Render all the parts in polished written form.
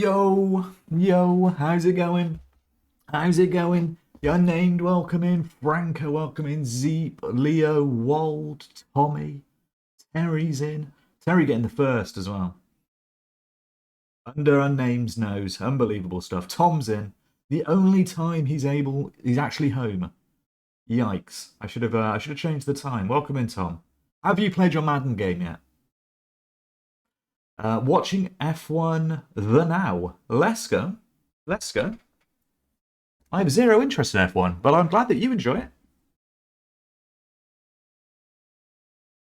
Yo, how's it going? How's it going? The unnamed welcome in, Franco welcome in, Zeep, Leo, Wald, Tommy, Terry's in. Terry getting the first as well. Under unnamed's nose, unbelievable stuff. Tom's in. The only time he's actually home. Yikes! I should have changed the time. Welcome in, Tom. Have you played your Madden game yet? Watching F1 the now. Let's go. Let's go. I have zero interest in F1, but I'm glad that you enjoy it.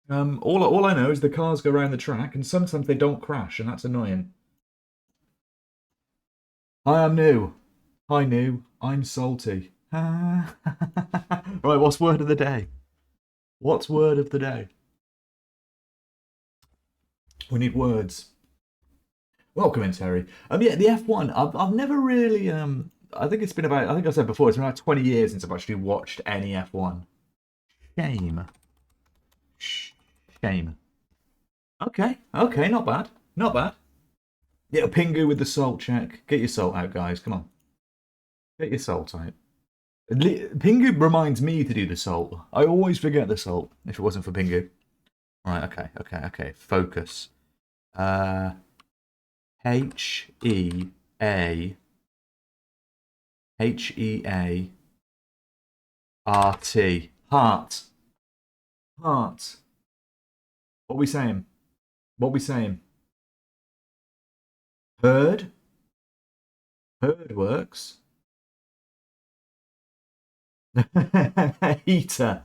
All I know is the cars go around the track, and sometimes they don't crash, and that's annoying. Hi, I'm new. Hi, new. I'm salty. Right, what's word of the day? What's word of the day? We need words. Welcome in, Terry. Yeah, the F1. I've never really. I think it's been about. I think I said before. It's been about 20 years since I've actually watched any F1. Shame. Shame. Okay. Not bad. Not bad. Yeah, Pingu with the salt check. Get your salt out, guys. Come on. Get your salt out. Pingu reminds me to do the salt. I always forget the salt if it wasn't for Pingu. Right. Okay. Focus. Heart. Heart. What we saying? Heard works. Heater.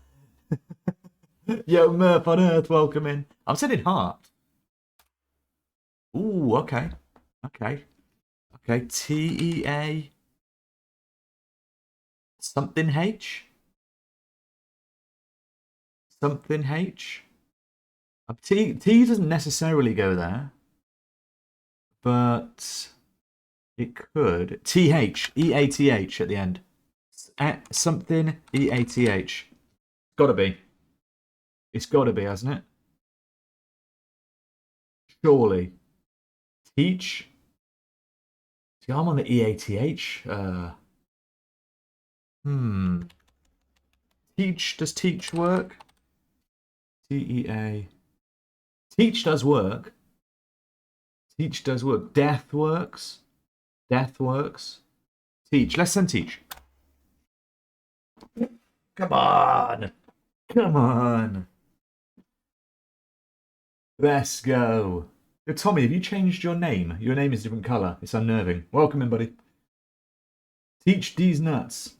Yo, Murph on Earth, welcome in. I'm sending heart. Ooh, okay. TEA. Something H. T doesn't necessarily go there, but it could. TH. EATH at the end. Something EATH. Gotta be. It's gotta be, hasn't it? Surely. Teach. See, I'm on the EATH. Teach. Does teach work? TEA. Teach does work. Death works. Teach. Let's send teach. Come on. Let's go. Yo, Tommy, have you changed your name? Your name is a different colour. It's unnerving. Welcome in, buddy. Teach these nuts.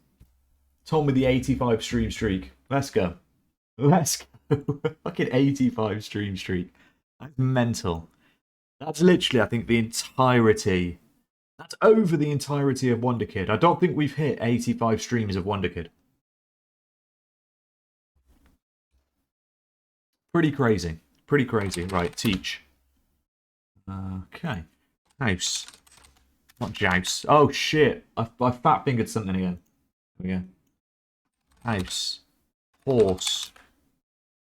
Tom with the 85 stream streak. Let's go. Fucking 85 stream streak. That's mental. That's literally, I think, the entirety. That's over the entirety of Wonderkid. I don't think we've hit 85 streams of Wonderkid. Pretty crazy. Right, teach. Okay. House. Not jouse. Oh, shit. I fat-fingered something again. There we go. House. Horse.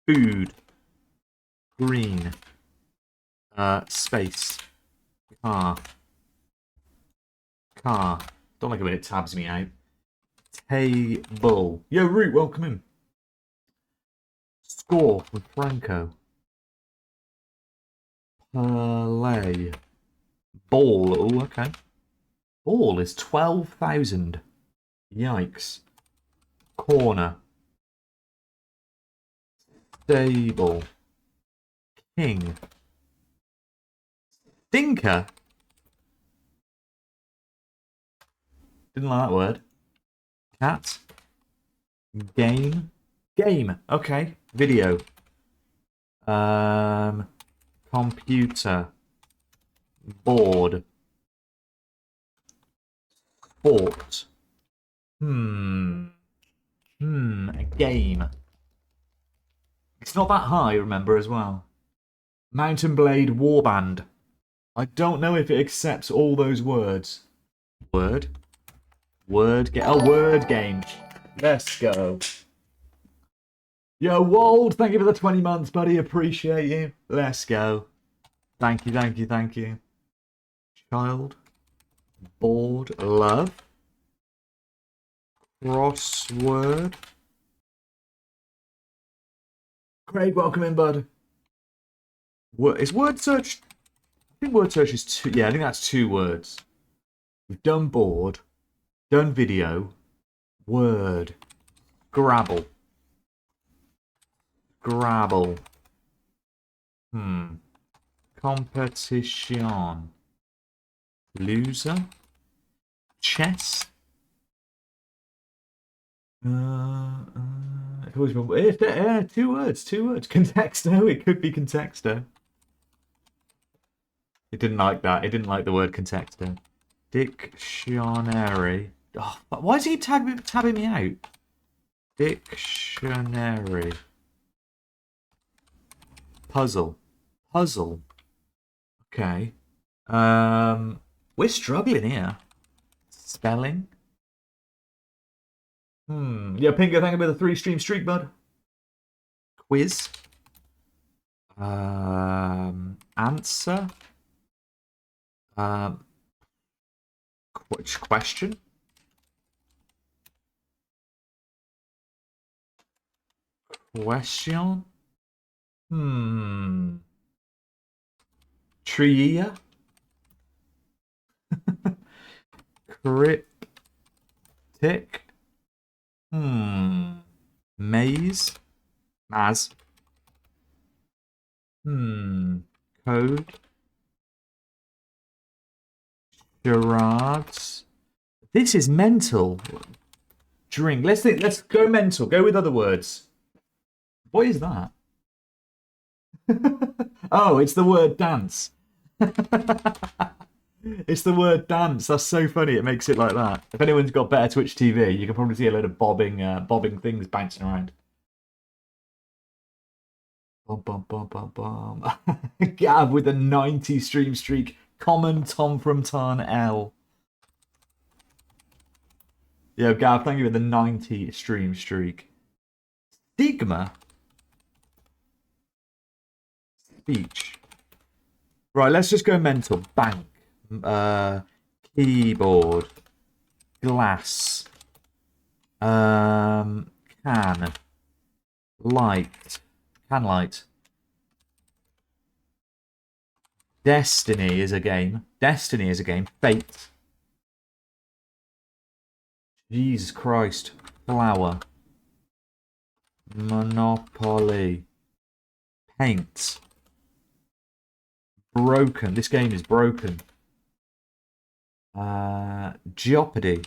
Food. Green. Space. Car. Don't like it when it tabs me out. Table. Yo, Root, welcome in. Score with Franco. Play. Ball. Oh, okay. Ball is 12,000. Yikes. Corner. Stable. King. Stinker. Didn't like that word. Cat. Game. Okay. Video. Computer. Board. Sport. A game. It's not that high, remember, as well. Mountain Blade Warband. I don't know if it accepts all those words. Word game. Let's go. Yo, Wold, thank you for the 20 months, buddy. Appreciate you. Let's go. Thank you. Child. Bored. Love. Crossword. Craig, welcome in, bud. Is word search? I think word search is two. Yeah, I think that's 2 words. We've done board, done video, word, grabble, grabble. Competition. Loser. Chess. I've always been, 2 words, 2 words. Contexto, it could be contexto. It didn't like that. It didn't like the word contexto. Dictionary. Oh, why does he keep tabbing me out? Dictionary. Puzzle. Puzzle. Okay. We're struggling here. Spelling. Yeah, Pingo, thank you for the 3-stream streak, bud. Quiz. Answer. Which question? Question. Tria. Cryptic. Maze. Maz. Code. Charades. This is mental. Drink. Let's think. Let's go mental. Go with other words. What is that? Oh, it's the word dance. It's the word dance. That's so funny. It makes it like that. If anyone's got better Twitch TV, you can probably see a load of bobbing things bouncing around. Bum, bum, bum, bum, bum. Gav with a 90 stream streak. Common Tom from Tarn L. Yo, Gav, thank you for the 90 stream streak. Stigma. Speech. Right, let's just go mental. Bank. Keyboard. Glass. Can. Light. Can light. Destiny is a game. Destiny is a game. Fate. Jesus Christ. Flower. Monopoly. Paint. Broken. This game is broken. Jeopardy.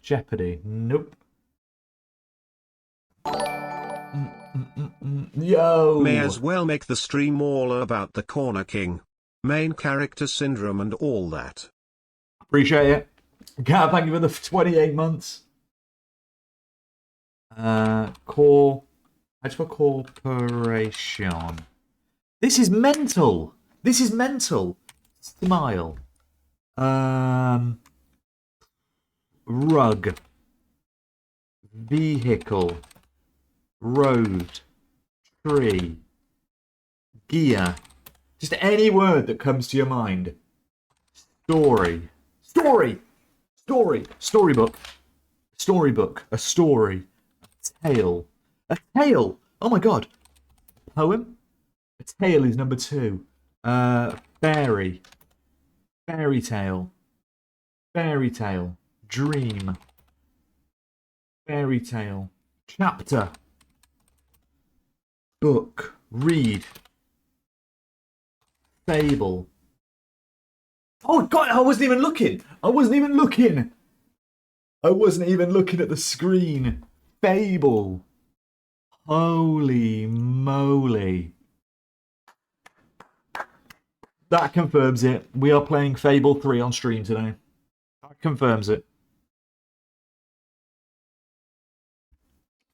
Jeopardy. Nope. Yo! May as well make the stream all about the Corner King. Main character syndrome and all that. Appreciate it. Gav, thank you for the 28 months. Core. That's for corporation. This is mental. This is mental. Smile. Rug. Vehicle. Road. Tree. Gear. Just any word that comes to your mind. Story. Story. Story. Storybook. Storybook. A story. A tale. A tale. Oh my god. Poem. A tale is number 2. Fairy. Fairy tale. Fairy tale. Dream. Fairy tale. Chapter. Book. Read. Fable. Oh god, I wasn't even looking. I wasn't even looking. I wasn't even looking at the screen. Fable. Holy moly. That confirms it. We are playing Fable 3 on stream today. That confirms it.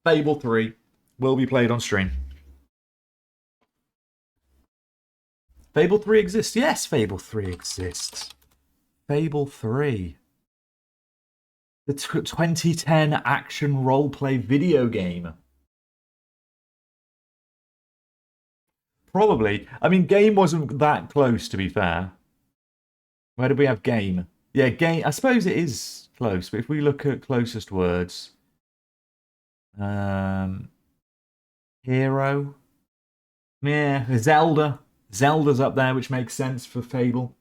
Fable 3 will be played on stream. Fable 3 exists. Yes, Fable 3 exists. Fable 3. The 2010 action roleplay video game. Probably. I mean, game wasn't that close, to be fair. Where did we have game? Yeah, game. I suppose it is close, but if we look at closest words, um, hero. Yeah, Zelda. Zelda's up there, which makes sense for Fable.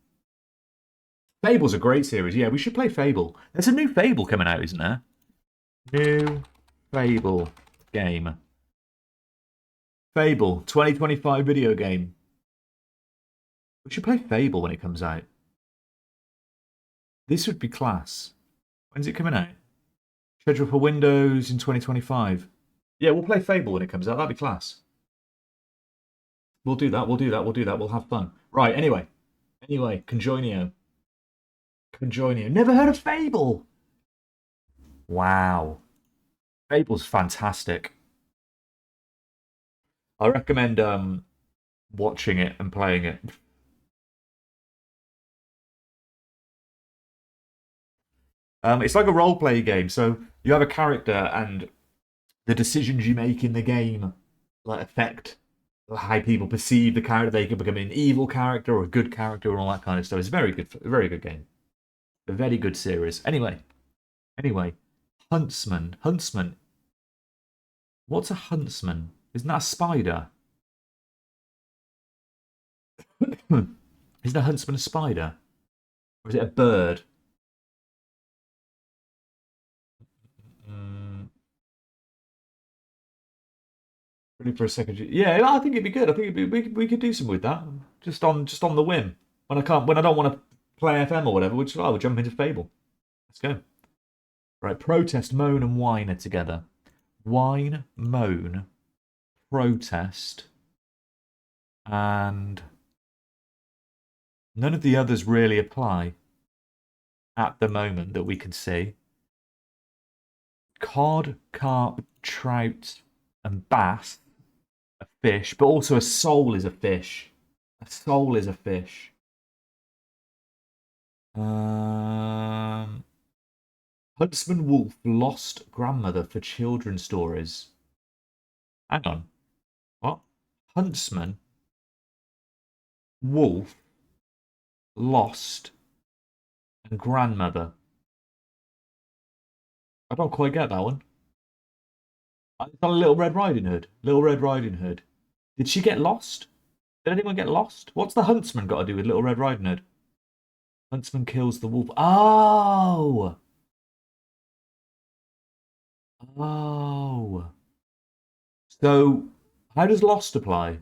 Fable's a great series. Yeah, we should play Fable. There's a new Fable coming out, isn't there? New Fable game. Fable 2025 video game. We should play Fable when it comes out. This would be class. When's it coming out? Scheduled for Windows in 2025. Yeah, we'll play Fable when it comes out. That'd be class. We'll do that. We'll do that. We'll do that. We'll have fun. Right. Anyway, Conjoinio. Never heard of Fable. Wow. Fable's fantastic. I recommend watching it and playing it. It's like a role play game. So you have a character, and the decisions you make in the game like affect how people perceive the character. They can become an evil character or a good character and all that kind of stuff. It's a very good game. A very good series. Anyway, Huntsman. What's a huntsman? Isn't that a spider? Isn't a huntsman a spider? Or is it a bird? Ready for a second? Yeah, I think it'd be good. I think we could do some with that. Just on the whim. When I don't want to play FM or whatever, we'll jump into Fable. Let's go. Right, protest, moan, and whine are together. Whine, moan, protest, and none of the others really apply at the moment that we can see. Cod, carp, trout, and bass are fish, but also a soul is a fish. A soul is a fish. Huntsman Wolf lost grandmother for children's stories. Hang on. What? Huntsman Wolf lost and grandmother. I don't quite get that one. It's on Little Red Riding Hood. Little Red Riding Hood. Did she get lost? Did anyone get lost? What's the huntsman got to do with Little Red Riding Hood? Huntsman kills the wolf. Oh! Oh. So, how does lost apply?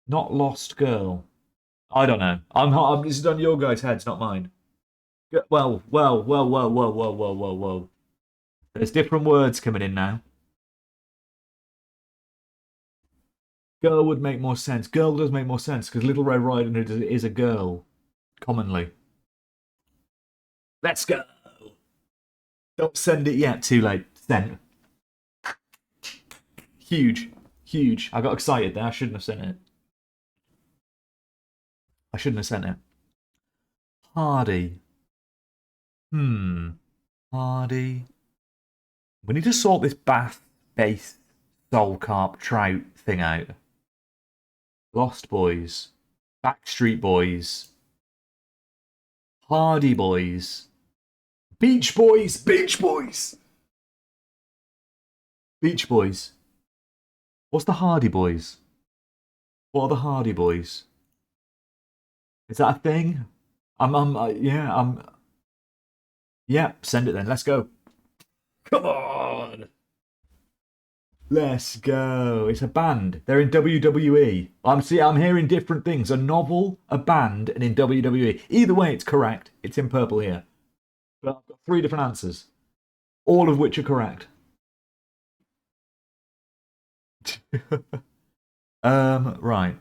Not lost girl. I don't know. This is on your guys' heads, not mine. Well. There's different words coming in now. Girl would make more sense. Girl does make more sense because Little Red Riding Hood is a girl, commonly. Let's go. Don't send it yet. Too late. Send. Huge. I got excited there. I shouldn't have sent it. Hardy. Hardy. We need to sort this bass-based soul carp trout thing out. Lost Boys. Backstreet Boys. Hardy Boys. Beach Boys. Beach Boys. What's the Hardy Boys? What are the Hardy Boys? Is that a thing? Yeah, send it then. Let's go. Come on. Let's go. It's a band. They're in WWE. I'm hearing different things. A novel, a band, and in WWE. Either way, it's correct. It's in purple here. But I've got 3 different answers. All of which are correct. Right.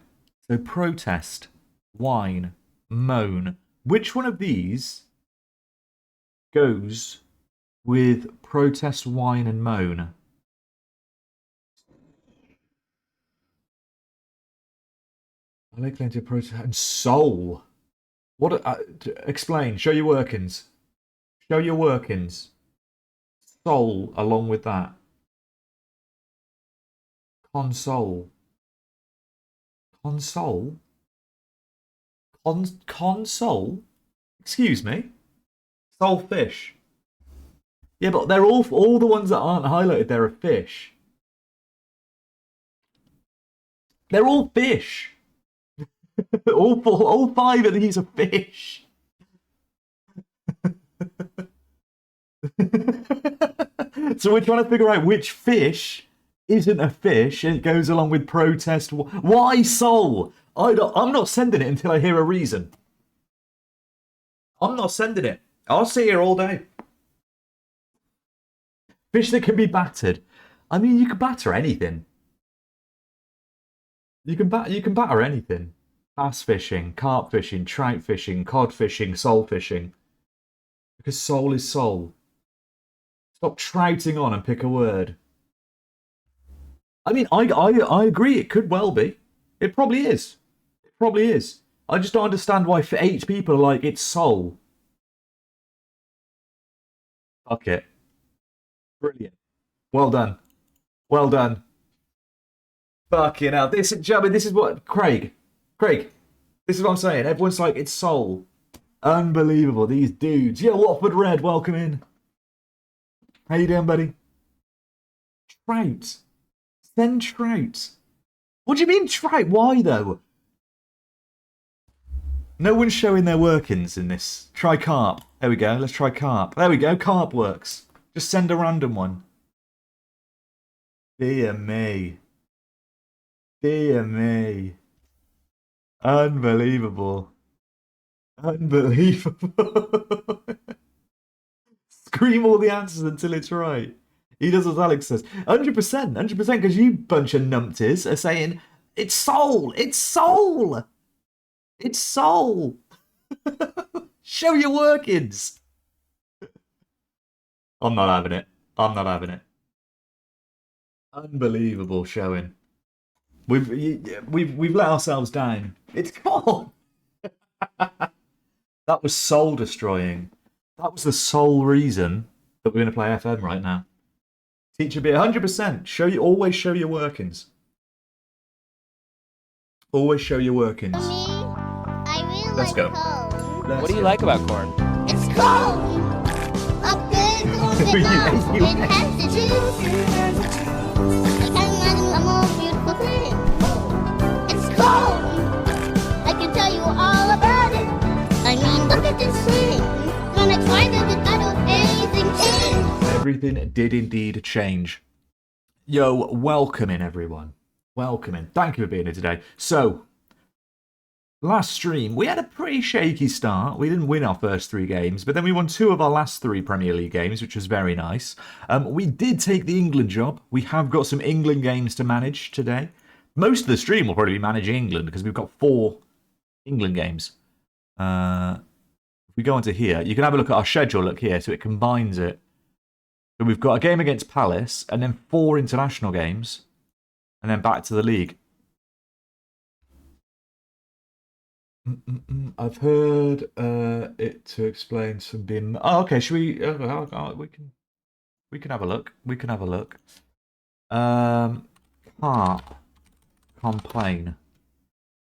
So protest, whine, moan. Which one of these goes with protest, whine, and moan? I like plenty of protest and soul. What? Explain. Show your workings. Soul along with that. Console. Console? Console? Excuse me? Sole fish. Yeah, but they're all the ones that aren't highlighted, they're a fish. They're all fish. all five of these are fish. So we're trying to figure out which fish isn't a fish, and it goes along with protest. Why sole? I'm not sending it until I hear a reason. I'm not sending it. I'll sit here all day. Fish that can be battered. I mean, you can batter anything. You can batter anything. Bass fishing, carp fishing, trout fishing, cod fishing, sole fishing. Because sole is sole. Stop trouting on and pick a word. I mean, I agree. It could well be. It probably is. It probably is. I just don't understand why for 8 people are like, it's sole. Fuck it. Brilliant. Well done. Well done. Fucking hell. This is what... Craig, this is what I'm saying. Everyone's like, it's sole. Unbelievable. These dudes. Yeah, Watford Red, welcome in. How you doing, buddy? Trout. Send trout. What do you mean trout? Why, though? No one's showing their workings in this. Try carp. There we go. Let's try carp. There we go. Carp works. Just send a random one. Dear me. Dear me. Unbelievable. Unbelievable. Scream all the answers until it's right. He does as Alex says. 100%, because you bunch of numpties are saying, it's soul, it's soul, it's soul. Show your workings. I'm not having it. I'm not having it. Unbelievable showing. We've let ourselves down. It's gone. That was soul destroying. That was the sole reason that we're going to play FM right now. Teacher be 100%. Always show your workings. Always show your workings. I really Let's go. What do you like about corn? It's cold. A big corn it has the juice. I can't imagine a more beautiful thing. It's cold. I can tell you all about it. I mean, look at this thing. When I tried it, I don't anything change. Everything did indeed change. Yo, welcome in, everyone. Welcome in. Thank you for being here today. So, last stream, we had a pretty shaky start. We didn't win our first 3 games, but then we won 2 of our last 3 Premier League games, which was very nice. We did take the England job. We have got some England games to manage today. Most of the stream will probably be managing England because we've got 4 England games. If we go onto here, you can have a look at our schedule, look here, so it combines it. So we've got a game against Palace, and then 4 international games, and then back to the league. I've heard it to explain some being... Oh, okay, should we... we can have a look. We can have a look. Carp. Complain.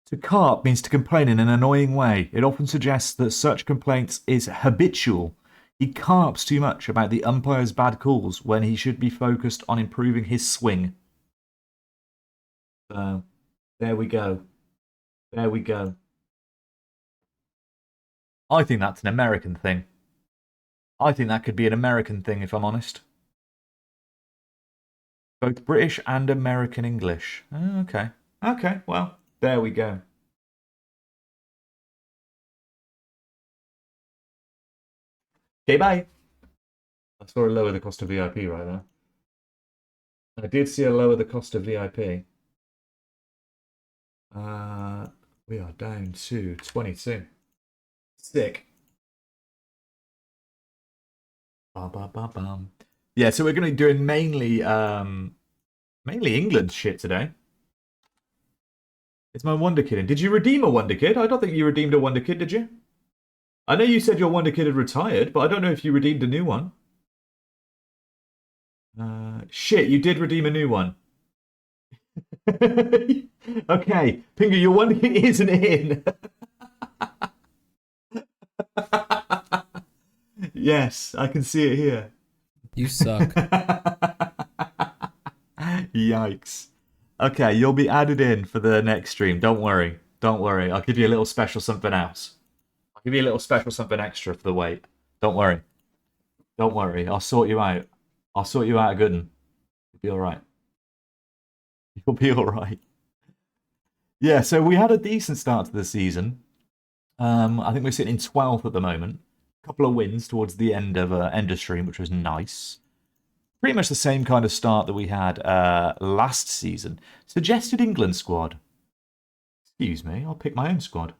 To carp means to complain in an annoying way. It often suggests that such complaints is habitual. He carps too much about the umpire's bad calls when he should be focused on improving his swing. So, there we go. There we go. I think that's an American thing. I think that could be an American thing, if I'm honest. Both British and American English. Oh, okay. Okay, well, there we go. Okay, bye. I saw a lower the cost of VIP right there. I did see a lower the cost of VIP. We are down to 22. Sick. Yeah, so we're going to be doing mainly England shit today. It's my Wonderkid in. Did you redeem a Wonderkid? I don't think you redeemed a Wonderkid, did you? I know you said your Wonderkid had retired, but I don't know if you redeemed a new one. Shit, you did redeem a new one. Okay, Pingu, your Wonderkid isn't in. Yes, I can see it here. You suck. Yikes. Okay, you'll be added in for the next stream. Don't worry. Don't worry. I'll give you a little special something else. I'll give you a little special something extra for the wait. Don't worry. Don't worry. I'll sort you out. I'll sort you out a good one. You'll be alright. You'll be alright. Yeah, so we had a decent start to the season. I think we're sitting in 12th at the moment. A couple of wins towards the end of stream, which was nice. Pretty much the same kind of start that we had last season. Suggested England squad. Excuse me, I'll pick my own squad.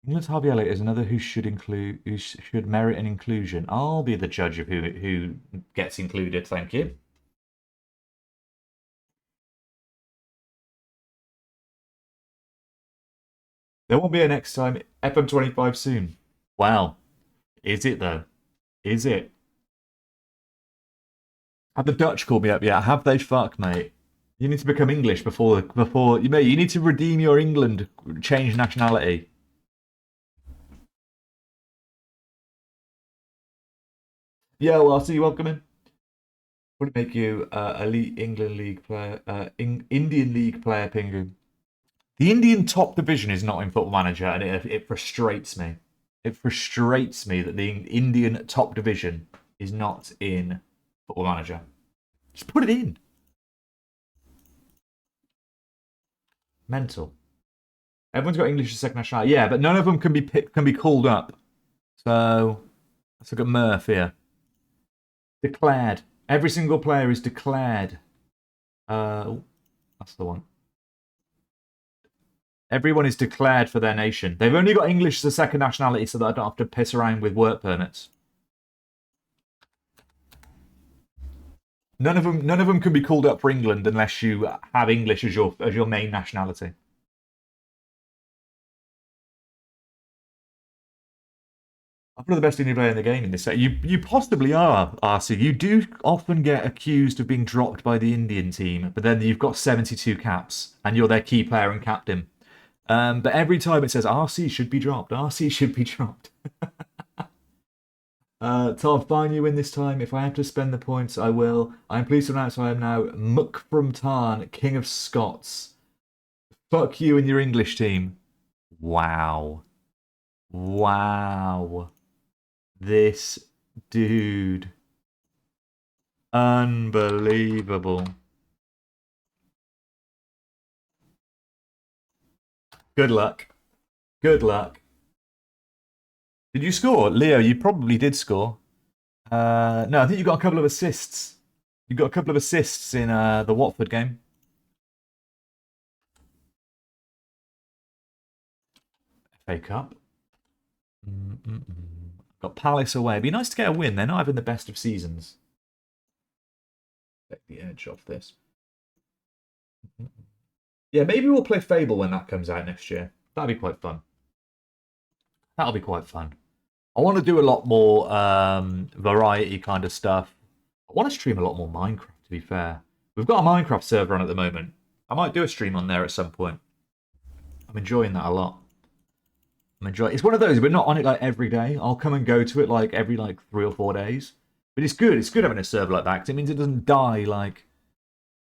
England's Harvey Elliott is another who should merit an inclusion. I'll be the judge of who gets included. Thank you. There won't be a next time. FM25 soon. Wow. Is it though? Is it? Have the Dutch called me up yet? Have they? Fuck, mate. You need to become English before you need to redeem your England, change nationality. Yeah, well, I'll see you welcome in. Would it make you elite England League player, Indian League player, Pingu? The Indian top division is not in Football Manager, and it frustrates me. It frustrates me that the Indian top division is not in Football Manager. Just put it in. Mental. Everyone's got English as second nationality. Yeah, but none of them can be called up. So let's look at Murph here. Declared. Every single player is declared. That's the one. Everyone is declared for their nation. They've only got English as a second nationality so that I don't have to piss around with work permits. None of them can be called up for England unless you have English as your main nationality. I'm one of the best Indian player in the game in this set. You possibly are, RC. You do often get accused of being dropped by the Indian team, but then you've got 72 caps and you're their key player and captain. But every time it says RC should be dropped. RC should be dropped. Tom, fine you win this time. If I have to spend the points, I will. I'm pleased to announce I am now Muck from Tarn, King of Scots. Fuck you and your English team. Wow. Wow. This dude. Unbelievable. Good luck. Good luck. Did you score? Leo, you probably did score. No, I think you got a couple of assists. You got a couple of assists in the Watford game. FA Cup. Got Palace away. It'd be nice to get a win. They're not having the best of seasons. Take the edge off this. Yeah, maybe we'll play Fable when that comes out next year. That'd be quite fun. That'll be quite fun. I want to do a lot more variety kind of stuff. I want to stream a lot more Minecraft, to be fair. We've got a Minecraft server on at the moment. I might do a stream on there at some point. I'm enjoying that a lot. It's one of those, we're not on it like every day. I'll come and go to it like every 3 or 4 days. But it's good. It's good having a server like that because it means it doesn't die like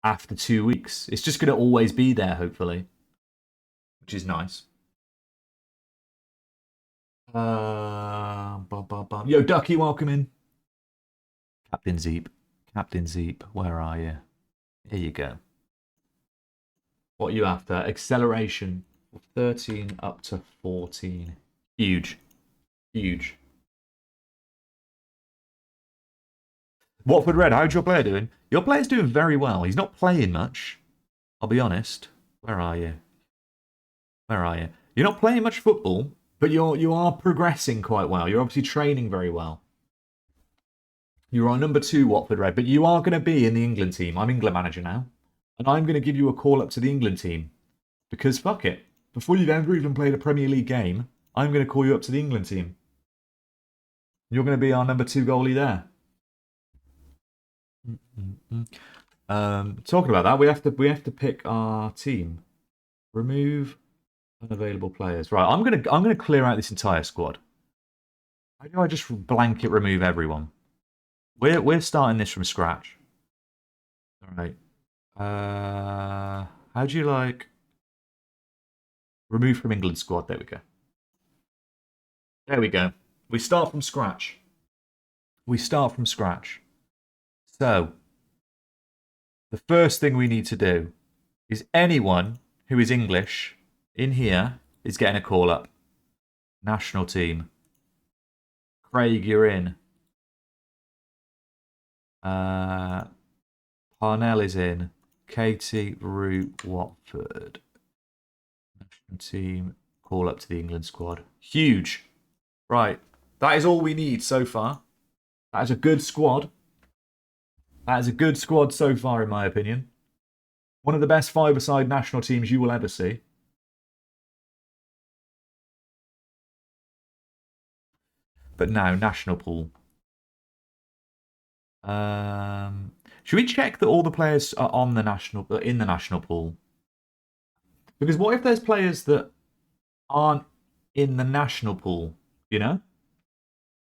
after 2 weeks. It's just going to always be there, hopefully. Which is nice. Yo, Ducky, welcome in. Captain Zeep. Captain Zeep, where are you? Here you go. What are you after? Acceleration. 13 up to 14. Huge. Huge. Watford Red, how's your player doing? Your player's doing very well. He's not playing much. I'll be honest. Where are you? Where are you? You're not playing much football, but you are progressing quite well. You're obviously training very well. You're on number 2, Watford Red, but you are going to be in the England team. I'm England manager now. And I'm going to give you a call up to the England team. Because fuck it. Before you've ever even played a Premier League game, I'm going to call you up to the England team. You're going to be our number 2 goalie there. Talking about that, we have to pick our team. Remove Unavailable players. Right, I'm gonna clear out this entire squad. How do I just blanket remove everyone? We're starting this from scratch. All right. How do you like remove from England squad? There we go. There we go. We start from scratch. We start from scratch. So the first thing we need to do is anyone who is English in here is getting a call up. National team. Craig, you're in. Parnell is in. Katie, Root, Watford. National team. Call up to the England squad. Huge. Right. That is all we need so far. That is a good squad. That is a good squad so far, in my opinion. One of the best five-a-side national teams you will ever see. But now, national pool. Should we check that all the players are in the national pool? Because what if there's players that aren't in the national pool? You know?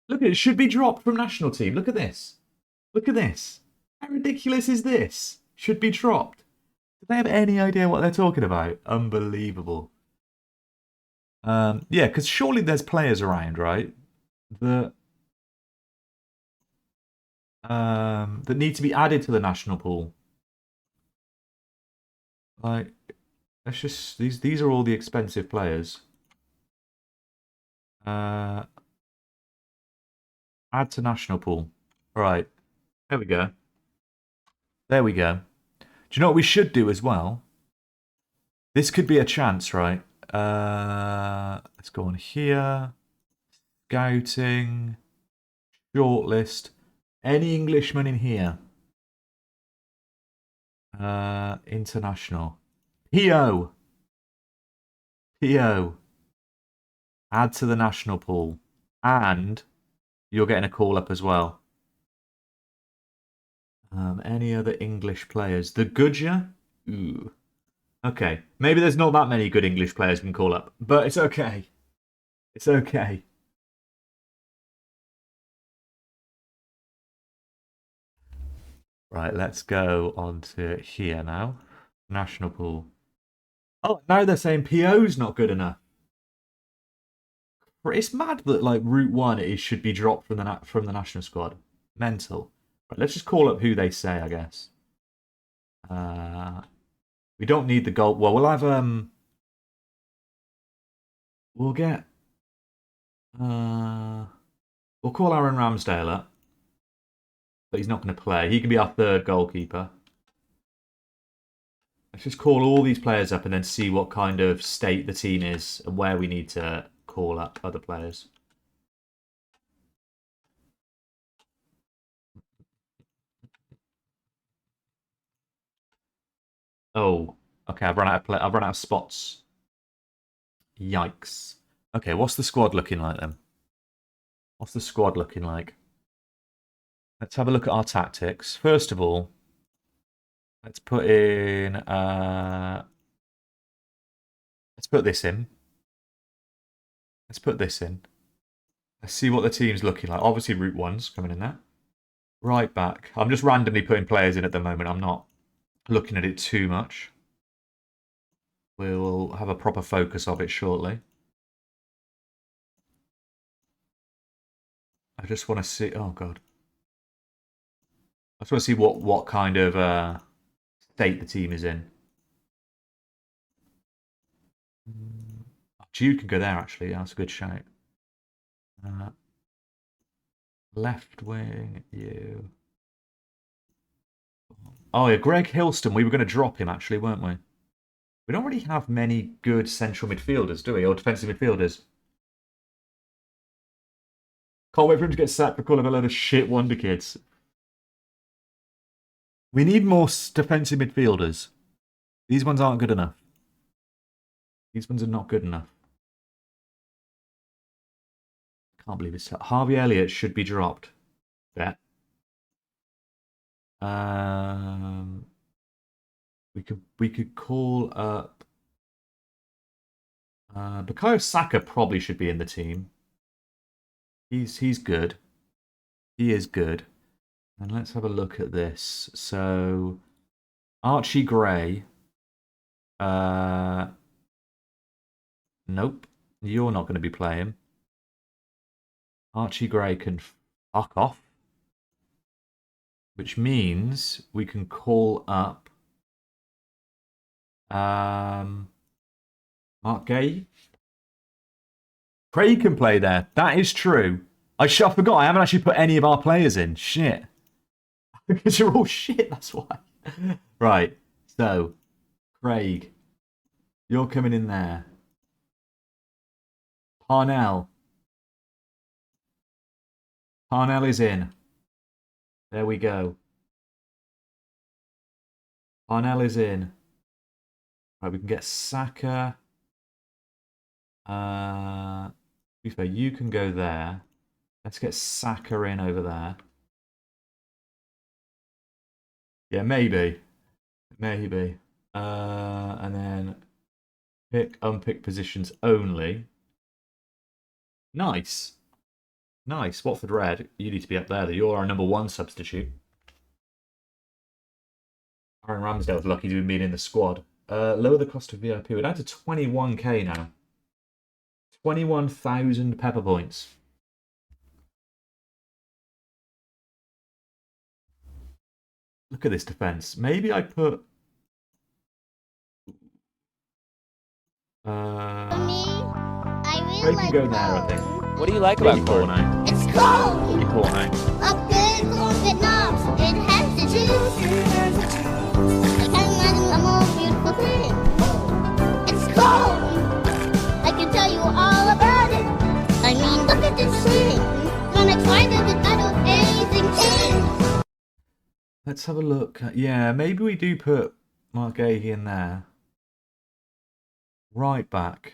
Look at it. Should be dropped from national team. Look at this. Look at this. How ridiculous is this? Should be dropped. Do they have any idea what they're talking about? Unbelievable. Yeah, because surely there's players around, right? That need to be added to the national pool. Like, let's just these are all the expensive players. Add to national pool. All right, there we go. There we go. Do you know what we should do as well? This could be a chance, right? Let's go on here. Scouting. Shortlist. Any Englishman in here? International. PO. PO. Add to the national pool. And you're getting a call up as well. Any other English players? The Goodyear? Ooh. Okay. Maybe there's not that many good English players we can call up, but it's okay. It's okay. Right, let's go on to here now. National pool. Oh, now they're saying PO's not good enough. It's mad that like Route 1 it should be dropped from the national squad. Mental. Right, let's just call up who they say, I guess. We don't need the goal. Well, we'll have we'll get we'll call Aaron Ramsdale up. But he's not going to play. He can be our third goalkeeper. Let's just call all these players up and then see what kind of state the team is and where we need to call up other players. Oh, okay. I've run out of spots. Yikes. Okay, what's the squad looking like then? What's the squad looking like? Let's have a look at our tactics. First of all, let's put in. Let's put this in. Let's put this in. Let's see what the team's looking like. Obviously, Route 1's coming in there. Right back. I'm just randomly putting players in at the moment. I'm not looking at it too much. We'll have a proper focus of it shortly. I just want to see. Oh God. I just want to see what kind of state the team is in. Jude can go there actually. Yeah, that's a good shout. Left wing, you. Oh yeah, Greg Hilston. We were going to drop him actually, weren't we? We don't really have many good central midfielders, do we? Or defensive midfielders. Can't wait for him to get sacked for calling a load of shit Wonderkids. We need more defensive midfielders. These ones aren't good enough. These ones are not good enough. Can't believe it's Harvey Elliott should be dropped. Bet. We could call up. Bukayo Saka probably should be in the team. He's good. He is good. And let's have a look at this. So, Archie Gray. Nope. You're not going to be playing. Archie Gray can fuck off. Which means we can call up Mark Gay. Craig can play there. That is true. I forgot. I haven't actually put any of our players in. Shit. Because you're all shit, that's why. Right. So, Craig, you're coming in there. Parnell. Parnell is in. There we go. Parnell is in. Right, we can get Saka. You can go there. Let's get Saka in over there. Yeah, maybe. Maybe. And then unpick positions only. Nice. Nice. Watford Red, you need to be up there. You're our number 1 substitute. Aaron Ramsdale's lucky to be in the squad. Lower the cost of VIP. We're down to 21k now. 21,000 pepper points. Look at this defense. Maybe I put... For me, I really Craig like can go there, I think. What do you like about corn? It's cold. Porno. Up good corn Vietnam. It has the juice. I can't imagine a more beautiful thing. It's cold. I can tell you all about it. I mean, look at this thing. Gonna try this without anything changed. Let's have a look. Yeah, maybe we do put Mark Gahey in there. Right back.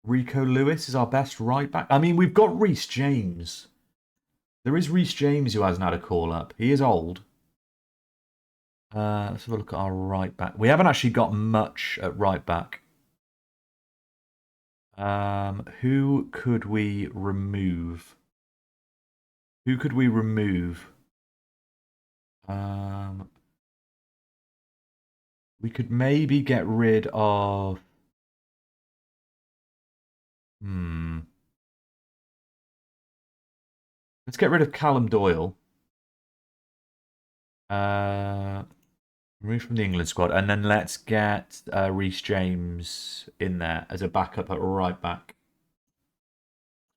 Rico Lewis is our best right back. I mean, we've got Reece James. There is Reece James who hasn't had a call up. He is old. Let's have a look at our right back. We haven't actually got much at right back. Who could we remove? Who could we remove? We could maybe get rid of... Let's get rid of Callum Doyle. Remove from the England squad. And then let's get Reece James in there as a backup at right back.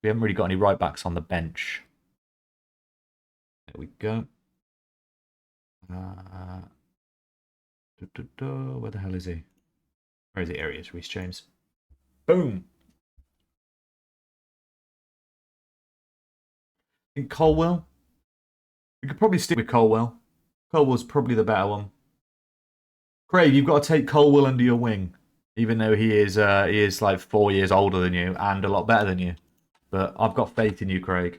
We haven't really got any right backs on the bench. There we go. Where the hell is he? Where is he? Here he is, Reece James. Boom. I think Colwell. We could probably stick with Colwell. Colwell's probably the better one. Craig, you've got to take Colwell under your wing, even though he is like 4 years older than you and a lot better than you. But I've got faith in you, Craig.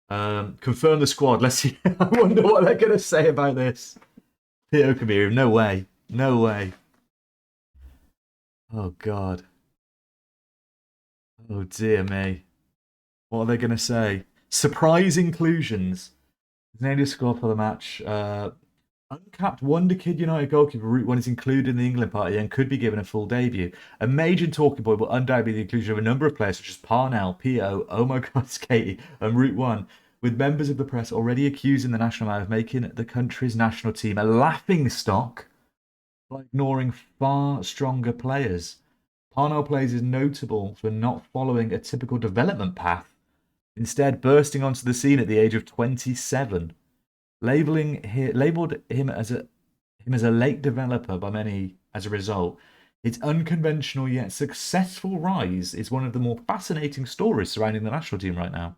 Confirm the squad. Let's see. I wonder what they're going to say about this. Theo Kabir, no way. No way. Oh, God. Oh, dear me. What are they going to say? Surprise inclusions. Named a score for the match. Uncapped Wonderkid United goalkeeper Route 1 is included in the England party and could be given a full debut. A major talking point will undoubtedly be the inclusion of a number of players such as Parnell, P.O., Oh My God, Skaty, and Route 1, with members of the press already accusing the national man of making the country's national team a laughing stock by ignoring far stronger players. Parnell Plays is notable for not following a typical development path, instead bursting onto the scene at the age of 27. Labelled him as a late developer by many as a result, his unconventional yet successful rise is one of the more fascinating stories surrounding the national team right now.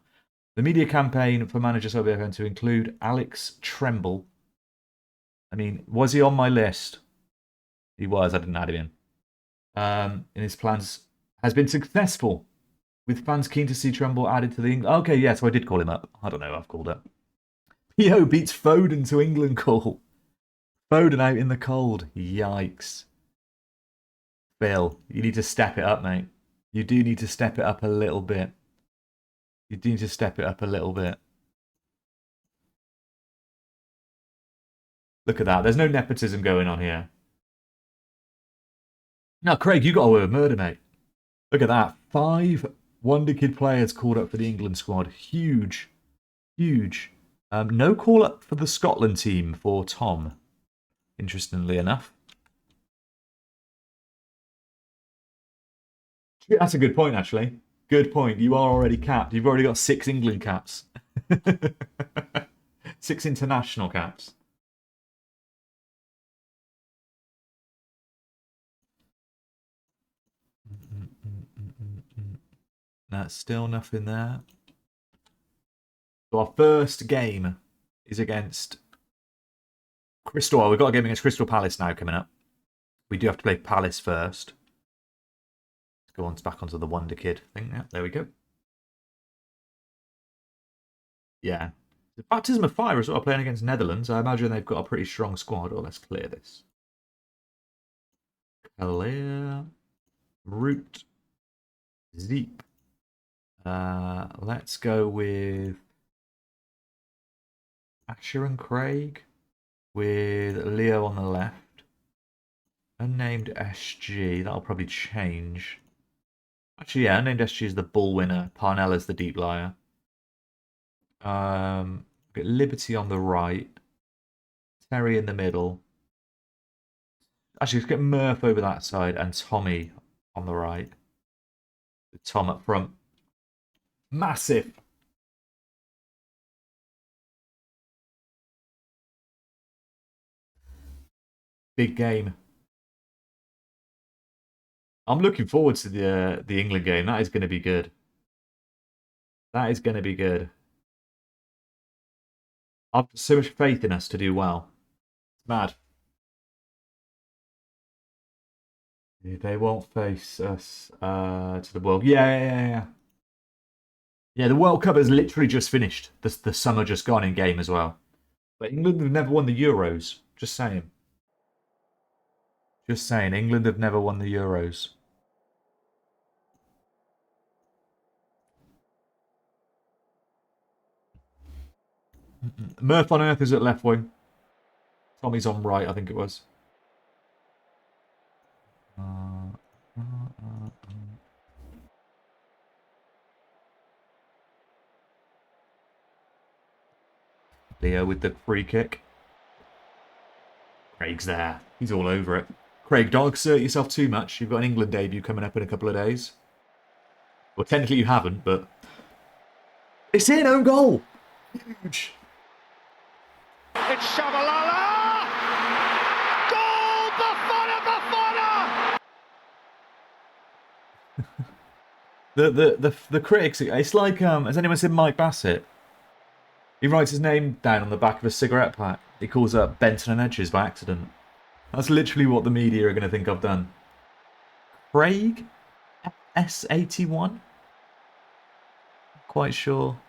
The media campaign for manager Sobiakan to include Alex Tremble. I mean, was he on my list? He was, I didn't add him in. In his plans has been successful, with fans keen to see Tremble added to the England. Okay, yeah, so I did call him up. I don't know, I've called up. P.O. beats Foden to England call. Foden out in the cold. Yikes. Phil, you need to step it up, mate. You do need to step it up a little bit. You do need to step it up a little bit. Look at that. There's no nepotism going on here. Now, Craig, you got a word of murder, mate. Look at that. 5 Wonderkid players called up for the England squad. Huge. Huge. No call up for the Scotland team for Tom, interestingly enough. That's a good point, actually. Good point. You are already capped. You've already got 6 England caps. 6 international caps. That's still nothing there. So our first game is against Crystal. We've got a game against Crystal Palace now coming up. We do have to play Palace first. Let's go on back onto the Wonderkid thing. Yeah, there we go. Yeah. The Baptism of Fire is what I'm playing against Netherlands. I imagine they've got a pretty strong squad. Oh, let's clear this. Clear. Root. Zeep. Let's go with Asher and Craig with Leo on the left. Unnamed SG, that'll probably change. Actually, yeah, unnamed SG is the ball winner. Parnell is the deep liar. Get Liberty on the right. Terry in the middle. Actually, let's get Murph over that side and Tommy on the right. With Tom up front. Massive. Big game. I'm looking forward to the England game. That is going to be good. That is going to be good. I've got so much faith in us to do well. It's mad. They won't face us to the World. Yeah. Yeah, the World Cup has literally just finished. The summer just gone in game as well. But England have never won the Euros. Just saying. Just saying. England have never won the Euros. Murph on Earth is at left wing. Tommy's on right, I think it was. Leo with the free kick. Craig's there. He's all over it. Craig, don't exert yourself too much. You've got an England debut coming up in a couple of days. Well, technically you haven't, but... It's in, own goal! Huge. It's Shabalala! Goal! Bafana! The critics, it's like, has anyone seen Mike Bassett? He writes his name down on the back of a cigarette pack. He calls up Benton and Edges by accident. That's literally what the media are going to think I've done. Craig? S81? Quite sure.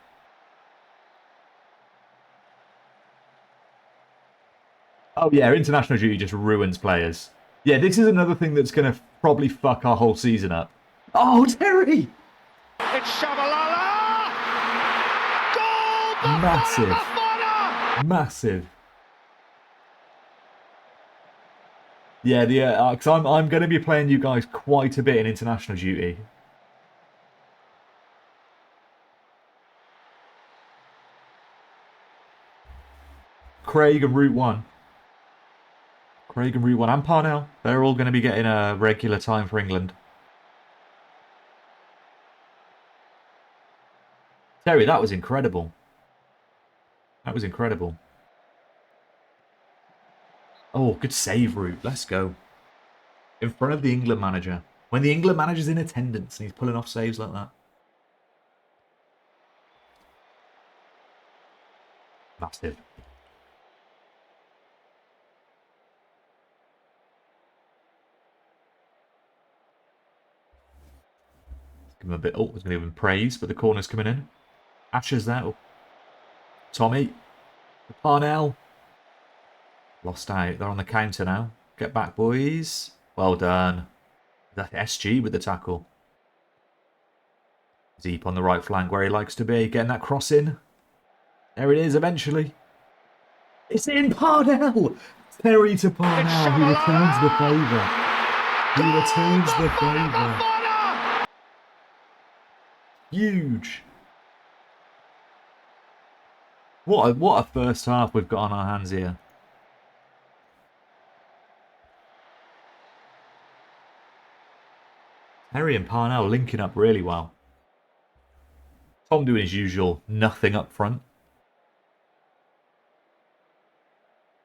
Oh yeah, international duty just ruins players. Yeah, this is another thing that's going to probably fuck our whole season up. Oh, Terry! It's Shabalala! Goal! Massive. Bafana! Massive. Yeah, because I'm going to be playing you guys quite a bit in international duty. Craig and Route 1. Craig and Route 1 and Parnell. They're all going to be getting a regular time for England. Terry, that was incredible. That was incredible. Oh, good save, Route. Let's go. In front of the England manager. When the England manager's in attendance and he's pulling off saves like that. Massive. Give him a bit. Oh, there's going to give him praise, but the corner's coming in. Asher's there. Oh. Tommy. Parnell. Lost out. They're on the counter now. Get back, boys. Well done. That SG with the tackle. Deep on the right flank where he likes to be. Getting that cross in. There it is eventually. It's in Parnell. Terry to Parnell. He returns the favour. He returns the favour. Huge. What a first half we've got on our hands here. Terry and Parnell linking up really well. Tom doing his usual nothing up front.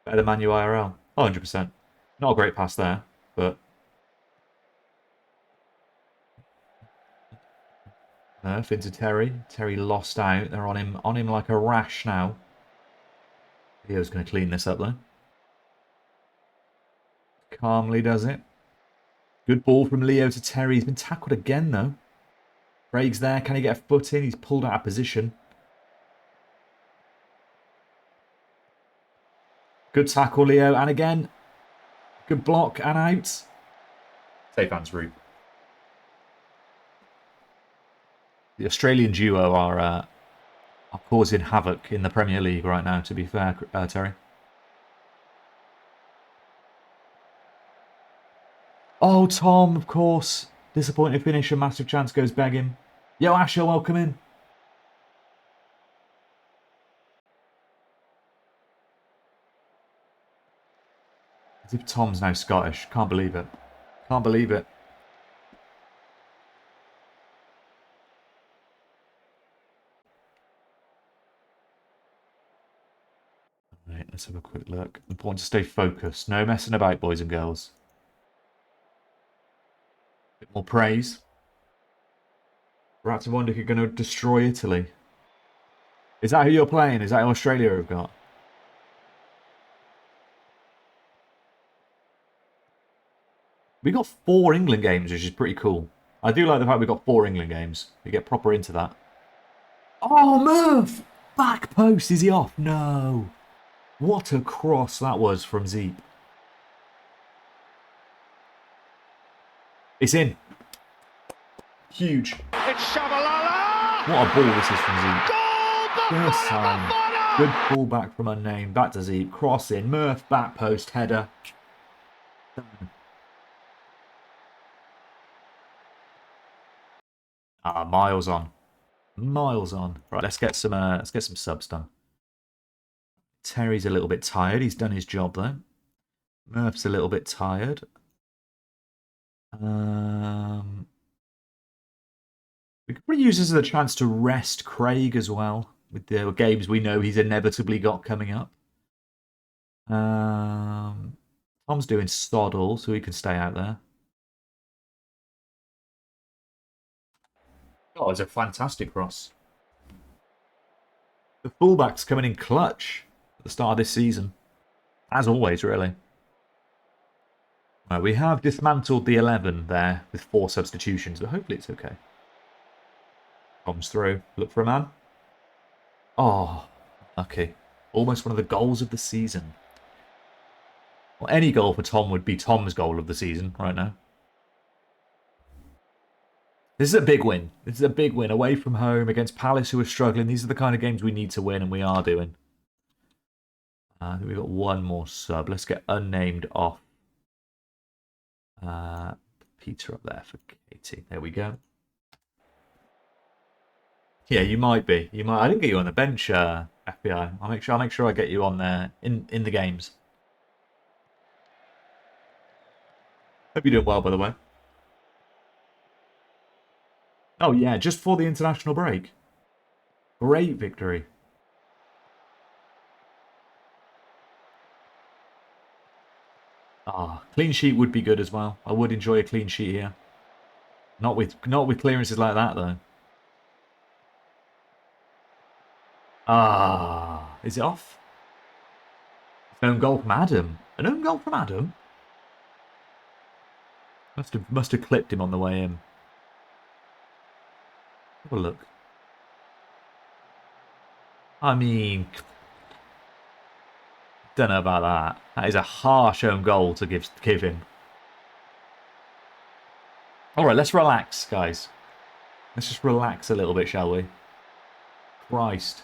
Better Man U IRL. 100%. Not a great pass there, but... Murph into Terry. Terry lost out. They're on him like a rash now. Leo's going to clean this up, though. Calmly does it. Good ball from Leo to Terry. He's been tackled again, though. Craig's there. Can he get a foot in? He's pulled out of position. Good tackle, Leo. And again. Good block and out. Safe hands route. The Australian duo are causing havoc in the Premier League right now, to be fair, Terry. Oh, Tom, of course. Disappointing finish. A massive chance goes begging. Yo, Asher, welcome in. As if Tom's now Scottish. Can't believe it. Can't believe it. Right, let's have a quick look. Important to stay focused. No messing about, boys and girls. Bit more praise. Rats of Wonderkid are going to destroy Italy. Is that who you're playing? Is that who Australia have got? We got 4 England games, which is pretty cool. I do like the fact we got 4 England games. We get proper into that. Oh, Murph! Back post. Is he off? No. What a cross that was from Zeep. It's in. Huge. It's Shabalala. What a ball this is from Zeep. First time. Good ball back from unnamed. Back to Zeep. Cross in. Murph back post. Header. Miles on. Miles on. Right, let's get some subs done. Terry's a little bit tired. He's done his job though. Murph's a little bit tired. We could probably use this as a chance to rest Craig as well with the games we know he's inevitably got coming up. Tom's doing sod all, so he can stay out there. Oh, it's a fantastic cross. The fullback's coming in clutch at the start of this season. As always, really. Right, we have dismantled the 11 there with 4 substitutions, but hopefully it's okay. Comes through. Look for a man. Oh, lucky. Almost one of the goals of the season. Well, any goal for Tom would be Tom's goal of the season right now. This is a big win. This is a big win away from home against Palace, who are struggling. These are the kind of games we need to win, and we are doing. I think we've got one more sub. Let's get unnamed off. Peter up there for Katie. There we go. Yeah, you might be. You might. I didn't get you on the bench, FBI. I'll make sure I get you on there in the games. Hope you're doing well, by the way. Oh, yeah, just for the international break. Great victory. Clean sheet would be good as well. I would enjoy a clean sheet here. Not with clearances like that, though. Is it off? An own goal from Adam. An own goal from Adam? Must have clipped him on the way in. Have a look. I mean, don't know about that. That is a harsh own goal to give him. All right, let's relax, guys. Let's just relax a little bit, shall we? Christ.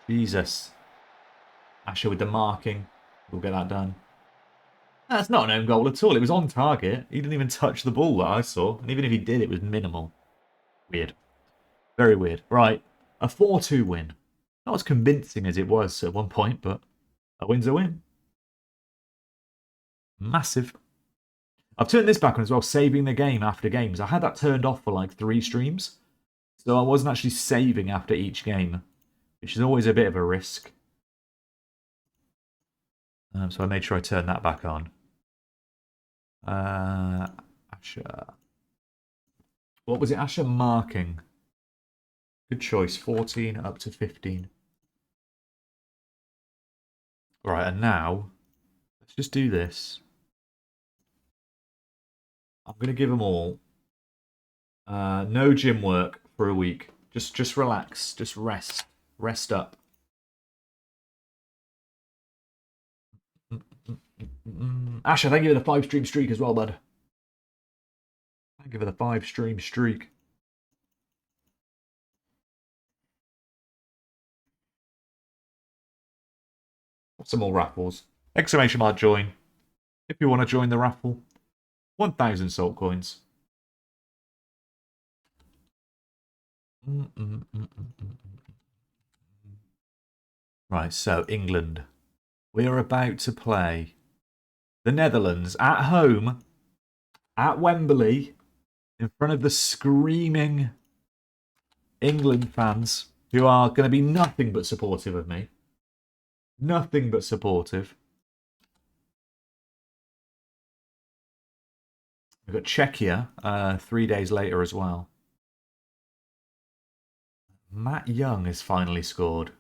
Jesus. Asher with the marking. We'll get that done. That's not an own goal at all. It was on target. He didn't even touch the ball that I saw. And even if he did, it was minimal. Weird. Very weird. Right. A 4-2 win. Not as convincing as it was at one point, but a win's a win. Massive. I've turned this back on as well, saving the game after games. I had that turned off for like 3 streams. So I wasn't actually saving after each game, which is always a bit of a risk. So I made sure I turned that back on. Asher. What was it? Asher marking. Good choice. 14 up to 15. Right, and now let's just do this. I'm going to give them all no gym work for a week. Just relax. Just rest. Rest up. Asher, thank you for the 5-stream streak as well, bud. Thank you for the 5-stream streak. Some more raffles. Exclamation mark join. If you want to join the raffle. 1,000 salt coins. Right, so England. We are about to play the Netherlands at home, at Wembley, in front of the screaming England fans who are going to be nothing but supportive of me. Nothing but supportive. We've got Czechia 3 days later as well. Matt Young has finally scored.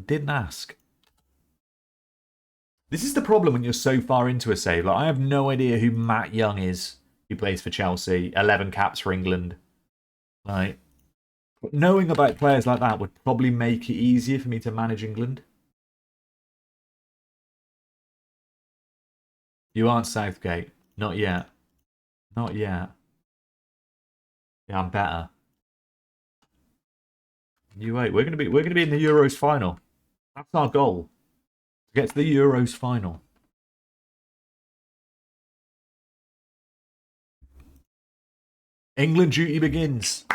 Didn't ask. This is the problem when you're so far into a save. Like, I have no idea who Matt Young is, who plays for Chelsea, 11 caps for England. Like, knowing about players like that would probably make it easier for me to manage England. You aren't Southgate. Not yet. Not yet. Yeah, I'm better. You wait. We're gonna be in the Euros final. That's our goal. To get to the Euros final. England duty begins.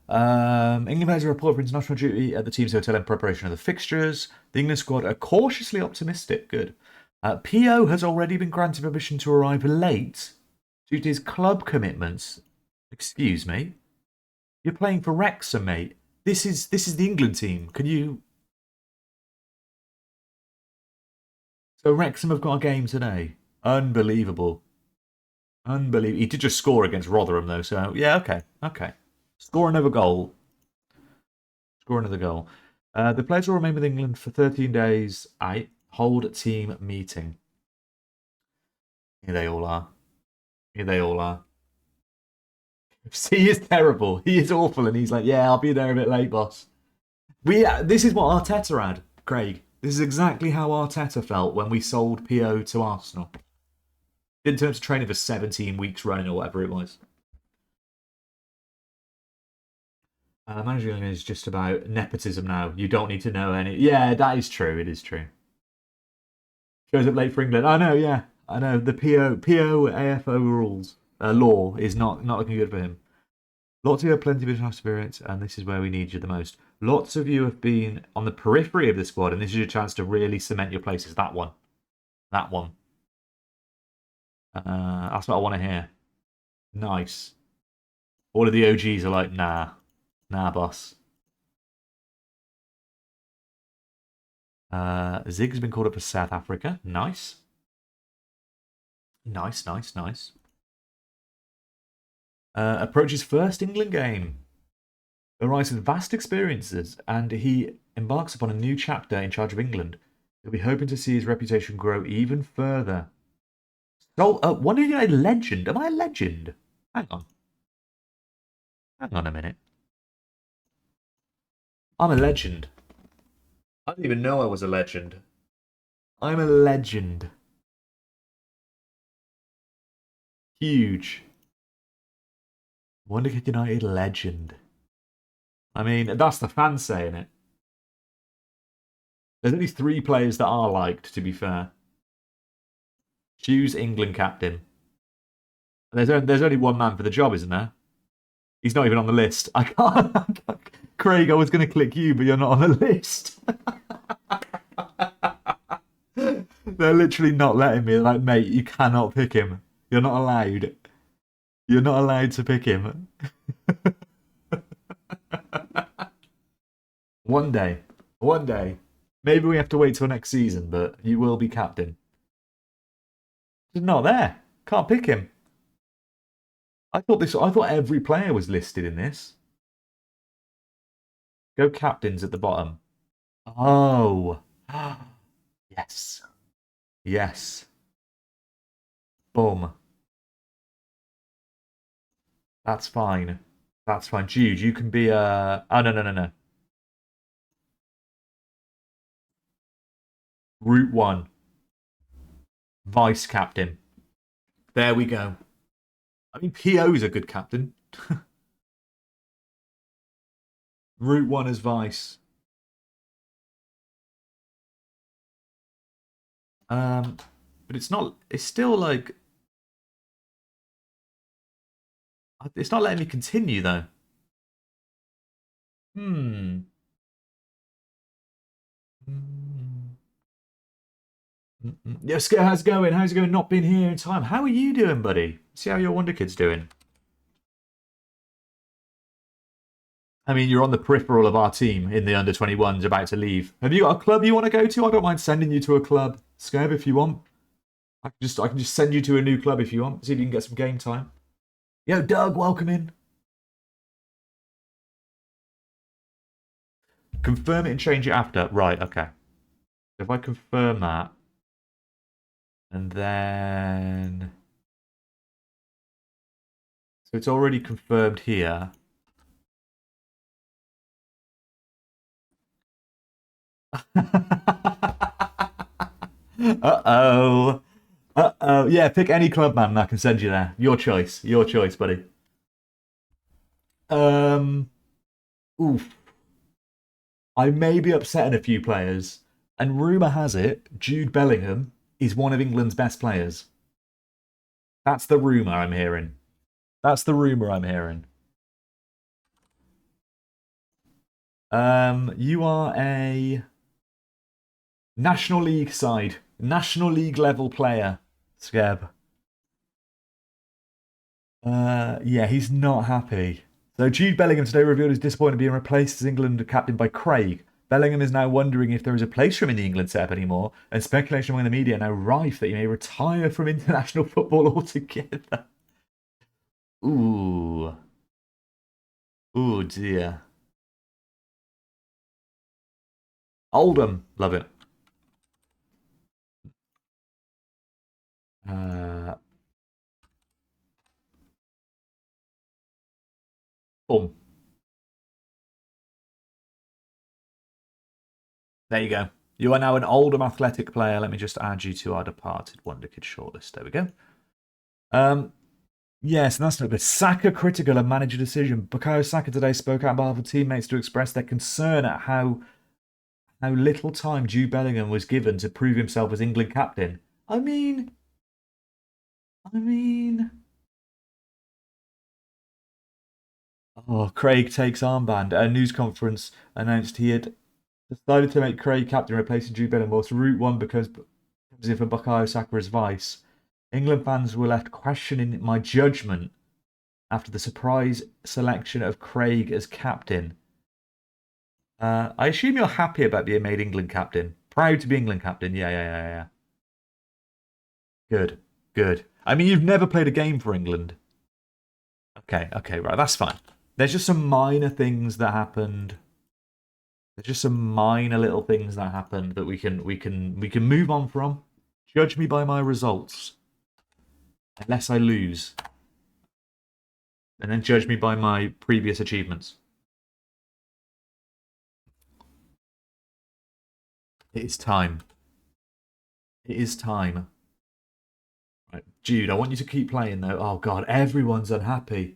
England players are reported for international duty at the team's hotel in preparation of the fixtures. The England squad are cautiously optimistic. Good. P.O. has already been granted permission to arrive late due to his club commitments. Excuse me. You're playing for Wrexham, mate. This is the England team. Can you... So Wrexham have got a game today. Unbelievable. Unbelievable. He did just score against Rotherham, though, so yeah, okay. Okay. Score another goal. Score another goal. The players will remain with England for 13 days. Hold team meeting. Here they all are. Here they all are. He is terrible. He is awful, and he's like, yeah, I'll be there a bit late, boss. This is what Arteta had, Craig. This is exactly how Arteta felt when we sold PO to Arsenal. Didn't turn up to training for 17 weeks running or whatever it was. Managing is just about nepotism now. You don't need to know any... Yeah, that is true. It is true. Shows up late for England. I know, yeah. I know. The PO AFO rules. Law is not looking good for him. Lots of you have plenty of international spirit, and this is where we need you the most. Lots of you have been on the periphery of the squad, and this is your chance to really cement your places. That one. That one. That's what I want to hear. Nice. All of the OGs are like, nah. Nah, boss. Zig's been called up for South Africa. Nice. Nice. Approaches first England game. Arrives with vast experiences, and he embarks upon a new chapter in charge of England. He'll be hoping to see his reputation grow even further. So, when are you a legend? Am I a legend? Hang on. Hang on a minute. I'm a legend. I didn't even know I was a legend. I'm a legend. Huge. Wonderkid United legend. I mean, that's the fans saying it. There's only 3 players that are liked, to be fair. Choose England captain. There's only one man for the job, isn't there? He's not even on the list. I can't. Craig, I was going to click you, but you're not on the list. They're literally not letting me. They're like, mate, you cannot pick him. You're not allowed. You're not allowed to pick him. One day. Maybe we have to wait till next season, but you will be captain. He's not there. Can't pick him. I thought every player was listed in this. Go captains at the bottom. Oh. Yes. Yes. Boom. That's fine. That's fine. Jude, you can be a... Oh, no. Route 1. Vice captain. There we go. I mean, PO's a good captain. Route 1 as vice. But it's not... It's still like... It's not letting me continue, though. Yeah, Scare, how's it going? How's it going? Not been here in time. How are you doing, buddy? See how your Wonderkid's doing. I mean, you're on the peripheral of our team in the under-21s about to leave. Have you got a club you want to go to? I don't mind sending you to a club, Scab, if you want. I can just send you to a new club if you want. See if you can get some game time. Yo, Doug, welcome in. Confirm it and change it after. Right, okay. If I confirm that, and then... So it's already confirmed here. Uh-oh. Uh-oh. Yeah, pick any club, man, and I can send you there. Your choice. Your choice, buddy. Oof. I may be upsetting a few players, and rumour has it Jude Bellingham is one of England's best players. That's the rumour I'm hearing. That's the rumour I'm hearing. You are a National League side. National League level player, Skeb. Yeah, he's not happy. So Jude Bellingham today revealed his disappointment being replaced as England captain by Craig. Bellingham is now wondering if there is a place for him in the England setup anymore, and speculation among the media are now rife that he may retire from international football altogether. Ooh. Ooh, dear. Oldham. Love it. Boom. There you go. You are now an Oldham Athletic player. Let me just add you to our departed Wonderkid shortlist. There we go. Yes, and that's not good. Saka critical of manager decision. Bukayo Saka today spoke out on behalf of teammates to express their concern at how little time Jude Bellingham was given to prove himself as England captain. I mean... Oh, Craig takes armband. At a news conference announced he had decided to make Craig captain, replacing Jude Bellingham. Whilst Route 1 because comes in for Bukayo Saka as vice. England fans were left questioning my judgment after the surprise selection of Craig as captain. I assume you're happy about being made England captain. Proud to be England captain. Yeah. Good. I mean, you've never played a game for England. Okay, right, that's fine. There's just some minor things that happened. There's just some minor little things that happened that we can move on from. Judge me by my results. Unless I lose. And then judge me by my previous achievements. It is time. It is time. Right, Jude, I want you to keep playing though. Oh God, everyone's unhappy.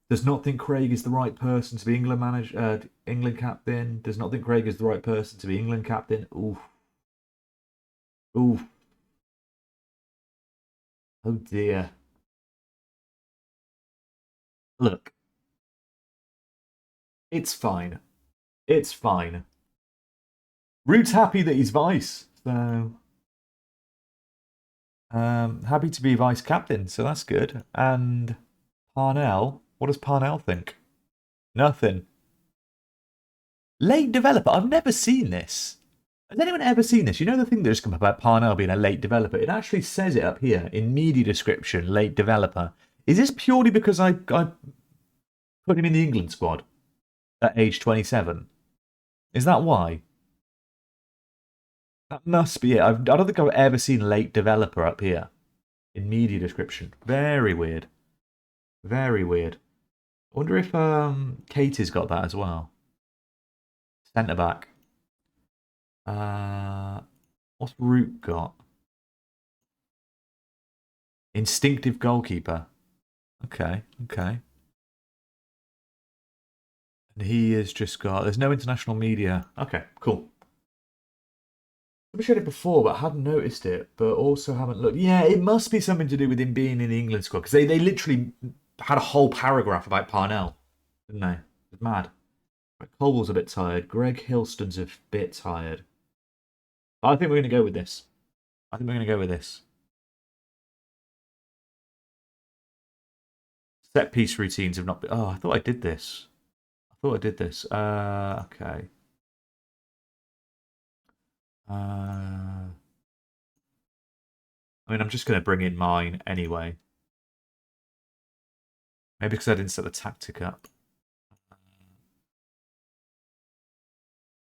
Does not think Craig is the right person to be England captain. Does not think Craig is the right person to be England captain. Oof. Oof. Oh dear. Look. It's fine. It's fine. Root's happy that he's vice, so happy to be vice captain, so that's good. And Parnell, what does Parnell think? Nothing. Late developer. I've never seen this. Has anyone ever seen this? You know the thing that just come up about Parnell being a late developer? It actually says it up here in media description, late developer. Is this purely because I put him in the England squad at age 27? Is that why? That must be it. I don't think I've ever seen late developer up here in media description. Very weird. Very weird. I wonder if Katie's got that as well. Centre back. What's Root got? Instinctive goalkeeper. Okay, okay. And he has just got... There's no international media. Okay, cool. I wish I did it before, but I hadn't noticed it, but also haven't looked. Yeah, it must be something to do with him being in the England squad, because they literally had a whole paragraph about Parnell, didn't they? It's mad. Colwell's a bit tired. Greg Hilston's a bit tired. I think we're going to go with this. I think we're going to go with this. Set piece routines have not been... Oh, I thought I did this. Okay. I mean, I'm just going to bring in mine anyway. Maybe because I didn't set the tactic up.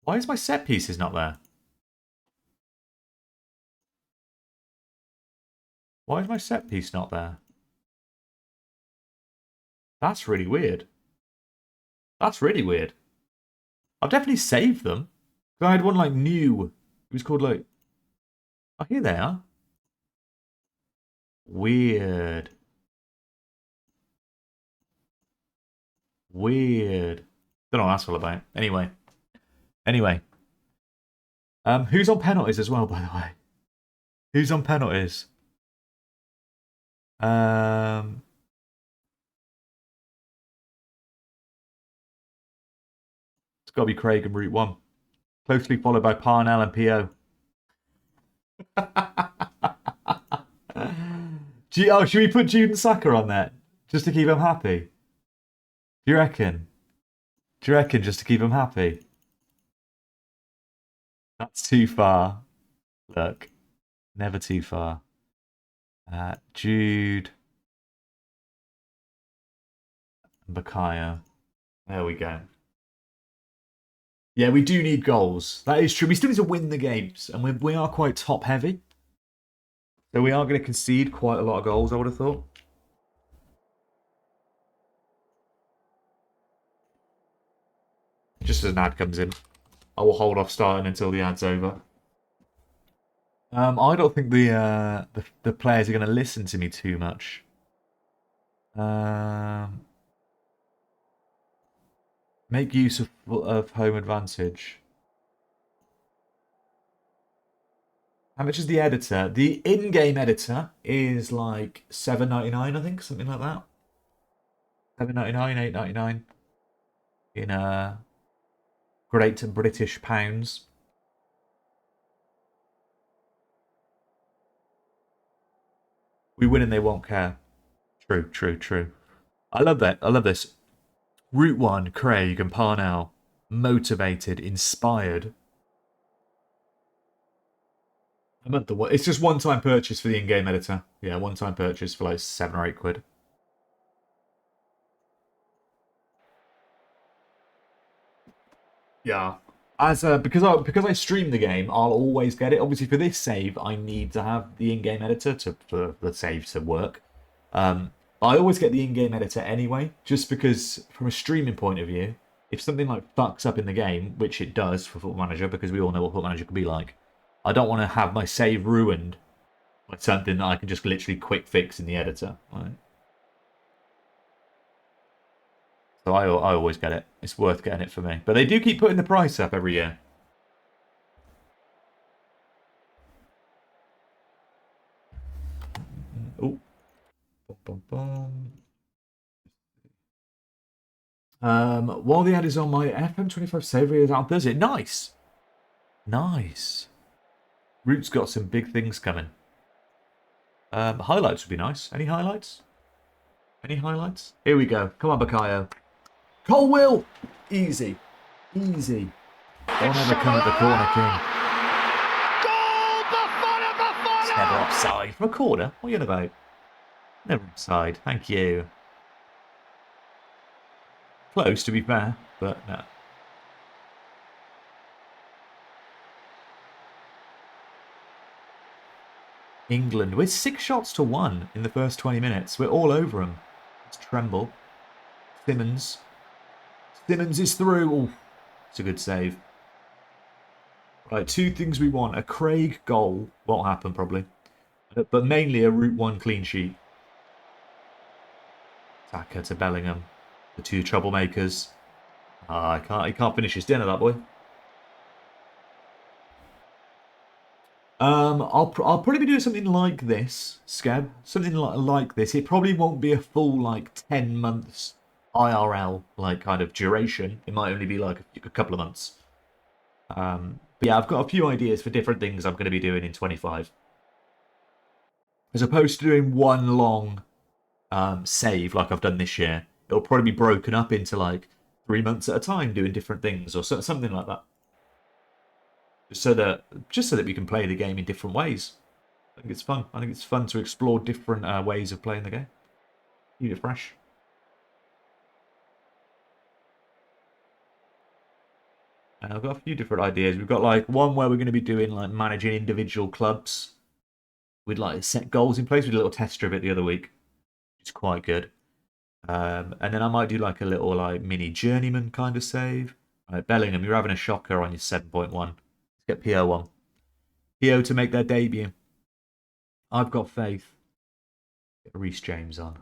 Why is my set pieces not there? Why is my set piece not there? That's really weird. That's really weird. I've definitely saved them. I had one like new. It was called like... Oh, here they are. Weird. Weird. Don't know what that's all about. Anyway. Who's on penalties as well, by the way? Who's on penalties? It's got to be Craig and Route 1. Closely followed by Parnell and PO. Should we put Jude and Saka on there? Just to keep him happy? Do you reckon? Just to keep him happy? That's too far. Look. Never too far. Jude. And Bakayo. There we go. Yeah, we do need goals. That is true. We still need to win the games. And we are quite top heavy. So we are going to concede quite a lot of goals, I would have thought. Just as an ad comes in. I will hold off starting until the ad's over. I don't think the players are going to listen to me too much. Make use of home advantage. How much is the editor? The in-game editor is like $7.99, I think, something like that. $7.99, $8.99 in Great British pounds. We win and they won't care. True. I love that. I love this. Route 1, Craig and Parnell. Motivated, inspired. It's just one-time purchase for the in-game editor. Yeah, one-time purchase for like 7 or 8 quid. Yeah. Because I stream the game, I'll always get it. Obviously, for this save, I need to have the in-game editor for the save to work. I always get the in-game editor anyway, just because from a streaming point of view, if something like fucks up in the game, which it does for Football Manager, because we all know what Football Manager can be like, I don't want to have my save ruined Like something that I can just literally quick fix in the editor. Right? So I always get it. It's worth getting it for me. But they do keep putting the price up every year. Oh. Bum, bum, bum. While the ad is on, my FM24 savery is out Thursday. Nice. Nice. Root's got some big things coming. Highlights would be nice. Any highlights? Any highlights? Here we go. Come on, Bakayo. Cole Will! Easy. Easy. Don't ever come at the corner, King. It's never offside. From a corner? What are you on about? Never offside. Thank you. Close, to be fair, but no. England. We're 6-1 in the first 20 minutes. We're all over them. It's Tremble. Simmons. Simmons is through. Ooh, it's a good save. Right, two things we want. A Craig goal. Won't happen, probably. But mainly a Route 1 clean sheet. Saka to Bellingham. The two troublemakers. He can't finish his dinner, that boy. I'll probably be doing something like this, Skeb. Something like this. It probably won't be a full, like, 10 months IRL, like, kind of duration. It might only be, like, a couple of months. But yeah, I've got a few ideas for different things I'm going to be doing in 25. As opposed to doing one long save like I've done this year, it'll probably be broken up into, like, 3 months at a time doing different things or something like that. Just so that we can play the game in different ways. I think it's fun. I think it's fun to explore different ways of playing the game. Keep it fresh. And I've got a few different ideas. We've got like one where we're going to be doing like managing individual clubs with like set goals in place. We did a little tester of it the other week. It's quite good. And then I might do like a little like mini journeyman kind of save. Right, Bellingham, you're having a shocker on your 7.1. Let's get PO on. PO to make their debut. I've got faith. Get Reece James on.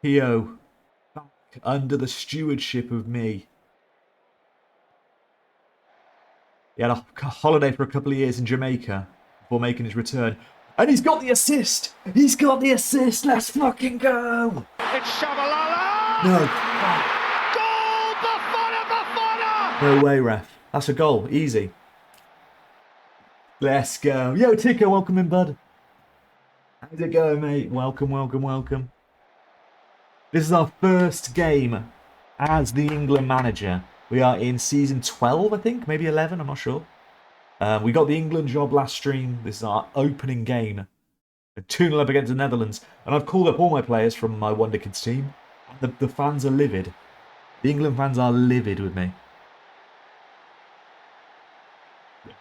PO back under the stewardship of me. He had a holiday for a couple of years in Jamaica before making his return. And he's got the assist! He's got the assist! Let's fucking go! It's Shabalala! No. Goal! Bafana! No way, ref. That's a goal. Easy. Let's go. Yo, Tico, welcome in, bud. How's it going, mate? Welcome, welcome, welcome. This is our first game as the England manager. We are in season 12, I think, maybe 11, I'm not sure. We got the England job last stream. This is our opening game. 2-0 up against the Netherlands. And I've called up all my players from my Wonderkid team. The fans are livid. The England fans are livid with me.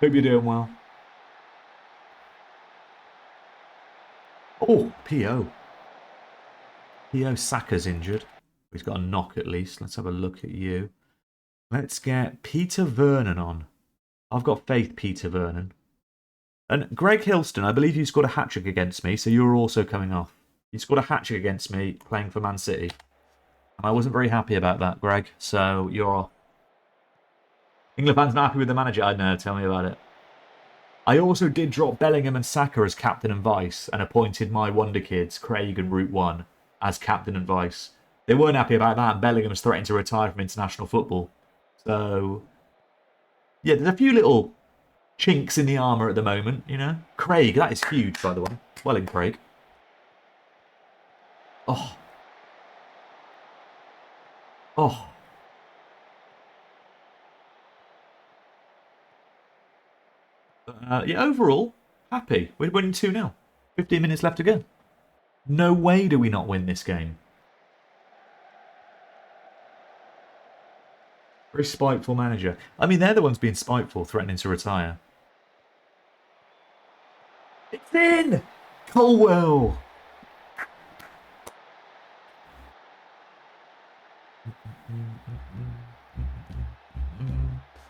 Hope you're doing well. Oh, PO. PO Saka's injured. He's got a knock at least. Let's have a look at you. Let's get Peter Vernon on. I've got faith, Peter Vernon. And Greg Hilston, I believe you scored a hat-trick against me, so you're also coming off. You scored a hat-trick against me playing for Man City. And I wasn't very happy about that, Greg, so you're off. England fans not happy with the manager? I know, tell me about it. I also did drop Bellingham and Saka as captain and vice and appointed my Wonderkids, Craig and Route 1, as captain and vice. They weren't happy about that, and Bellingham's threatened to retire from international football. So, yeah, there's a few little chinks in the armour at the moment, you know. Craig, that is huge, by the way. Well in, Craig. Oh. Oh. Yeah, overall, happy. We're winning 2-0. 15 minutes left to go. No way do we not win this game. Very spiteful manager. I mean, they're the ones being spiteful, threatening to retire. It's in! Colwell!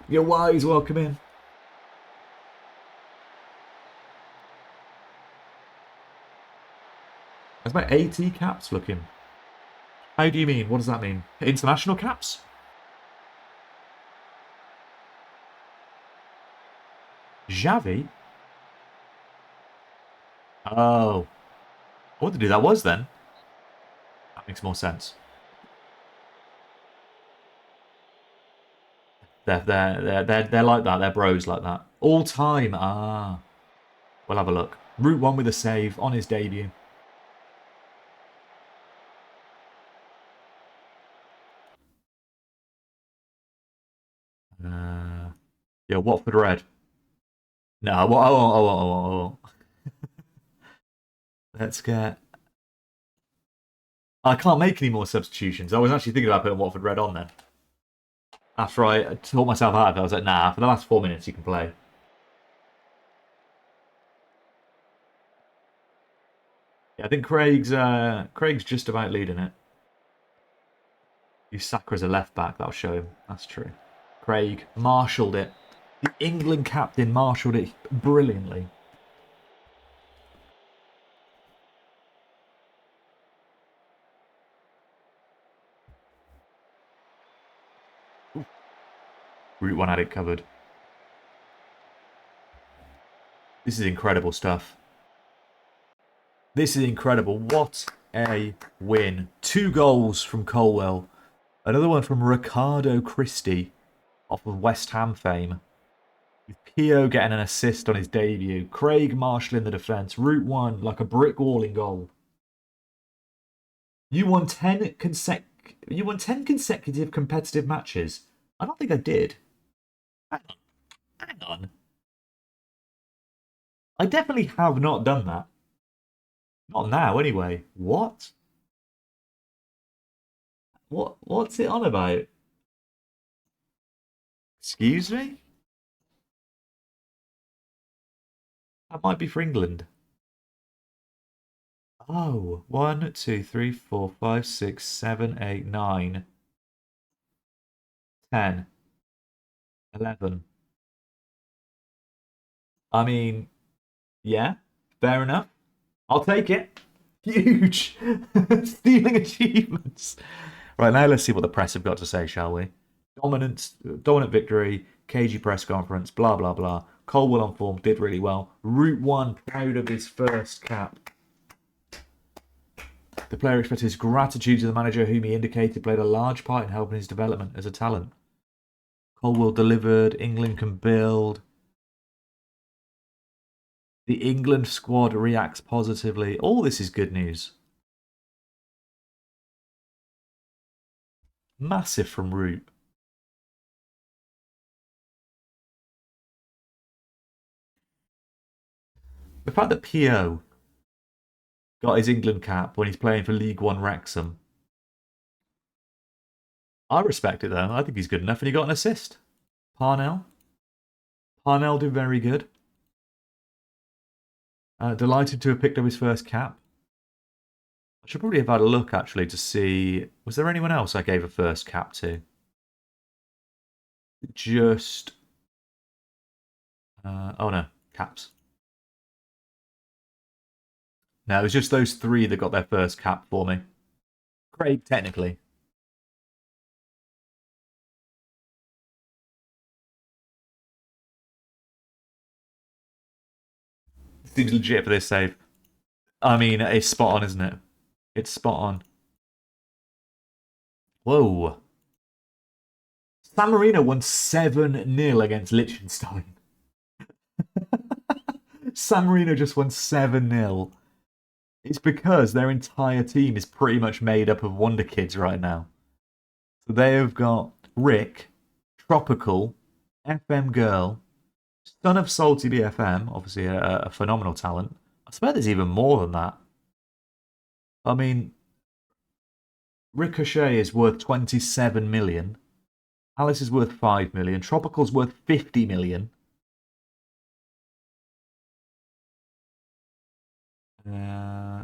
You're wise, welcome in. That's my AT caps looking. How do you mean? What does that mean? International caps? Xavi? Oh. I wondered who that was then. That makes more sense. They're like that. They're bros like that. All time. Ah. We'll have a look. Route 1 with a save on his debut. Yeah, Watford red. No, I won't. Let's get... I can't make any more substitutions. I was actually thinking about putting Watford red on then. After I taught myself out of it, I was like, nah, for the last 4 minutes you can play. Yeah, I think Craig's just about leading it. Use Saka as a left back, that'll show him. That's true. Craig marshalled it. The England captain marshalled it brilliantly. Ooh. Route 1 had it covered. This is incredible stuff. This is incredible. What a win. 2 goals from Colwell. Another one from Ricardo Christie off of West Ham fame. With Pio getting an assist on his debut. Craig marshalling the defence. Route 1 like a brick wall in goal. You won 10 consecutive competitive matches. I don't think I did. Hang on. I definitely have not done that. Not now, anyway. What? What's it on about? Excuse me? That might be for England. Oh, 1, 2, 3, 4, 5, 6, 7, 8, 9, 10, 11. I mean, yeah, fair enough. I'll take it. Huge. Stealing achievements. Right, now let's see what the press have got to say, shall we? Dominant victory, cagey press conference, blah, blah, blah. Colwell on form, did really well. Route 1, proud of his first cap. The player expressed his gratitude to the manager, whom he indicated played a large part in helping his development as a talent. Colwell delivered, England can build. The England squad reacts positively. All this is good news. Massive from Root. The fact that Pio got his England cap when he's playing for League One Wrexham. I respect it though. I think he's good enough, and he got an assist. Parnell did very good. Delighted to have picked up his first cap. I should probably have had a look actually to see, was there anyone else I gave a first cap to? Just oh no, caps. No, it was just those 3 that got their first cap for me. Craig, technically. Seems legit for this save. I mean, it's spot on, isn't it? It's spot on. Whoa. San Marino won 7-0 against Liechtenstein. San Marino just won 7-0. It's because their entire team is pretty much made up of Wonderkids right now. So they have got Rick, Tropical, FM Girl, son of Salty BFM, obviously a phenomenal talent. I swear there's even more than that. I mean, Ricochet is worth 27 million. Alice is worth 5 million. Tropical's worth 50 million.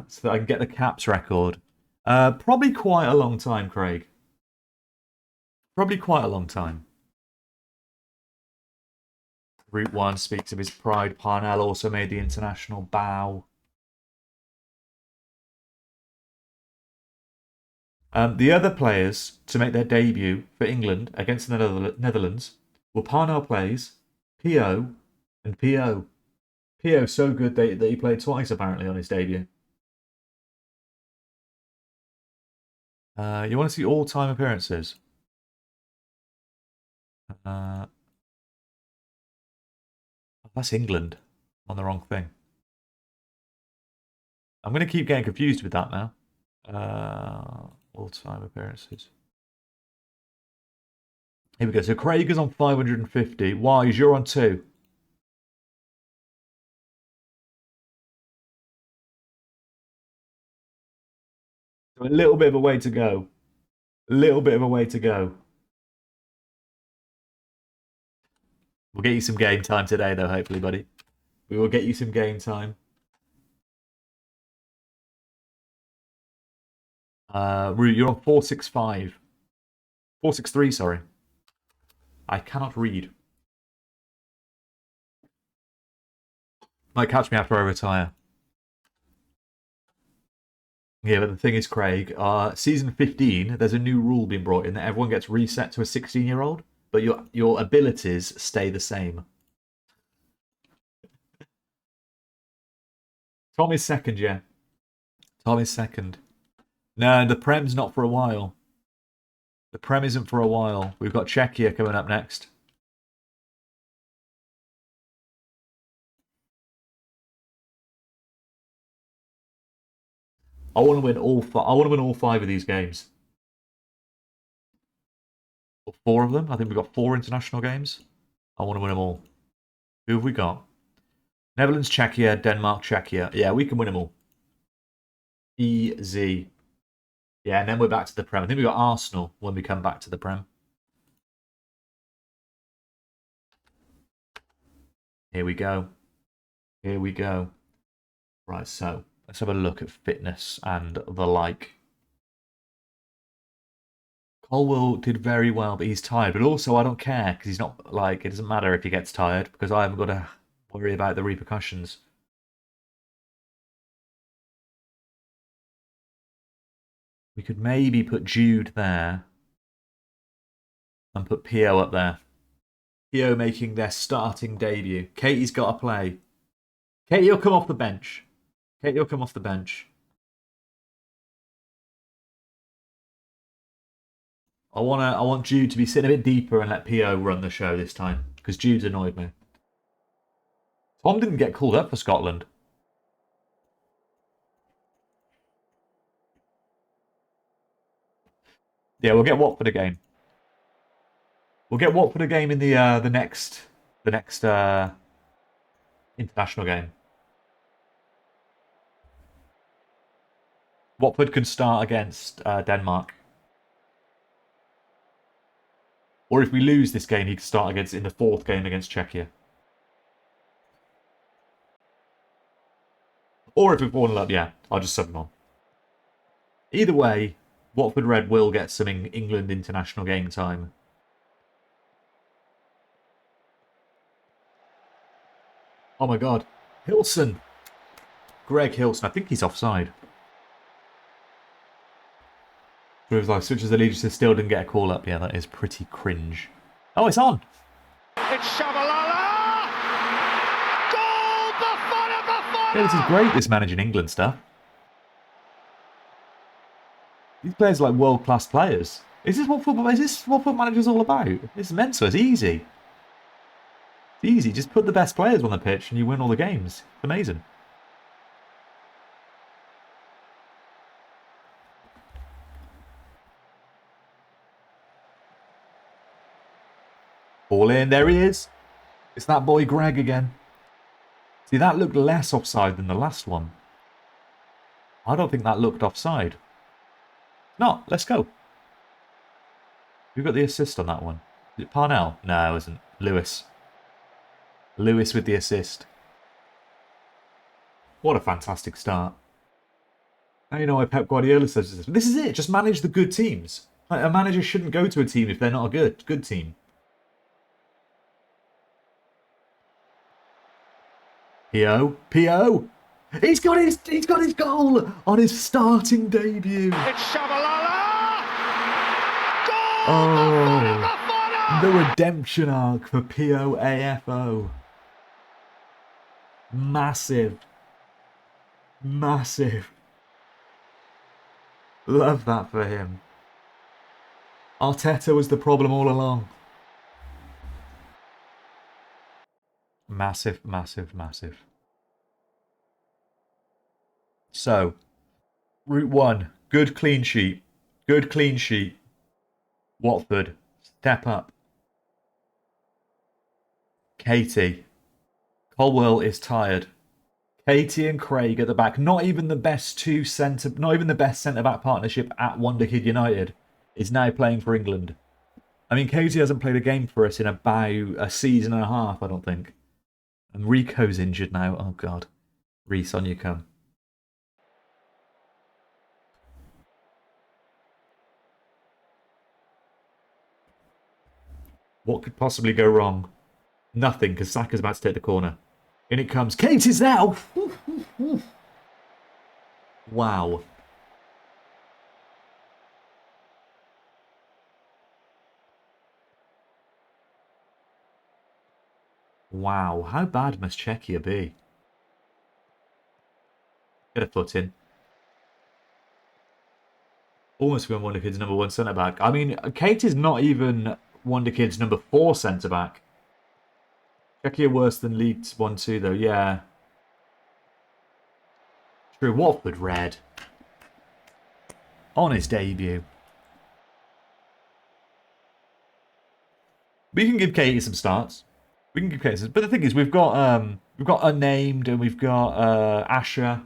So that I can get the caps record. Probably quite a long time, Craig. Probably quite a long time. Route 1 speaks of his pride. Parnell also made the international bow. The other players to make their debut for England against the Netherlands were Parnell Plays, P.O. and P.O. P.O. so good that he played twice apparently on his debut. You want to see all-time appearances? That's England. I'm on the wrong thing. I'm going to keep getting confused with that now. All-time appearances. Here we go. So Craig is on 550. Wise, you're on 2. So a little bit of a way to go. A little bit of a way to go. We'll get you some game time today, though, hopefully, buddy. We will get you some game time. Root, you're on 465. 463, sorry. I cannot read. Might catch me after I retire. Yeah, but the thing is, Craig, season 15, there's a new rule being brought in that everyone gets reset to a 16-year-old, but your abilities stay the same. Tom is second, yeah. Tom is second. No, the Prem's not for a while. The Prem isn't for a while. We've got Czechia coming up next. I want to win all. I want to win all 5 of these games. Or 4 of them. I think we've got 4 international games. I want to win them all. Who have we got? Netherlands, Czechia, Denmark, Czechia. Yeah, we can win them all. Easy. Yeah, and then we're back to the Prem. I think we've got Arsenal when we come back to the Prem. Here we go. Here we go. Right, so let's have a look at fitness and the like. Colwell did very well, but he's tired. But also, I don't care because he's not like, it doesn't matter if he gets tired because I haven't got to worry about the repercussions. We could maybe put Jude there and put P.O. up there. P.O. making their starting debut. Katie's got to play. Katie will come off the bench. Katie will come off the bench. I want Jude to be sitting a bit deeper and let P.O. run the show this time because Jude's annoyed me. Tom didn't get called up for Scotland. Yeah, we'll get Watford again. We'll get Watford again in the next international game. Watford can start against Denmark. Or if we lose this game, he can start in the 4th game against Czechia. Or if we've fallen up, yeah, I'll just sub him on. Either way, Watford Red will get some England international game time. Oh my god. Hilson. Greg Hilson. I think he's offside. Proves life switches the leadership, still didn't get a call up. Yeah, that is pretty cringe. Oh, it's on. It's Shabalala! Goal! Bafana, Bafana! Yeah, this is great, this managing England stuff. These players are like world-class players. Is this what football manager's all about? It's mental. It's easy. It's easy. Just put the best players on the pitch and you win all the games. It's amazing. Ball in. There he is. It's that boy Greg again. See, that looked less offside than the last one. I don't think that looked offside. No, let's go. Who got the assist on that one? Is it Parnell? No, it wasn't. Lewis. Lewis with the assist. What a fantastic start. Now you know why Pep Guardiola says this. This is it. Just manage the good teams. Like, a manager shouldn't go to a team if they're not a good team. P.O. He's got his goal on his starting debut. It's Shabalala! Oh, the redemption arc for POAFO. Massive. Massive. Love that for him. Arteta was the problem all along. Massive, massive, massive. So, Route 1, good clean sheet. Good clean sheet. Watford, step up. Katie. Colwell is tired. Katie and Craig at the back. Not even the best centre-back partnership at Wonderkid United is now playing for England. I mean, Katie hasn't played a game for us in about a season and a half, I don't think. And Rico's injured now. Oh, God. Reece, on you come. What could possibly go wrong? Nothing, because Saka's about to take the corner. In it comes. Katie's there! Wow. Wow, how bad must Czechia be? Get a foot in. Almost been Wonderkid's number 1 centre-back. I mean, Kate is not even Wonderkid's number 4 centre-back. Czechia worse than League 1-2 though, yeah. True, Watford red. On his debut. We can give Katie some starts. We can give Katie some, but the thing is, we've got Unnamed and we've got Asher.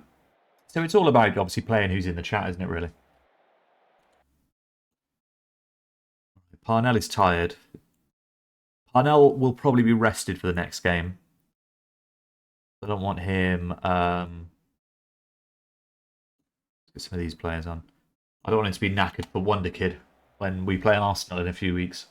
So it's all about obviously playing who's in the chat, isn't it, really? Parnell is tired. Parnell will probably be rested for the next game. I don't want him... let's get some of these players on. I don't want him to be knackered for Wonderkid when we play Arsenal in a few weeks.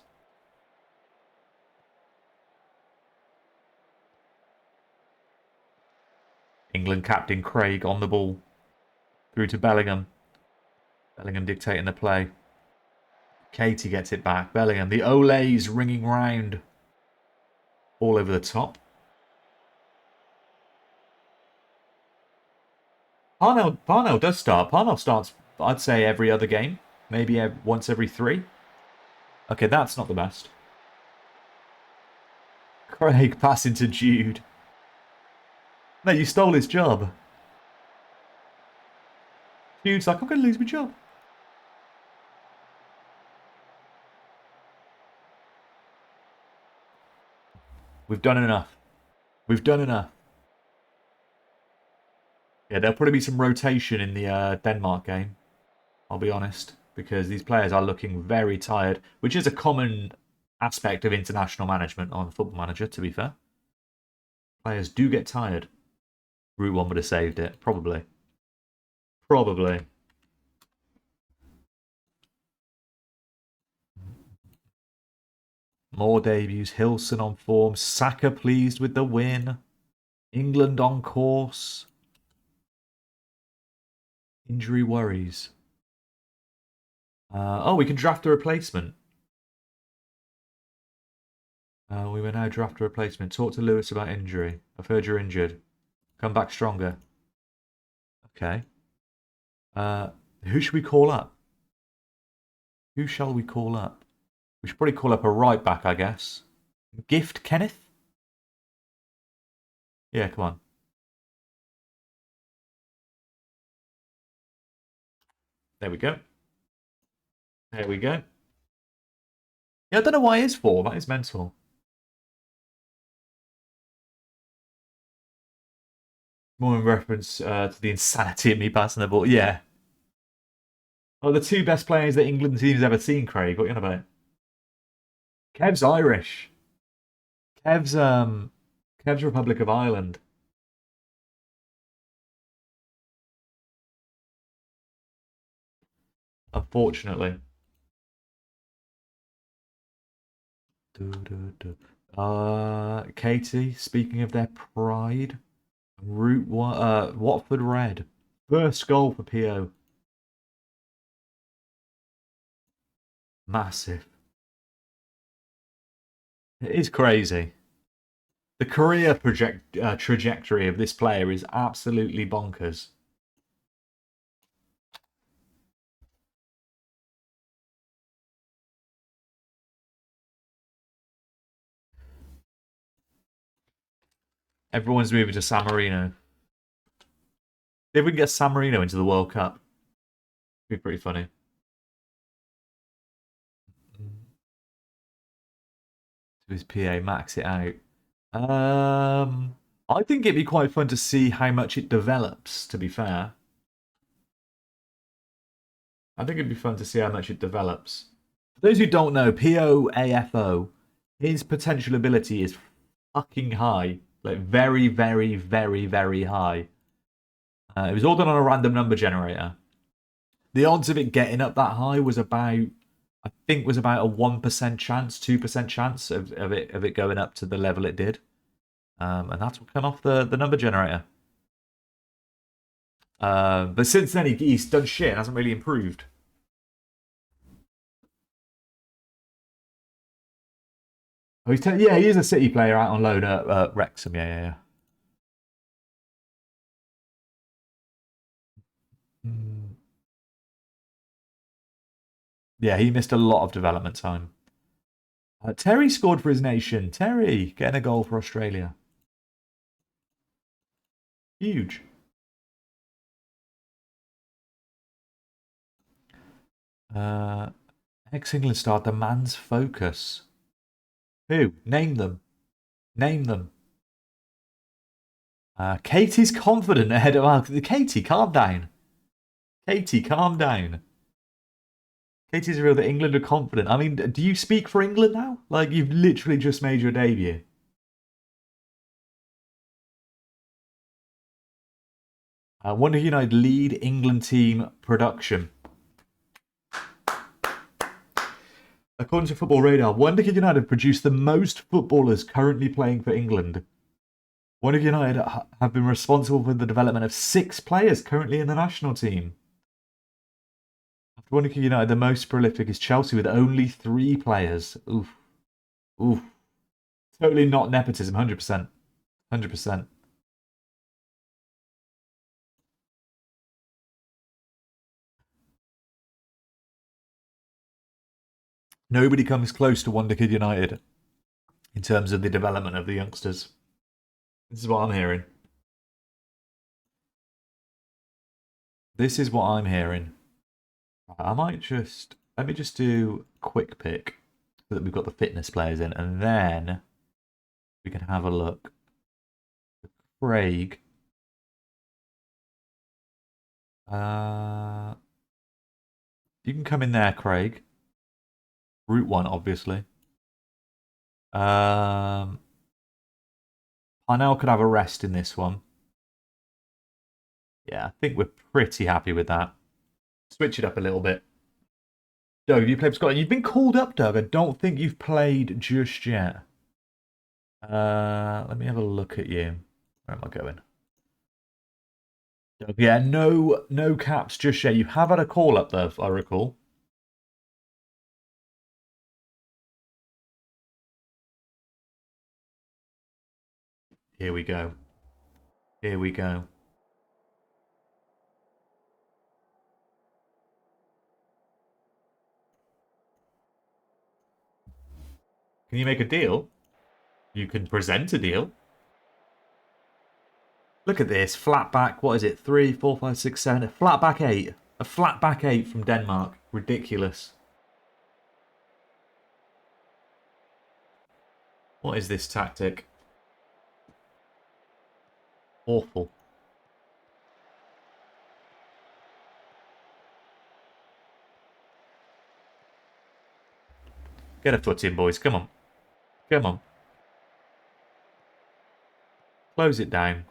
England captain Craig on the ball. Through to Bellingham. Bellingham dictating the play. Katie gets it back. Bellingham. The Ole's ringing round. All over the top. Parnell does start. Parnell starts, I'd say, every other game. Maybe once every 3. Okay, that's not the best. Craig passing to Jude. Mate, you stole his job. Jude's like, I'm going to lose my job. We've done enough. We've done enough. Yeah, there'll probably be some rotation in the Denmark game. I'll be honest. Because these players are looking very tired. Which is a common aspect of international management on Football Manager, to be fair. Players do get tired. Route 1 would have saved it. Probably. Probably. More debuts. Hilson on form. Saka pleased with the win. England on course. Injury worries. Oh, we can draft a replacement. We will now draft a replacement. Talk to Lewis about injury. I've heard you're injured. Come back stronger. Okay. Who should we call up? Who shall we call up? We should probably call up a right back, I guess. Gift Kenneth? Yeah, come on. There we go. There we go. Yeah, I don't know why it is 4. That is mental. More in reference to the insanity of me passing the ball. Yeah. Oh, the 2 best players that England team's ever seen, Craig. What are you on about? Kev's Irish. Kev's Republic of Ireland. Unfortunately. Katie, speaking of their pride, Route 1, Watford red. First goal for PO. Massive. It is crazy. The career trajectory of this player is absolutely bonkers. Everyone's moving to San Marino. If we can get San Marino into the World Cup, it'd be pretty funny. To his PA, max it out. I think it'd be quite fun to see how much it develops, to be fair. I think it'd be fun to see how much it develops. For those who don't know, POAFO, his potential ability is fucking high. Like, very, very, very, very high. It was all done on a random number generator. The odds of it getting up that high was about, I think, was about a 1% chance, 2% chance of it going up to the level it did. And that's what came off the number generator. But since then, he's done shit and hasn't really improved. Oh, yeah, he is a City player out on loan at Wrexham. Yeah. Yeah, he missed a lot of development time. Terry scored for his nation. Terry getting a goal for Australia. Huge. Ex-England star demands focus. Who? Name them. Name them. Katie's confident ahead of... Katie, calm down. Katie, calm down. Katie's real that England are confident. I mean, do you speak for England now? Like, you've literally just made your debut. Wonder United lead England team production. According to Football Radar, Wonderkid United produced the most footballers currently playing for England. Wonderkid United have been responsible for the development of 6 players currently in the national team. After Wonderkid United, the most prolific is Chelsea with only 3 players. Oof. Oof. Totally not nepotism, 100%. 100%. Nobody comes close to Wonderkid United in terms of the development of the youngsters. This is what I'm hearing. This is what I'm hearing. I might just... Let me just do a quick pick so that we've got the fitness players in, and then we can have a look. Craig. You can come in there, Craig. Route 1, obviously. Parnell could have a rest in this one. Yeah, I think we're pretty happy with that. Switch it up a little bit. Doug, have you played for Scotland? You've been called up, Doug. I don't think you've played just yet. Let me have a look at you. Where am I going? Doug, yeah, no caps just yet. You have had a call up, though, if I recall. Here we go. Here we go. Can you make a deal? You can present a deal. Look at this. Flat back. What is it? 3, 4, 5, 6, 7. A flat back 8. A flat back 8 from Denmark. Ridiculous. What is this tactic? Awful. Get a foot in, boys. Come on. Come on. Close it down.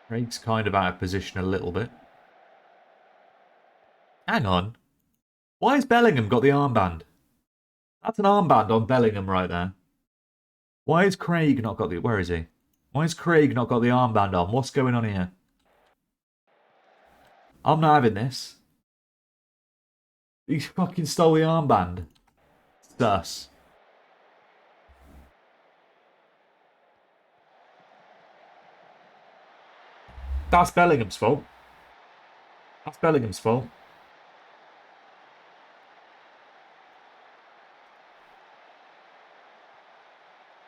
Craig's kind of out of position a little bit. Hang on. Why has Bellingham got the armband? That's an armband on Bellingham right there. Why has Craig not got the... Where is he? Why has Craig not got the armband on? What's going on here? I'm not having this. He fucking stole the armband. Sus. That's Bellingham's fault. That's Bellingham's fault.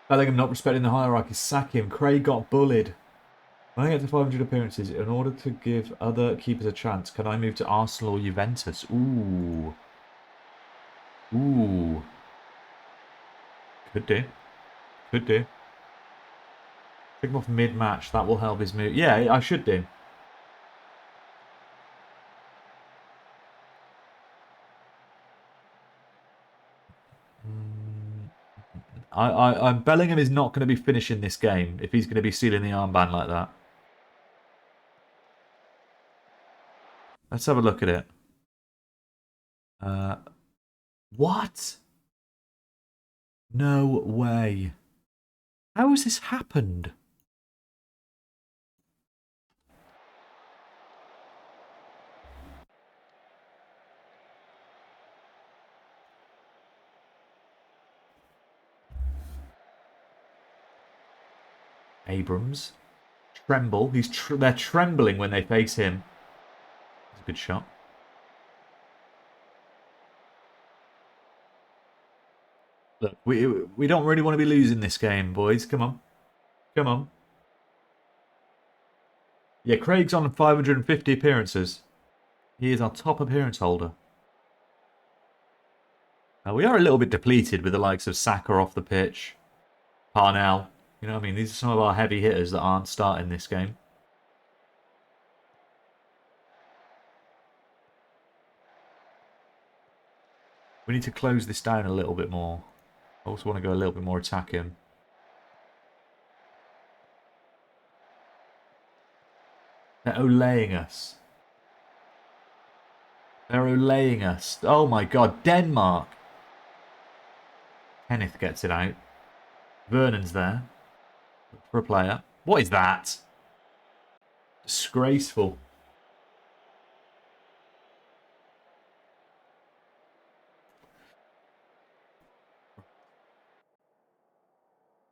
Bellingham not respecting the hierarchy. Sack him. Craig got bullied. When I get to 500 appearances, in order to give other keepers a chance, can I move to Arsenal or Juventus? Ooh. Ooh. Could do. Could do. Pick him off mid-match. That will help his move. Yeah, I should do. Bellingham is not going to be finishing this game if he's going to be sealing the armband like that. Let's have a look at it. What? No way. How has this happened? Abrams. Tremble. They're trembling when they face him. That's a good shot. Look, we don't really want to be losing this game, boys. Come on. Come on. Yeah, Craig's on 550 appearances. He is our top appearance holder. We are a little bit depleted with the likes of Saka off the pitch. Parnell. You know what I mean? These are some of our heavy hitters that aren't starting this game. We need to close this down a little bit more. I also want to go a little bit more attacking. They're olaying us. They're olaying us. Oh my god, Denmark. Kenneth gets it out. Vernon's there. Look for a player. What is that? Disgraceful.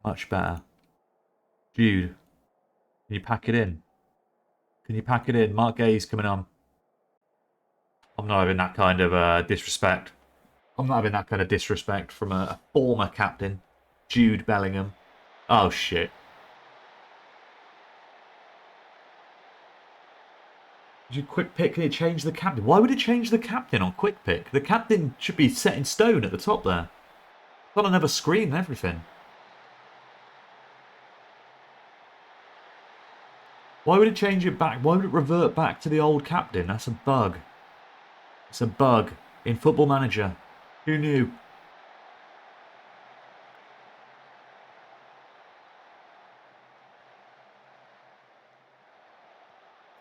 Much better. Jude. Can you pack it in? Can you pack it in? Mark Gay's coming on. I'm not having that kind of disrespect. I'm not having that kind of disrespect from a former captain. Jude Bellingham. Oh, shit. Did you quick pick? Can it change the captain? Why would it change the captain on quick pick? The captain should be set in stone at the top there. Got another screen and everything. Why would it change it back? Why would it revert back to the old captain? That's a bug. It's a bug in Football Manager. Who knew?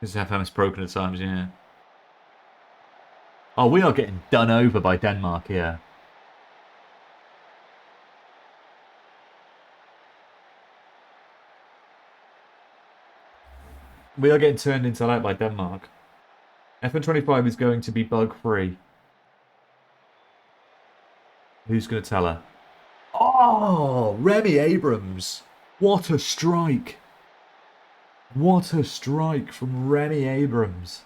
This FM is broken at times, yeah. Oh, we are getting done over by Denmark here. We are getting turned inside out by Denmark. FM25 is going to be bug-free. Who's going to tell her? Oh, Remy Abrams. What a strike. What a strike from Remy Abrams.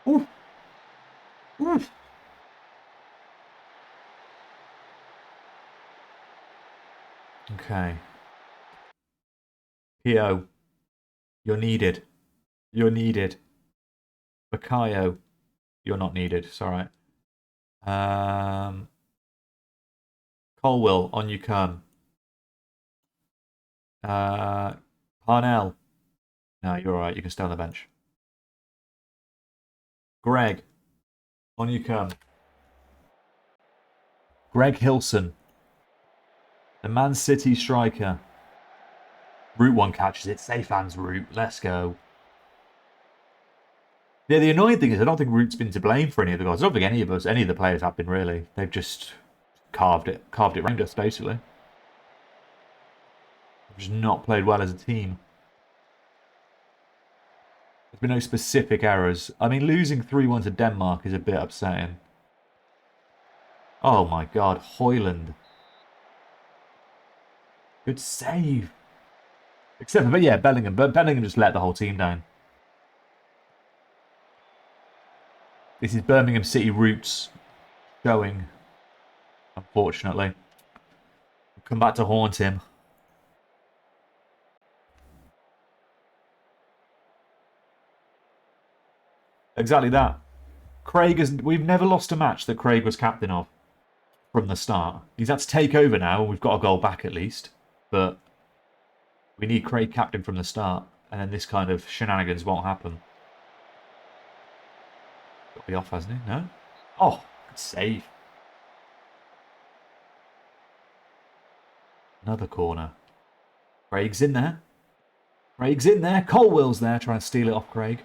Oof. Oof. Okay. Pio, you're needed. You're needed. Bakayo, you're not needed. It's all right. Colwell, on you come. Parnell. No, you're all right. You can stay on the bench. Greg, on you come. Greg Hilson, the Man City striker. Route 1 catches it. Safe hands, Route. Let's go. Yeah, the annoying thing is I don't think Route's been to blame for any of the goals. I don't think any of the players have been really. They've just carved it around us, basically. They've just not played well as a team. been no specific errors. I mean, losing 3-1 to Denmark is a bit upsetting. Oh my God, Højlund. Good save. Except for, yeah, Bellingham. But Bellingham just let the whole team down. This is Birmingham City roots showing, unfortunately. We'll come back to haunt him. Exactly that. We've never lost a match that Craig was captain of from the start. He's had to take over now, and we've got a goal back at least. But we need Craig captain from the start, and then this kind of shenanigans won't happen. Got to be off, hasn't he? No? Oh, good save. Another corner. Craig's in there. Craig's in there. Colwell's there trying to steal it off Craig.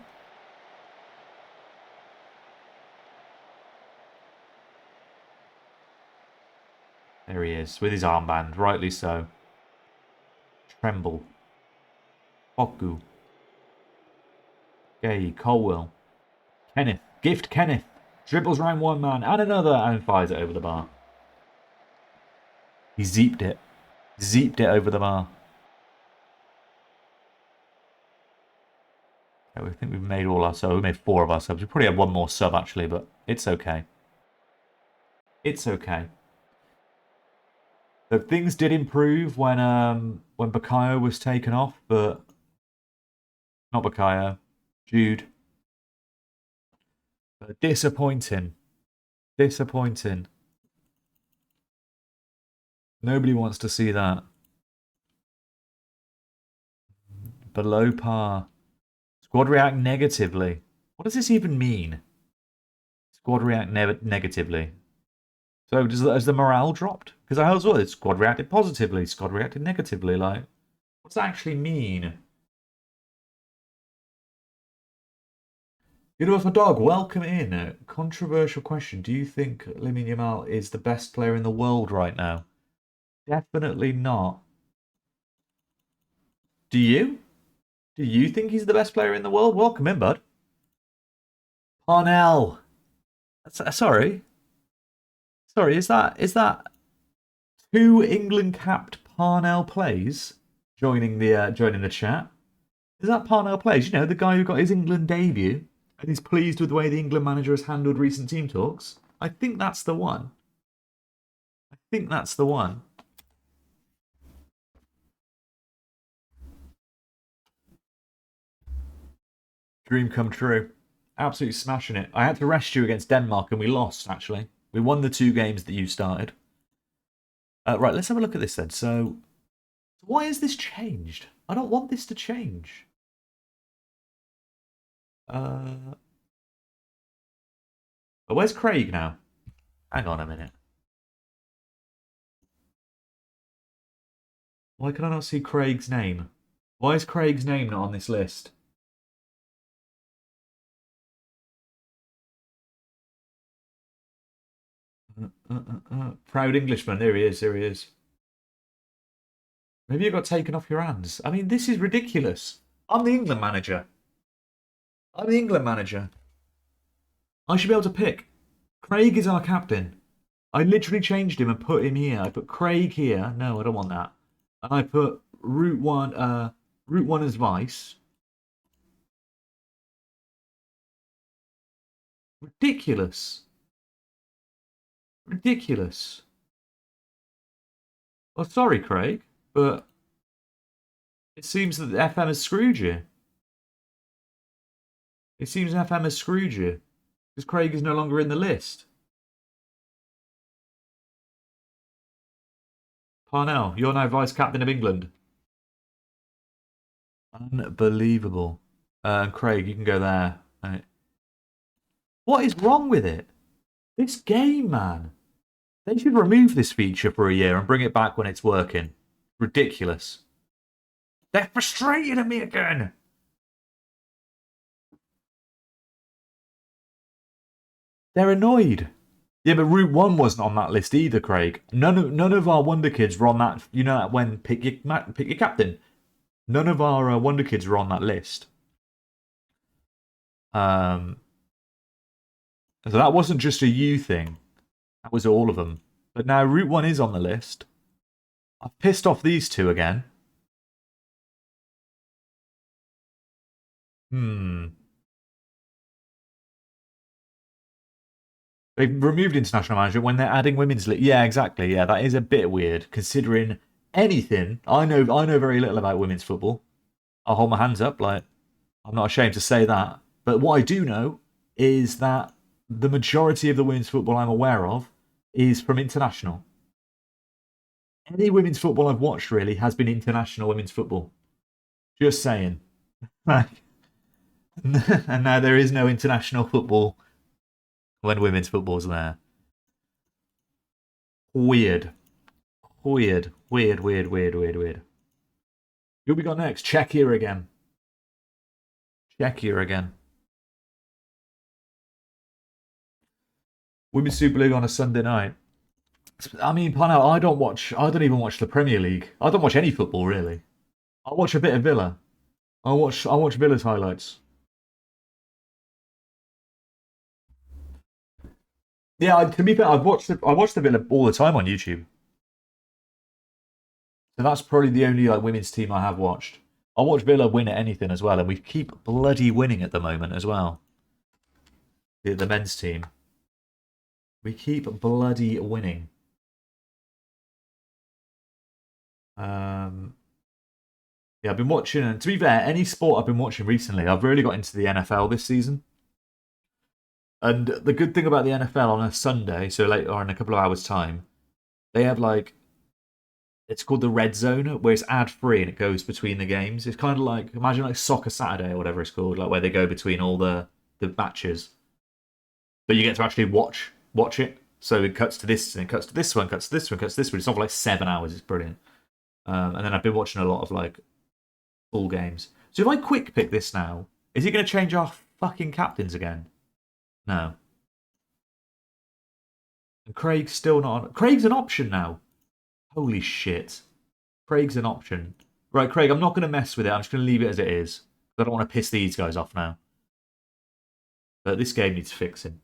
There he is, with his armband, rightly so. Tremble. Oku. Gay, Colwell. Kenneth. Gift Kenneth. Dribbles round one man and another and fires it over the bar. He zeeped it. Zeeped it over the bar. I think we've made all our subs. We made 4 of our subs. We probably have one more sub actually, but it's okay. It's okay. But things did improve when Bukayo was taken off, but not Bukayo, Jude. But disappointing. Disappointing. Nobody wants to see that. Below par. Squad react negatively. What does this even mean? Squad react negatively. So has the morale dropped? Because I also thought squad reacted positively, squad reacted negatively. Like, what does that actually mean? Beautiful Dog, welcome in. Controversial question. Do you think Lamine Yamal is the best player in the world right now? Definitely not. Do you? Do you think he's the best player in the world? Welcome in, bud. Parnell. Sorry. Sorry, is that 2 England capped Parnell plays joining the chat? Is that Parnell plays? You know, the guy who got his England debut and he's pleased with the way the England manager has handled recent team talks? I think that's the one. I think that's the one. Dream come true. Absolutely smashing it. I had to rest you against Denmark and we lost, actually. We won the 2 games that you started. Right, let's have a look at this then. So, why has this changed? I don't want this to change. But where's Craig now? Hang on a minute. Why can I not see Craig's name? Why is Craig's name not on this list? Proud Englishman. There he is. There he is. Maybe you got taken off your hands. I mean, this is ridiculous. I'm the England manager. I'm the England manager. I should be able to pick. Craig is our captain. I literally changed him and put him here. I put Craig here. No, I don't want that. And I put Route 1 as vice. Ridiculous. Ridiculous. Oh, sorry, Craig, but it seems that the FM has screwed you. It seems FM has screwed you because Craig is no longer in the list. Parnell, you're now vice captain of England. Unbelievable. Craig, you can go there. Right. What is wrong with it? This game, man. They should remove this feature for a year and bring it back when it's working. Ridiculous. They're frustrated at me again. They're annoyed. Yeah, but Route 1 wasn't on that list either, Craig. None of our Wonderkids were on that. You know, when pick your captain. None of our Wonderkids were on that list. So that wasn't just a you thing. That was all of them. But now Route 1 is on the list. I've pissed off these two again. They've removed international management when they're adding women's league. Yeah, exactly. Yeah, that is a bit weird considering anything. I know very little about women's football. I'll hold my hands up, like I'm not ashamed to say that. But what I do know is that the majority of the women's football I'm aware of is from international. Any women's football I've watched really has been international women's football. Just saying. And now there is no international football when women's football's there. Weird. Who we got next? Czechia again. Women's Super League on a Sunday night. I mean, Parnell, I don't even watch the Premier League. I don't watch any football really. I watch a bit of Villa. I watch Villa's highlights. Yeah, to be fair, I watch the Villa all the time on YouTube. So that's probably the only women's team I have watched. I watch Villa win at anything as well, and we keep bloody winning at the moment as well. The men's team. We keep bloody winning. Yeah, I've been watching, and to be fair, any sport I've been watching recently, I've really got into the NFL this season. And the good thing about the NFL on a Sunday, so later on in a couple of hours' time, they have it's called the Red Zone, where it's ad-free and it goes between the games. It's kind of like, imagine like Soccer Saturday or whatever it's called, like where they go between all the matches. But you get to actually watch it. So it cuts to this, and it cuts to this one, cuts to this one, cuts to this one. It's not for like 7 hours. It's brilliant. And then I've been watching a lot of full games. So if I quick pick this now, is it going to change our fucking captains again? No. And Craig's still not on. Craig's an option now. Holy shit. Craig's an option. Right, Craig, I'm not going to mess with it. I'm just going to leave it as it is. I don't want to piss these guys off now. But this game needs fixing.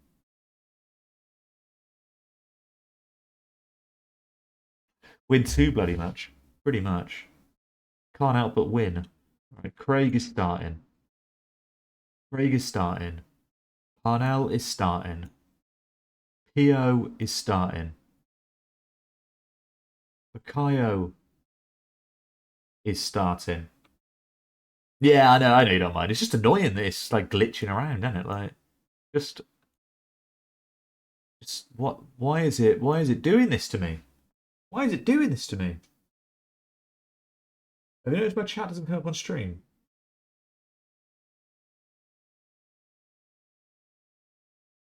Win 2 bloody much. Pretty much. Can't help but win. Right, Craig is starting. Parnell is starting. Pio is starting. Bakayo is starting. Yeah, I know you don't mind. It's just annoying that it's glitching around, isn't it? Just what? Why is it doing this to me? Why is it doing this to me? Have you noticed my chat doesn't come up on stream?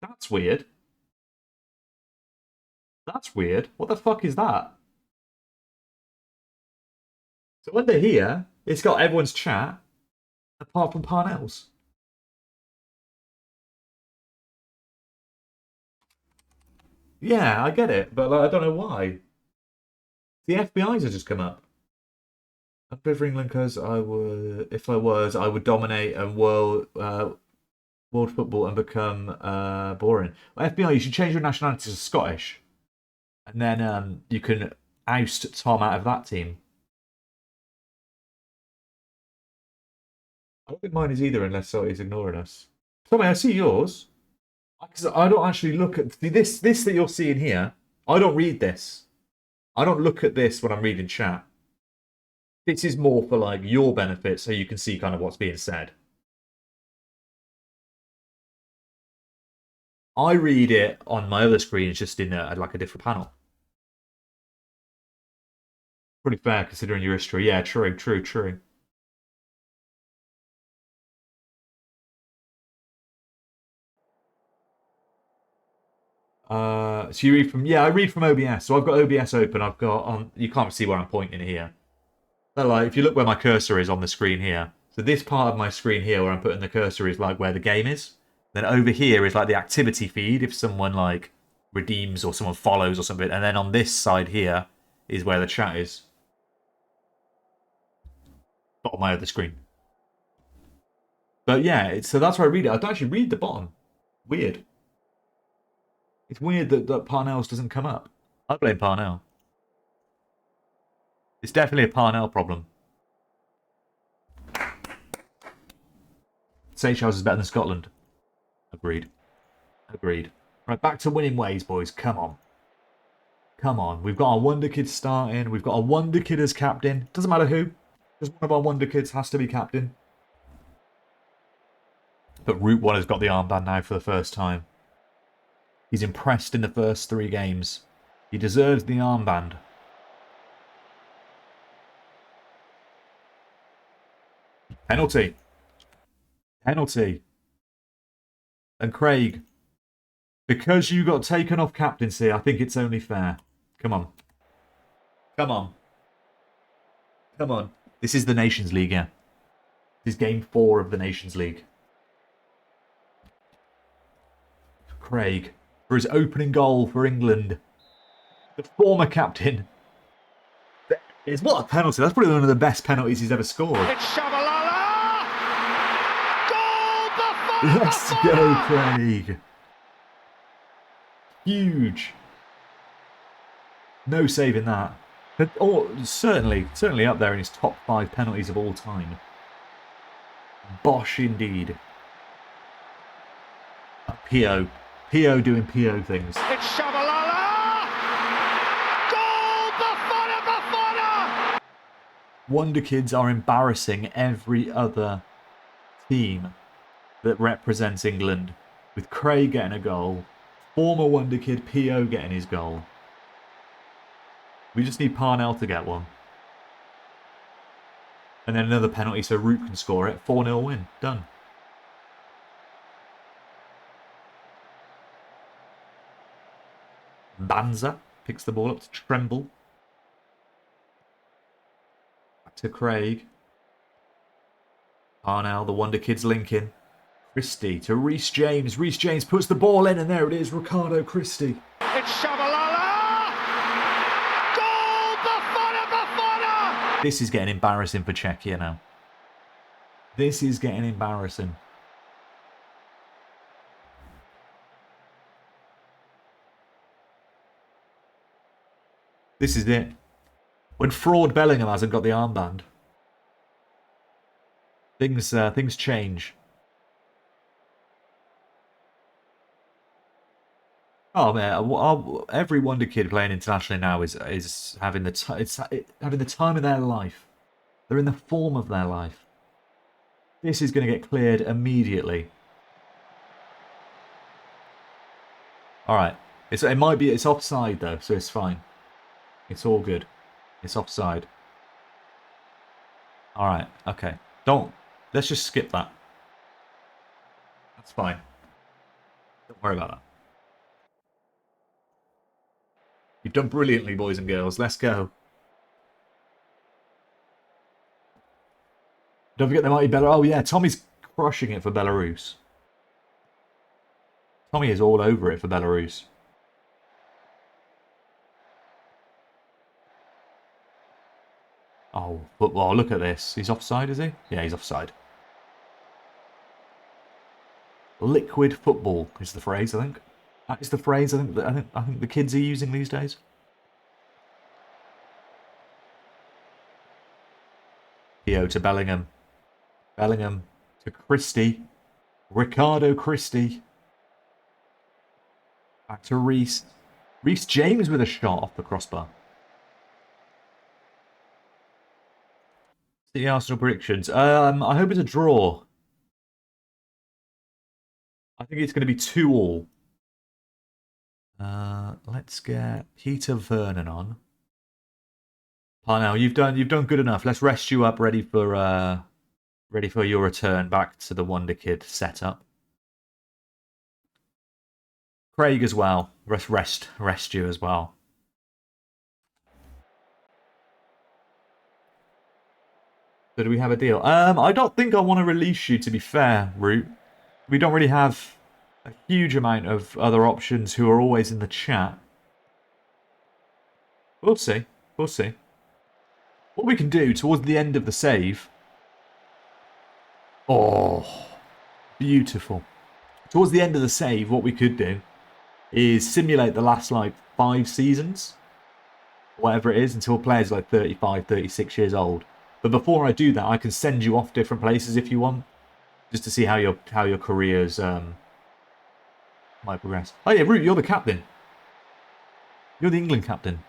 That's weird. What the fuck is that? So under here, it's got everyone's chat, apart from Parnell's. Yeah, I get it, but I don't know why. The FBI's have just come up. I'm for England because I would dominate and world football and become boring. Well, FBI, you should change your nationality to Scottish, and then you can oust Tom out of that team. I don't think mine is either, unless he's ignoring us. Tommy, I see yours. Because I don't actually look at this that you're seeing here. I don't read this. I don't look at this when I'm reading chat. This is more for your benefit, so you can see kind of what's being said. I read it on my other screen. It's just in a different panel. Pretty fair considering your history. Yeah, true. So you read from... Yeah, I read from OBS. So I've got OBS open. I've got... you can't see where I'm pointing here. But if you look where my cursor is on the screen here. So this part of my screen here where I'm putting the cursor is where the game is. Then over here is the activity feed if someone redeems or someone follows or something. And then on this side here is where the chat is. Bottom of the screen. But yeah, so that's why I read it. I don't actually read the bottom. Weird. It's weird that Parnell's doesn't come up. I blame Parnell. It's definitely a Parnell problem. Seychelles is better than Scotland. Agreed. Agreed. Right, back to winning ways, boys. Come on. Come on. We've got our Wonderkid starting. We've got our Wonderkid as captain. Doesn't matter who. Just one of our Wonderkids has to be captain. But Route 1 has got the armband now for the first time. He's impressed in the first 3 games. He deserves the armband. Penalty. Penalty. And Craig, because you got taken off captaincy, I think it's only fair. Come on. Come on. Come on. This is the Nations League, yeah. This is game 4 of the Nations League. Craig, for his opening goal for England. The former captain. What a penalty. That's probably one of the best penalties he's ever scored. It's Shabalala! Goal! Buffon! Let's go, Craig. Huge. No saving that. But, certainly up there in his top 5 penalties of all time. Bosh indeed. P.O. P.O. doing P.O. things. It's Shabalala! Goal! Buffon! Wonderkids are embarrassing every other team that represents England, with Craig getting a goal, former Wonderkid P.O. getting his goal. We just need Parnell to get one. And then another penalty so Root can score it. 4-0 win. Done. Banza picks the ball up to Tremble. Back to Craig. Parnell, the Wonderkids linking. Christie to Reece James. Reece James puts the ball in, and there it is, Ricardo Christie. It's Shabalala! Goal! Buffon! This is getting embarrassing for Czechia now. This is getting embarrassing. This is it. When fraud Bellingham hasn't got the armband, things change. Oh man, every Wonderkid playing internationally now is having the time of their life. They're in the form of their life. This is going to get cleared immediately. All right, it's offside though, so it's fine. It's all good. It's offside. All right, okay. Let's just skip that. That's fine. Don't worry about that. You've done brilliantly, boys and girls. Let's go. Don't forget the mighty Belarus. Oh, yeah. Tommy's crushing it for Belarus. Tommy is all over it for Belarus. Oh, football. Look at this. He's offside, is he? Yeah, he's offside. Liquid football is the phrase, I think. That is the phrase I think the kids are using these days. P.O. to Bellingham. Bellingham to Christie. Ricardo Christie. Back to Reece. Reece James with a shot off the crossbar. The Arsenal predictions. I hope it's a draw. I think it's going to be 2-2. Let's get Peter Vernon on. Parnell, you've done good enough. Let's rest you up, ready for your return back to the Wonderkid setup. Craig as well. Rest you as well. So do we have a deal? I don't think I want to release you, to be fair, Root. We don't really have a huge amount of other options who are always in the chat. We'll see. We'll see. What we can do towards the end of the save... Oh, Beautiful. Towards the end of the save, what we could do is simulate the last, like, 5 seasons. Whatever it is, until players are like 35, 36 years old. But before I do that, I can send you off different places if you want. Just to see how your careers might progress. Oh yeah, Root, you're the captain. You're the England captain.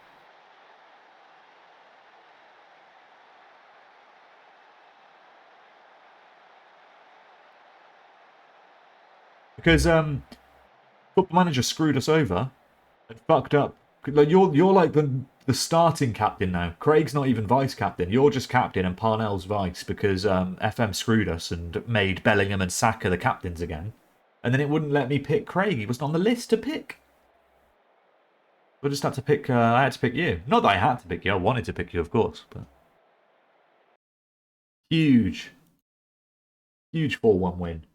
Because Football Manager screwed us over and fucked up. Like, you're like the starting captain now. Craig's not even vice captain. You're just captain and Parnell's vice because FM screwed us and made Bellingham and Saka the captains again. And then it wouldn't let me pick Craig. He wasn't on the list to pick. I just had to pick. I had to pick you. Not that I had to pick you. I wanted to pick you, of course. But huge 4-1 win.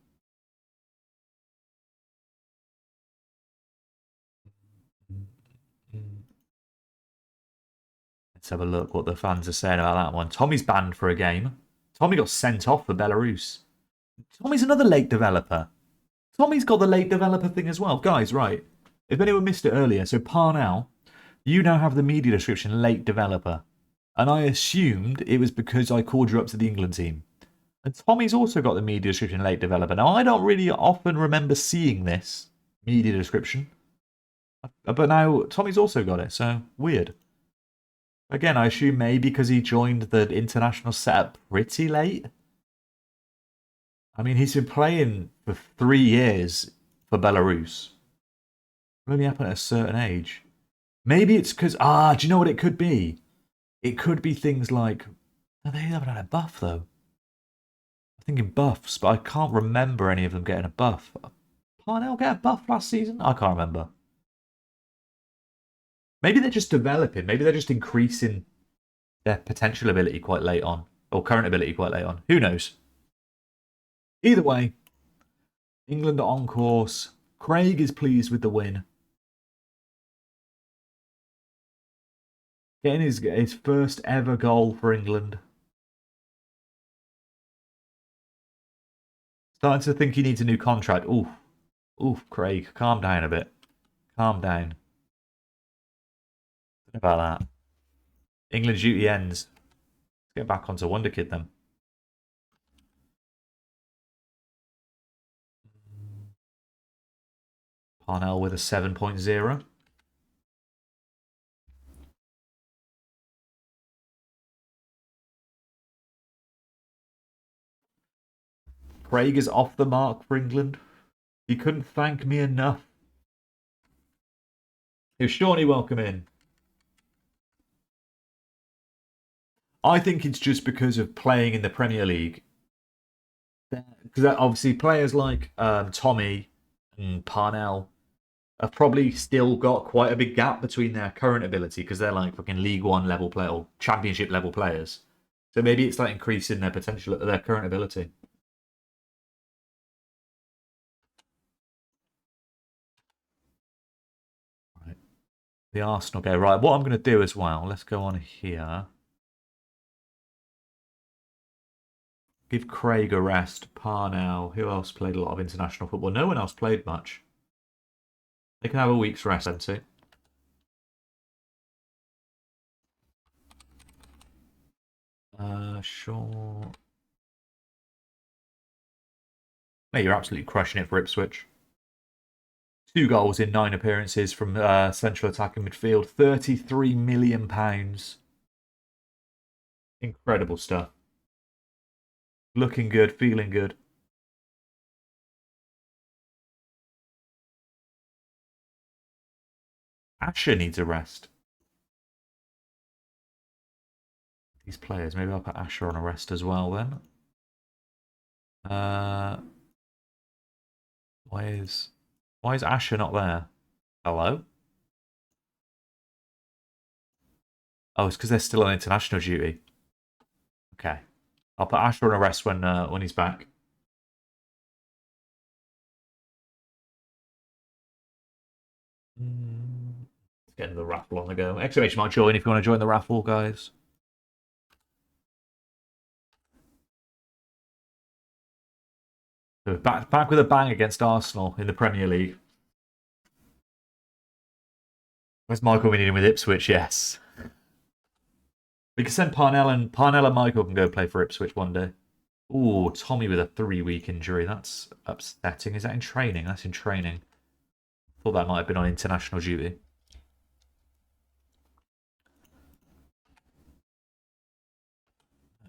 Let's have a look what the fans are saying about that one. Tommy's banned for a game. Tommy got sent off for Belarus. Tommy's another late developer. Tommy's got the late developer thing as well. Guys, right. If anyone missed it earlier, so Parnell, you now have the media description late developer. And I assumed it was because I called you up to the England team. And Tommy's also got the media description late developer. Now, I don't really often remember seeing this media description. But now Tommy's also got it, so weird. Again, I assume maybe because he joined the international setup pretty late. I mean, he's been playing for 3 years for Belarus. It only happened at a certain age. Maybe it's because... do you know what it could be? It could be things like... No, they haven't had a buff, though. I'm thinking buffs, but I can't remember any of them getting a buff. Parnell get a buff last season? I can't remember. Maybe they're just developing. Maybe they're just increasing their potential ability quite late on. Or current ability quite late on. Who knows? Either way, England are on course. Craig is pleased with the win. Getting his first ever goal for England. Starting to think he needs a new contract. Oof, Craig, calm down a bit. Calm down. About that. England's duty ends. Let's get back onto Wonderkid then. Parnell with a 7.0. Craig is off the mark for England. He couldn't thank me enough. Here's Shawnee, welcome in. I think it's just because of playing in the Premier League. Because obviously players like Tommy and Parnell have probably still got quite a big gap between their current ability because they're like fucking League One level player or Championship level players. So maybe it's like increasing their potential, their current ability. Right. The Arsenal game. Right, what I'm going to do as well, let's go on here. Give Craig a rest. Parnell. Who else played a lot of international football? No one else played much. They can have a week's rest, then too. Sure. No, you're absolutely crushing it for Ipswich. 2 goals in 9 appearances from central attacking midfield. £33 million. Incredible stuff. Looking good, feeling good. Asher needs a rest. These players, maybe I'll put Asher on a rest as well then. Why is Asher not there? Hello? Oh, it's because they're still on international duty. Okay. I'll put Asher on a rest when he's back. Let's get the raffle on the go. Exclamation mark join if you want to join the raffle, guys. So back with a bang against Arsenal in the Premier League. Where's Michael? We need him with Ipswich, yes. We can send Parnell and Michael can go play for Ipswich one day. Ooh, Tommy with a 3-week injury. That's upsetting. Is that in training? That's in training. Thought that might have been on international duty.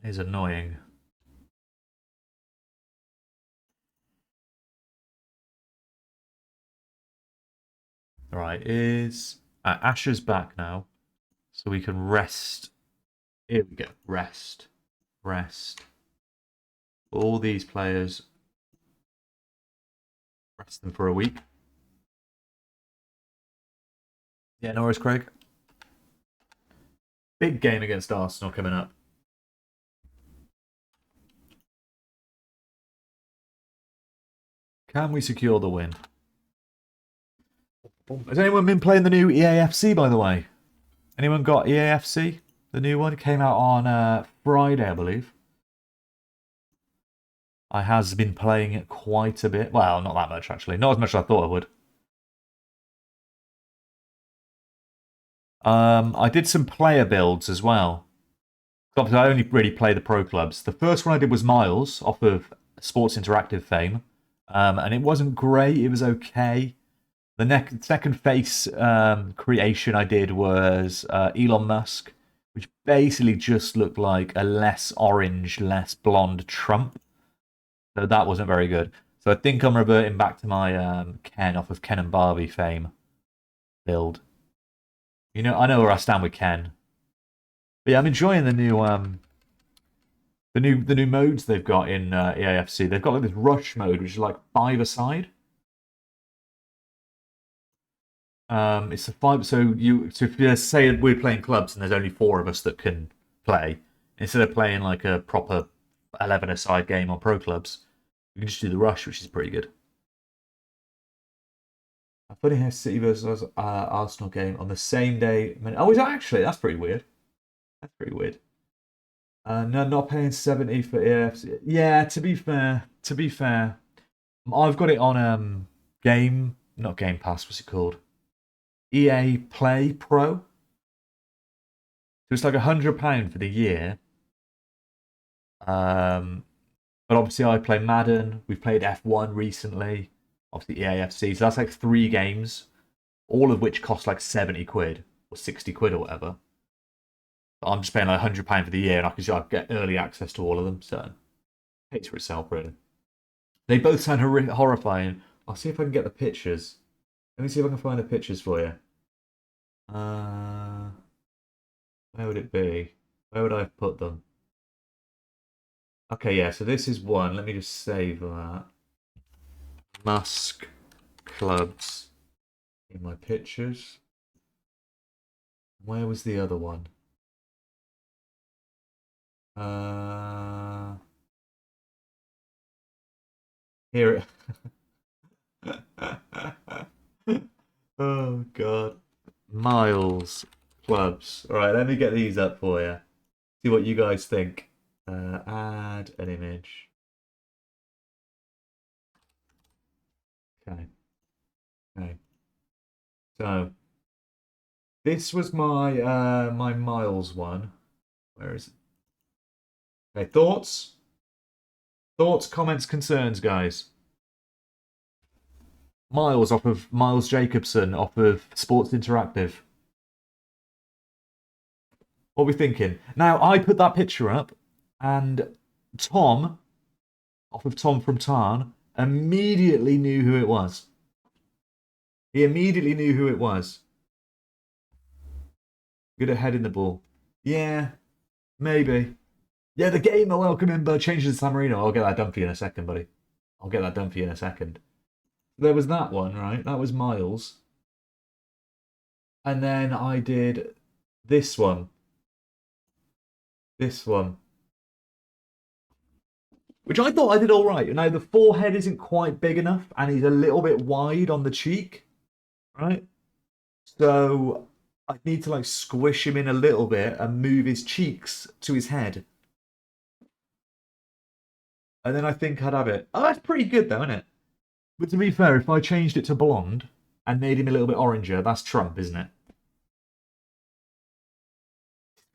That is annoying. Right, Asher's back now, so we can rest. Here we go, rest. All these players, rest them for a week. Yeah, no worries, Craig. Big game against Arsenal coming up. Can we secure the win? Has anyone been playing the new EAFC, by the way? Anyone got EAFC? The new one came out on Friday, I believe. I has been playing it quite a bit. Well, not that much, actually. Not as much as I thought I would. I did some player builds as well. Obviously, I only really play the pro clubs. The first one I did was Miles, off of Sports Interactive fame. And it wasn't great. It was okay. The second face creation I did was Elon Musk, which basically just looked like a less orange, less blonde Trump. So that wasn't very good. So I think I'm reverting back to my Ken off of Ken and Barbie fame build. You know, I know where I stand with Ken. But yeah, I'm enjoying the new modes they've got in EAFC. They've got like this rush mode, which is like 5-a-side. It's a 5. So if you say we're playing clubs and there's only 4 of us that can play, instead of playing like a proper 11-a-side game on pro clubs, you can just do the rush, which is pretty good. I put in City versus Arsenal game on the same day. Oh, is that actually? That's pretty weird. That's pretty weird. No, not paying 70 for EAFC. Yeah, to be fair, I've got it on not Game Pass. What's it called? EA Play Pro. So it's like £100 for the year. But obviously I play Madden. We've played F1 recently. Obviously EAFC. So that's like 3 games, all of which cost like 70 quid or 60 quid or whatever. But I'm just paying like £100 for the year, and I can get early access to all of them. So it pays for itself, really. They both sound horrifying. I'll see if I can get the pictures. Let me see if I can find the pictures for you. Where would it be? Where would I have put them? Okay, yeah, so this is one. Let me just save that. Musk clubs in my pictures. Where was the other one? Here. Oh god. Miles clubs. All right, let me get these up for you. See what you guys think. Add an image. Okay. So this was my my Miles one. Where is it? Okay, thoughts, comments, concerns, guys. Miles Jacobson off of Sports Interactive. What are we thinking? Now, I put that picture up, and Tom, off of Tom from Tarn, immediately knew who it was. He immediately knew who it was. Good at heading the ball. Yeah, maybe. Yeah, the gamer welcome in, but changes to San Marino. I'll get that done for you in a second, buddy. I'll get that done for you in a second. There was that one, right? That was Miles. And then I did this one. This one. Which I thought I did all right. Now, the forehead isn't quite big enough, and he's a little bit wide on the cheek, right? So I need to like squish him in a little bit and move his cheeks to his head. And then I think I'd have it. Oh, that's pretty good though, isn't it? But to be fair, if I changed it to blonde and made him a little bit oranger, that's Trump, isn't it?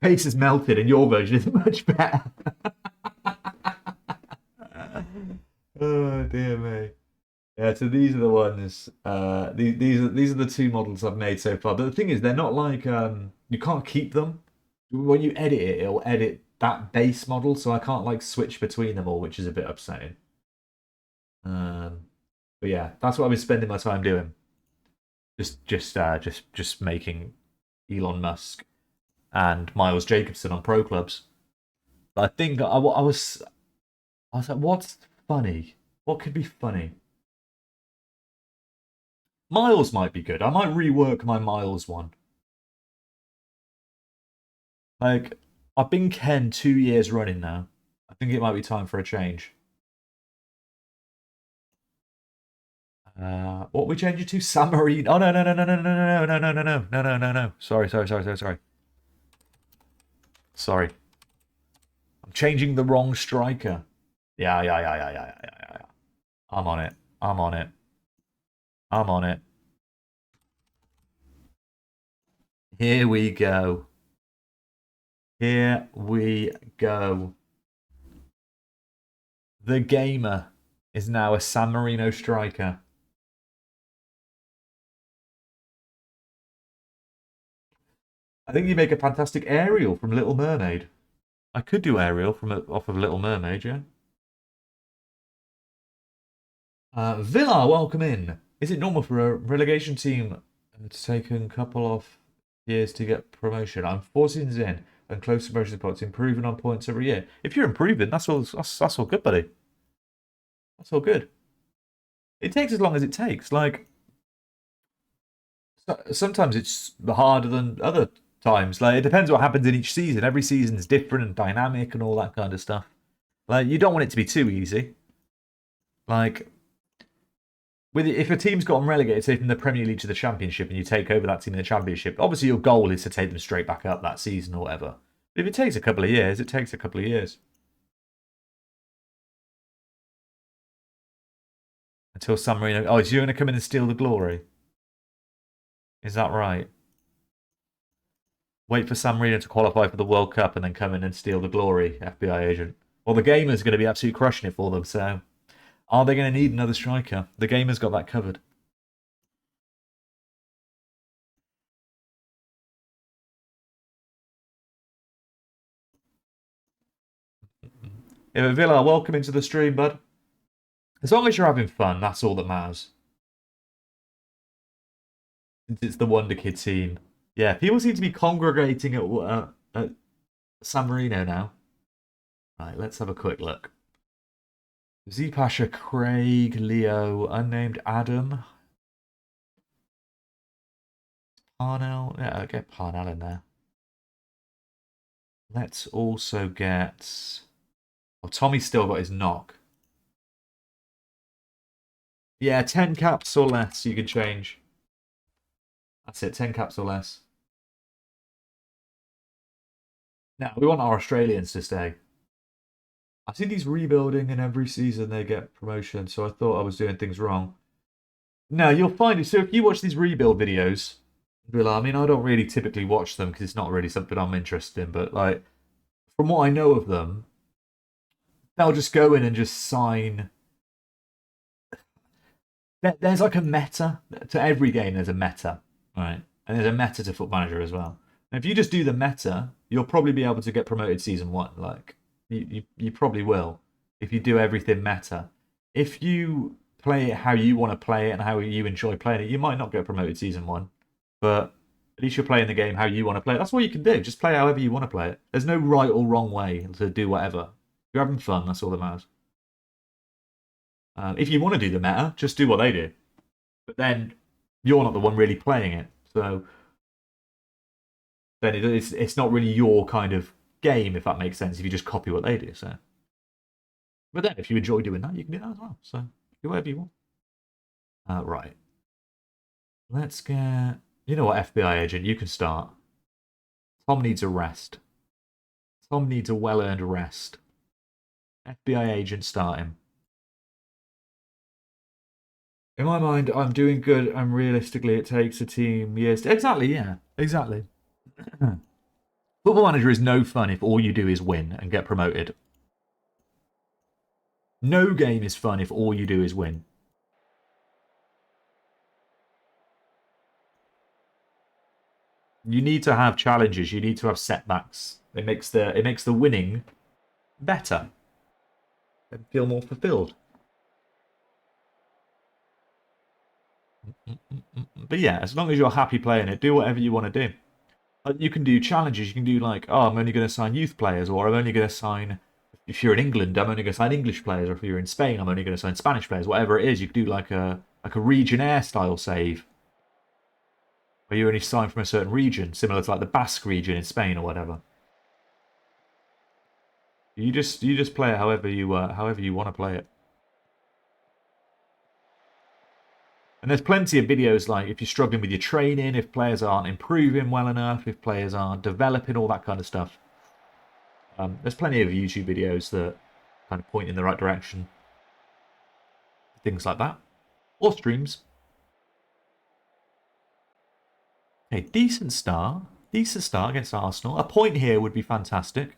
Face has melted and your version is much better. Oh dear me. Yeah, so these are the ones. These are the two models I've made so far. But the thing is, they're not like you can't keep them. When you edit it, it'll edit that base model, so I can't like switch between them all, which is a bit upsetting. But yeah, that's what I've been spending my time doing. Just making Elon Musk and Miles Jacobson on pro clubs. But I think I was like, what's funny? What could be funny? Miles might be good. I might rework my Miles one. Like, I've been Ken 2 years running now. I think it might be time for a change. What are we changing to? San Marino. Oh no. Sorry. Sorry. I'm changing the wrong striker. Yeah. I'm on it. Here we go. The gamer is now a San Marino striker. I think you make a fantastic Ariel from Little Mermaid. I could do Ariel from off of Little Mermaid, yeah. Villa, welcome in. Is it normal for a relegation team to take a couple of years to get promotion? I'm 4 seasons in and close to promotion spots, improving on points every year. If you're improving, that's all good, buddy. That's all good. It takes as long as it takes. Like, sometimes it's harder than other times. Like, it depends what happens in each season. Every season is different and dynamic and all that kind of stuff. Like, you don't want it to be too easy. Like, if a team's gotten relegated, say from the Premier League to the Championship, and you take over that team in the Championship, obviously your goal is to take them straight back up that season or whatever. But if it takes a couple of years, it takes a couple of years. Until San Marino... Oh, so you're going to come in and steal the glory? Is that right? Wait for San Marino to qualify for the World Cup and then come in and steal the glory, FBI agent. Well, the gamer's going to be absolutely crushing it for them, so... Are they going to need another striker? The gamer's got that covered. Yeah, Villa, welcome into the stream, bud. As long as you're having fun, that's all that matters. Since it's the Wonderkid team. Yeah, people seem to be congregating at San Marino now. Right, let's have a quick look. Z Pasha, Craig, Leo, unnamed Adam. Parnell. Yeah, I'll get Parnell in there. Let's also get... Oh, Tommy's still got his knock. Yeah, 10 caps or less you can change. That's it, 10 caps or less. Now, we want our Australians to stay. I see these rebuilding and every season they get promotion, so I thought I was doing things wrong. No, you'll find it. So if you watch these rebuild videos, I mean, I don't really typically watch them because it's not really something I'm interested in, but like, from what I know of them, they'll just go in and just sign. There's like a meta to every game. There's a meta, right? And there's a meta to Foot Manager as well. And if you just do the meta, you'll probably be able to get promoted season 1. Like you probably will if you do everything meta. If you play it how you want to play it and how you enjoy playing it, you might not get promoted season 1, but at least you're playing the game how you want to play it. That's all you can do. Just play however you want to play it. There's no right or wrong way to do whatever. If you're having fun, that's all that matters. If you want to do the meta, just do what they do. But then you're not the one really playing it. So then it's not really your kind of game, if that makes sense, if you just copy what they do. So, but then if you enjoy doing that, you can do that as well. So do whatever you want. Right. Let's get... You know what, FBI agent, you can start. Tom needs a rest. Tom needs a well-earned rest. FBI agent starting. In my mind, I'm doing good, and realistically, it takes a team years to... Exactly, yeah. Exactly. Football Manager is no fun if all you do is win and get promoted. No game is fun if all you do is win. You need to have challenges. You need to have setbacks. It makes the winning better and feel more fulfilled. But yeah, as long as you're happy playing it, do whatever you want to do. You can do challenges. You can do like, oh, I'm only going to sign youth players, or I'm only going to sign, if you're in England, I'm only going to sign English players, or if you're in Spain, I'm only going to sign Spanish players. Whatever it is, you can do like a Regionaire style save, where you only sign from a certain region, similar to like the Basque region in Spain or whatever. You just play it however you want to play it. And there's plenty of videos like if you're struggling with your training, if players aren't improving well enough, if players aren't developing, all that kind of stuff. There's plenty of YouTube videos that kind of point in the right direction. Things like that. Or streams. Okay, decent start. Decent start against Arsenal. A point here would be fantastic.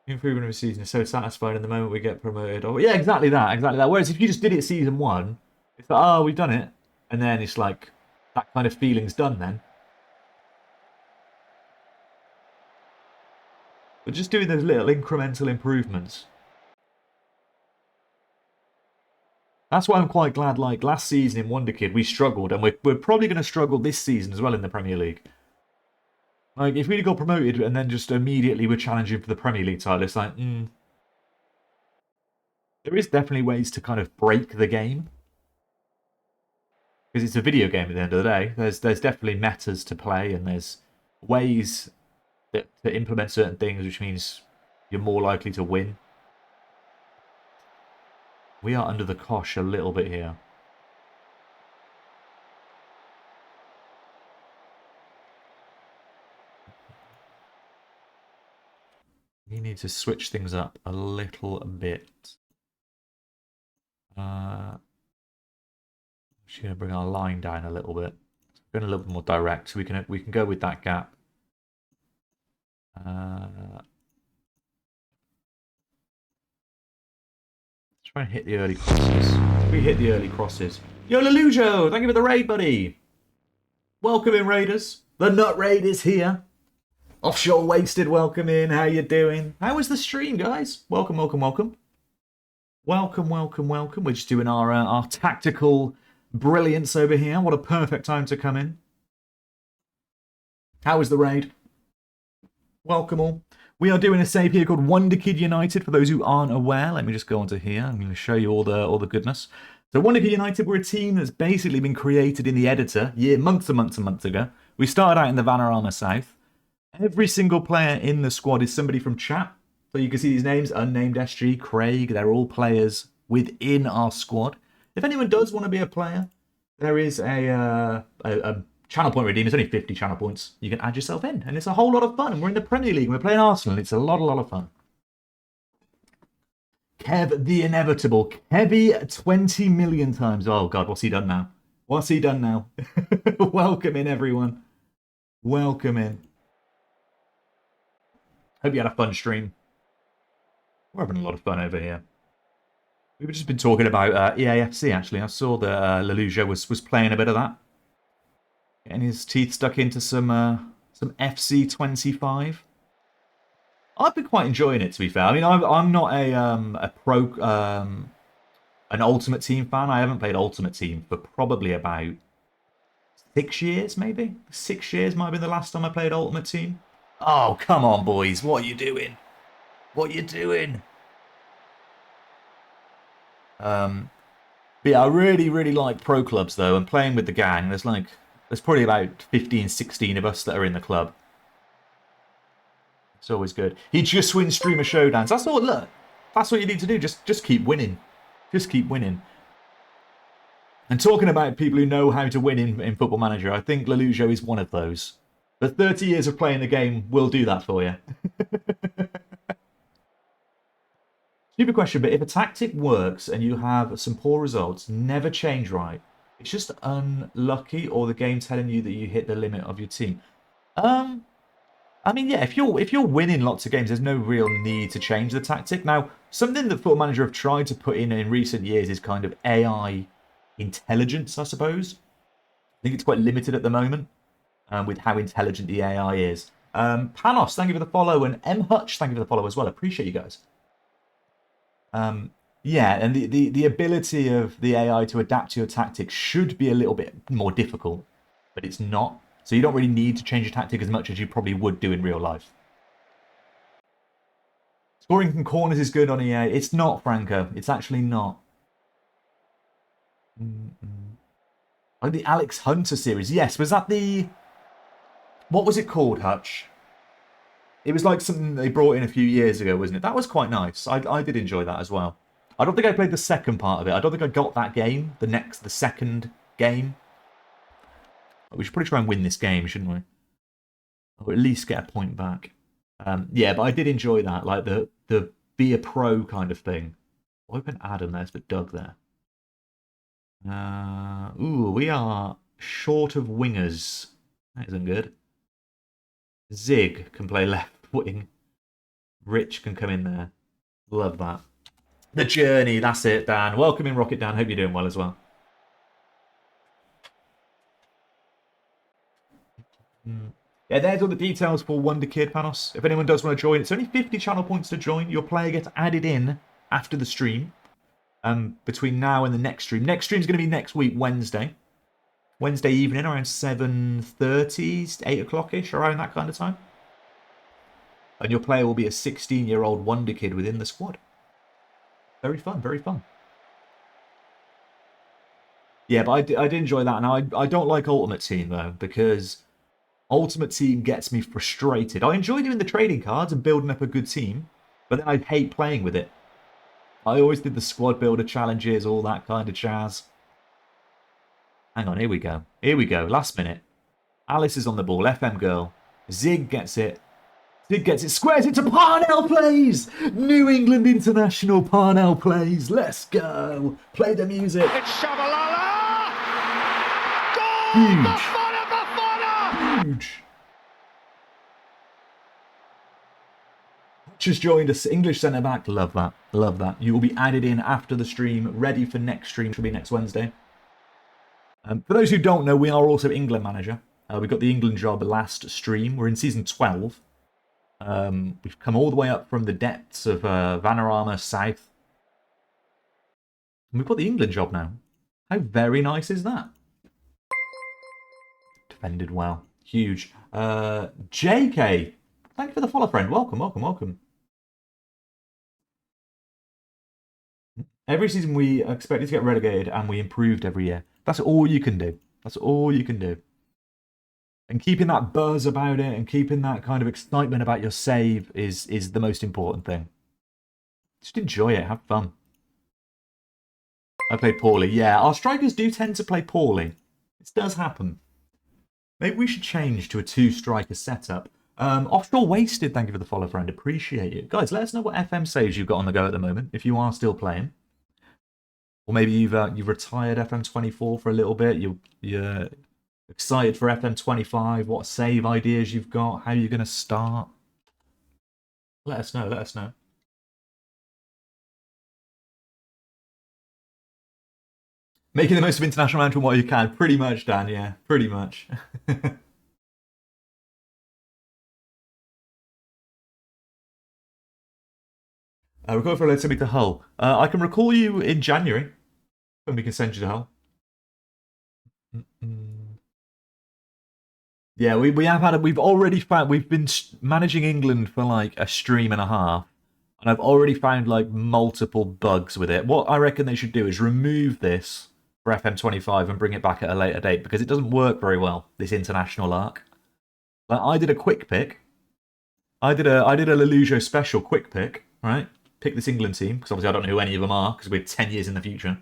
Improvement of the season is so satisfying in the moment we get promoted. Oh, yeah, exactly that. Exactly that. Whereas if you just did it season 1, it's like, oh, we've done it. And then it's like, that kind of feeling's done then. But just doing those little incremental improvements. That's why I'm quite glad, like, last season in Wonderkid, we struggled. And we're probably going to struggle this season as well in the Premier League. Like, if we got promoted and then just immediately we're challenging for the Premier League title, it's like, There is definitely ways to kind of break the game. Because it's a video game at the end of the day. There's definitely metas to play, and there's ways to implement certain things, which means you're more likely to win. We are under the cosh a little bit here. You need to switch things up a little bit. Just going to bring our line down a little bit. Going a little bit more direct, so we can go with that gap. Let's try and hit the early crosses. We hit the early crosses. Yo, Lelujo, thank you for the raid, buddy. Welcome in, Raiders. The Nut Raid is here. Offshore Wasted, welcome in. How you doing? How was the stream, guys? Welcome, welcome, welcome. Welcome, welcome, welcome. We're just doing our tactical brilliance over here. What a perfect time to come in. How was the raid? Welcome all. We are doing a save here called Wonderkid United. For those who aren't aware, let me just go onto here. I'm going to show you all the goodness. So Wonderkid United, we're a team that's basically been created in the editor months and months and months ago. We started out in the Vanarama South. Every single player in the squad is somebody from chat. So you can see these names, Unnamed SG, Craig, they're all players within our squad. If anyone does want to be a player, there is a channel point redeem. It's only 50 channel points. You can add yourself in, and it's a whole lot of fun. And we're in the Premier League, and we're playing Arsenal, and it's a lot of fun. Kev the Inevitable. Kevy 20 million times. Oh, God, what's he done now? What's he done now? Welcome in, everyone. Welcome in. Hope you had a fun stream. We're having a lot of fun over here. We've just been talking about EAFC, actually. I saw that Leluja was playing a bit of that. Getting his teeth stuck into some FC25. I've been quite enjoying it, to be fair. I mean, I'm not an Ultimate Team fan. I haven't played Ultimate Team for probably about 6 years, maybe? 6 years might have been the last time I played Ultimate Team. Oh, come on, boys. What are you doing? What are you doing? But yeah, I really like pro clubs, though, and playing with the gang. There's probably about 15, 16 of us that are in the club. It's always good. He just wins streamer showdowns. That's all. Look, that's what you need to do. Just keep winning. Just keep winning. And talking about people who know how to win in Football Manager, I think Lelujo is one of those. But 30 years of playing the game will do that for you. Stupid question, but if a tactic works and you have some poor results, never change right. It's just unlucky, or the game telling you that you hit the limit of your team. I mean, yeah, if you're winning lots of games, there's no real need to change the tactic. Now, something that Football Manager have tried to put in recent years is kind of AI intelligence, I suppose. I think it's quite limited at the moment with how intelligent the AI is. Panos, thank you for the follow, and M Hutch, thank you for the follow as well. I appreciate you guys. Yeah, and the ability of the AI to adapt to your tactics should be a little bit more difficult, but it's not. So you don't really need to change your tactic as much as you probably would do in real life. Scoring from corners is good on EA. It's not, Franco. It's actually not. Like the Alex Hunter series. Yes, was that the... What was it called, Hutch? It was like something they brought in a few years ago, wasn't it? That was quite nice. I did enjoy that as well. I don't think I played the second part of it. I don't think I got that game, the second game. We should probably try and win this game, shouldn't we? Or at least get a point back. Yeah, but I did enjoy that, like the be a pro kind of thing. Why put Adam there? Let's put Doug there. Ooh, we are short of wingers. That isn't good. Zig can play left wing. Rich can come in there. Love that. The journey, that's it, Dan. Welcome in, Rocket Dan. Hope you're doing well as well. Yeah, there's all the details for Wonderkid, Panos. If anyone does want to join, it's only 50 channel points to join. Your player gets added in after the stream. Between now and the next stream. Next stream's going to be next week, Wednesday. Wednesday evening, around 7:30, 8 o'clock-ish, around that kind of time. And your player will be a 16-year-old Wonderkid within the squad. Very fun, very fun. Yeah, but I did enjoy that. And I don't like Ultimate Team, though, because Ultimate Team gets me frustrated. I enjoy doing the trading cards and building up a good team, but then I hate playing with it. I always did the squad builder challenges, all that kind of jazz. Hang on, here we go. Here we go, last minute. Alice is on the ball, FM girl. Zig gets it. Zig gets it, squares it to Parnell plays! New England International Parnell plays. Let's go. Play the music. It's Shabalala! Goal! Huge. Bafana, Bafana! Huge. Just joined us, English centre back. Love that. Love that. You will be added in after the stream, ready for next stream, which will be next Wednesday. For those who don't know, we are also England manager. We got the England job last stream. We're in season 12. We've come all the way up from the depths of Vanarama South. And we've got the England job now. How very nice is that? Defended well. Huge. JK, thank you for the follow, friend. Welcome, welcome, welcome. Every season we expected to get relegated and we improved every year. That's all you can do. That's all you can do. And keeping that buzz about it and keeping that kind of excitement about your save is the most important thing. Just enjoy it. Have fun. I play poorly. Yeah, our strikers do tend to play poorly. It does happen. Maybe we should change to a 2-striker setup. Offshore Wasted, thank you for the follow, friend. Appreciate it. Guys, let us know what FM saves you've got on the go at the moment, if you are still playing. Or maybe you've retired FM24 for a little bit. You're excited for FM25. What save ideas you've got? How you're going to start? Let us know. Let us know. Making the most of international management while you can. Pretty much, Dan. Yeah, pretty much. We're going for a send me to Hull. I can recall you in January when we can send you to Hull. Yeah, we've already found, we've been managing England for like a stream and a half, and I've already found like multiple bugs with it. What I reckon they should do is remove this for FM25 and bring it back at a later date, because it doesn't work very well, this international arc. Like, I did a quick pick. I did a Lelujo special quick pick, right? Pick this England team, because obviously I don't know who any of them are, because we're 10 years in the future.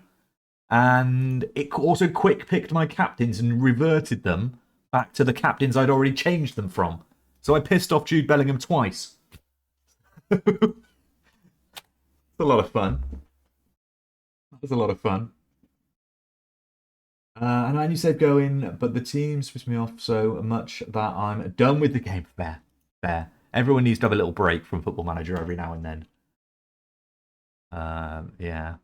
And it also quick picked my captains and reverted them back to the captains I'd already changed them from. So I pissed off Jude Bellingham twice. So a lot of fun. That was a lot of fun. And then you said going, but the teams pissed me off so much that I'm done with the game. Fair. Everyone needs to have a little break from Football Manager every now and then. Yeah.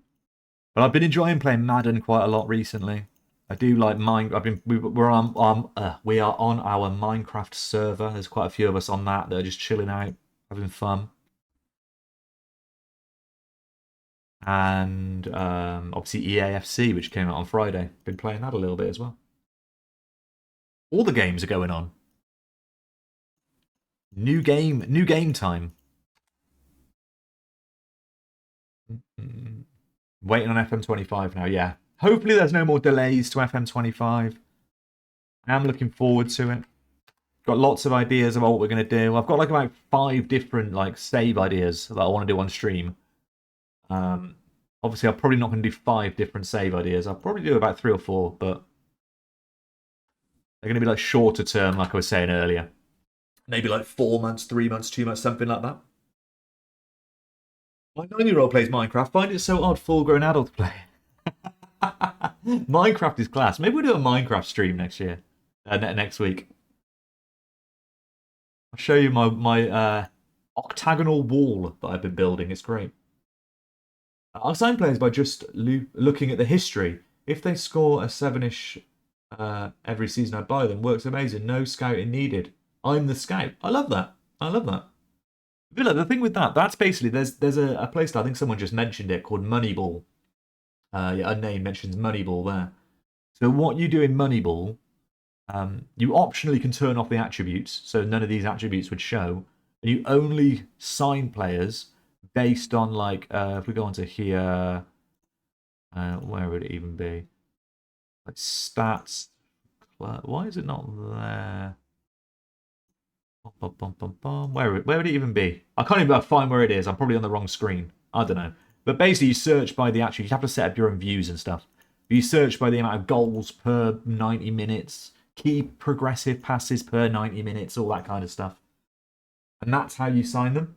But I've been enjoying playing Madden quite a lot recently. I do like we are on our Minecraft server. There's quite a few of us on that are just chilling out, having fun. And obviously EAFC, which came out on Friday. Been playing that a little bit as well. All the games are going on. New game time. Waiting on FM25 now, yeah. Hopefully there's no more delays to FM25. I am looking forward to it. Got lots of ideas about what we're going to do. I've got like about 5 different save ideas that I want to do on stream. Obviously, I'm probably not going to do 5 different save ideas. I'll probably do about 3 or 4, but they're going to be like shorter term, like I was saying earlier. Maybe like 4 months, 3 months, 2 months, something like that. My 9-year-old plays Minecraft. Find it so odd full-grown adults play. Minecraft is class. Maybe we'll do a Minecraft stream next year. Next week. I'll show you my octagonal wall that I've been building. It's great. I'll sign players by just looking at the history. If they score a 7-ish every season, I'd buy them. Works amazing. No scouting needed. I'm the scout. I love that. Villa, the thing with that's basically, there's a playstyle, I think someone just mentioned it, called Moneyball. Yeah, Unnamed mentions Moneyball there. So what you do in Moneyball, you optionally can turn off the attributes, so none of these attributes would show. And you only sign players based on if we go onto here, where would it even be? Like stats. Why is it not there? Where would it even be? I can't even find where it is. I'm probably on the wrong screen. I don't know. But basically, you search by the attributes. You have to set up your own views and stuff. You search by the amount of goals per 90 minutes, key progressive passes per 90 minutes, all that kind of stuff. And that's how you sign them.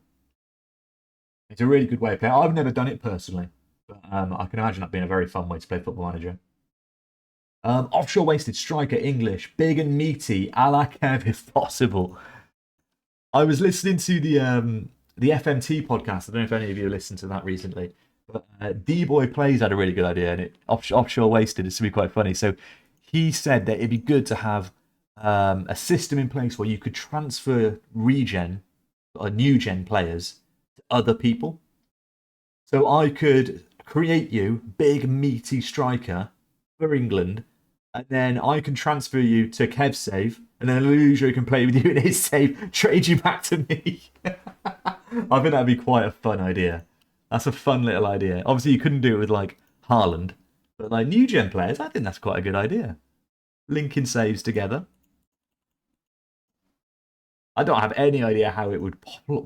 It's a really good way of playing. I've never done it personally, but I can imagine that being a very fun way to play Football Manager. Offshore wasted striker English, big and meaty, a la Kev if possible. I was listening to the FMT podcast. I don't know if any of you listened to that recently, but D-Boy Plays had a really good idea, and offshore wasted is to be quite funny. So he said that it'd be good to have a system in place where you could transfer regen or new gen players to other people. So I could create you big meaty striker for England, and then I can transfer you to Kev's save, and then Lujo can play with you in his save, trade you back to me. I think that'd be quite a fun idea. That's a fun little idea. Obviously, you couldn't do it with Haaland, but new gen players, I think that's quite a good idea. Linking saves together. I don't have any idea how it would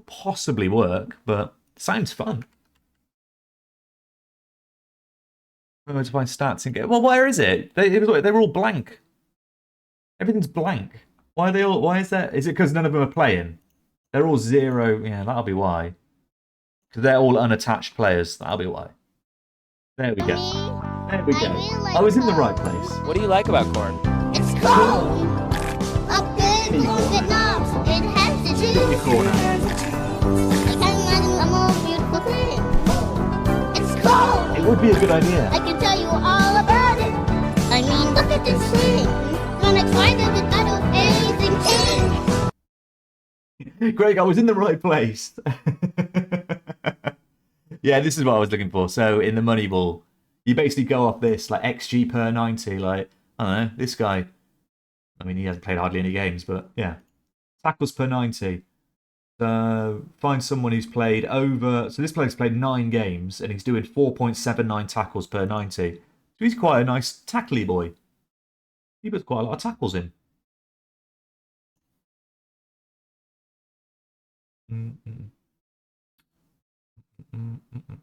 possibly work, but it sounds fun. I'm going to find stats and get. Well, where is it? They're all blank. Everything's blank. Why are they all? Why is that? Is it because none of them are playing? They're all 0. Yeah, that'll be why. Because they're all unattached players. That'll be why. There we go. There we go. I was in the right place. What do you like about corn? It's cold. Up good, cold it knobs. It has to choose. Corner. I can't imagine a more beautiful thing. It's cold. It would be a good idea. I can tell you all about it. I mean, look at this thing. Gonna try to the battle amazing king. Greg, I was in the right place. Yeah, this is what I was looking for. So in the Moneyball, you basically go off this XG per 90. I don't know, this guy. I mean, he hasn't played hardly any games, but yeah, tackles per 90. So find someone who's played over. So this player's played 9 games, and he's doing 4.79 tackles per 90. So he's quite a nice tackly boy. He puts quite a lot of tackles in.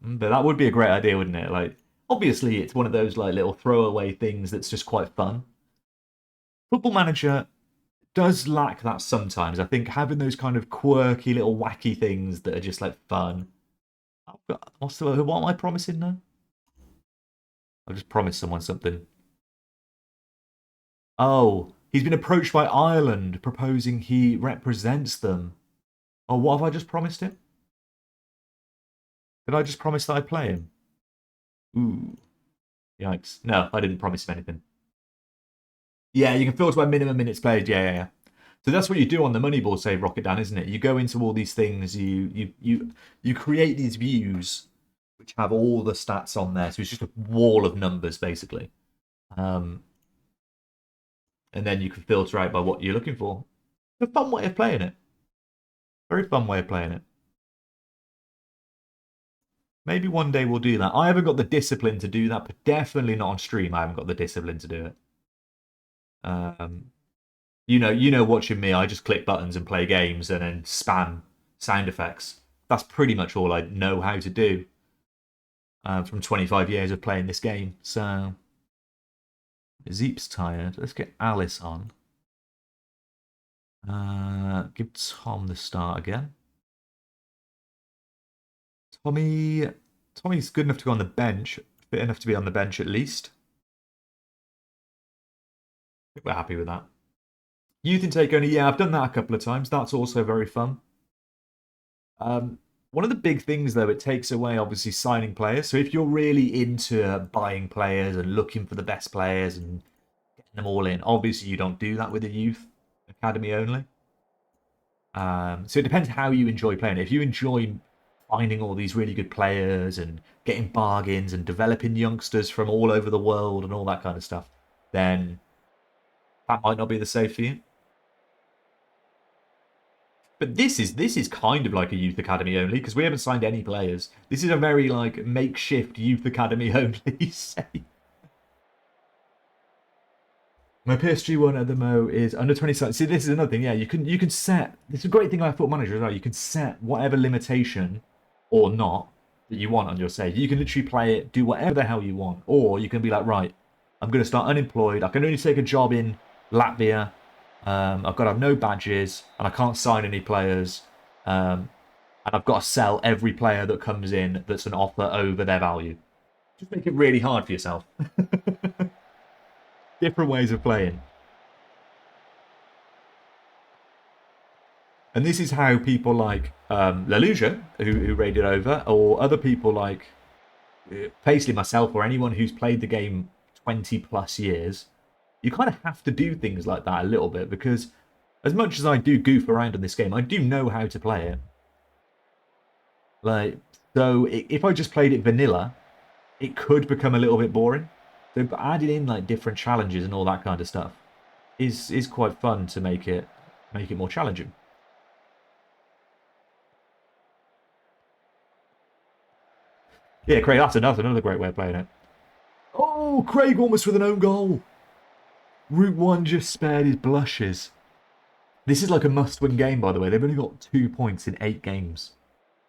But that would be a great idea, wouldn't it? Obviously, it's one of those little throwaway things that's just quite fun. Football Manager does lack that sometimes. I think having those kind of quirky little wacky things that are just fun. What am I promising now? I've just promised someone something. Oh, he's been approached by Ireland, proposing he represents them. Oh, what have I just promised him? Did I just promise that I'd play him? Ooh. Yikes. No, I didn't promise him anything. Yeah, you can filter by minimum minutes played. Yeah. So that's what you do on the Moneyball save, Rocket Dan, isn't it? You go into all these things, you create these views which have all the stats on there. So it's just a wall of numbers, basically. And then you can filter out by what you're looking for. It's a fun way of playing it. Very fun way of playing it. Maybe one day we'll do that. I haven't got the discipline to do that, but definitely not on stream. I haven't got the discipline to do it. You know, watching me, I just click buttons and play games and then spam sound effects. That's pretty much all I know how to do from 25 years of playing this game. So, Zeep's tired. Let's get Alice on. Give Tom the start again. Tommy's good enough to go on the bench. Fit enough to be on the bench at least. I think we're happy with that. Youth intake only, yeah, I've done that a couple of times. That's also very fun. One of the big things, though, it takes away, obviously, signing players. So if you're really into buying players and looking for the best players and getting them all in, obviously you don't do that with a youth academy only. So it depends how you enjoy playing it. If you enjoy finding all these really good players and getting bargains and developing youngsters from all over the world and all that kind of stuff, then that might not be the save for you. But this is kind of like a youth academy only because we haven't signed any players. This is a very like makeshift youth academy only save. My PSG one at the Mo is under 27. See, this is another thing. Yeah, you can set. This is a great thing about Football Manager as well. You can set whatever limitation or not that you want on your save. You can literally play it, do whatever the hell you want, or you can be like, right, I'm going to start unemployed. I can only take a job in Latvia. I've got to have no badges, and I can't sign any players. And I've got to sell every player that comes in that's an offer over their value. Just make it really hard for yourself. Different ways of playing. And this is how people like Leluja, who raided over, or other people like Paisley, myself, or anyone who's played the game 20 plus years, you kind of have to do things like that a little bit because as much as I do goof around on this game, I do know how to play it. Like, so if I just played it vanilla, it could become a little bit boring. So adding in like different challenges and all that kind of stuff is quite fun to make it more challenging. Yeah, Craig, that's another great way of playing it. Oh, Craig almost with an own goal. Route 1 just spared his blushes. This is like a must-win game, by the way. They've only got 2 points in 8 games.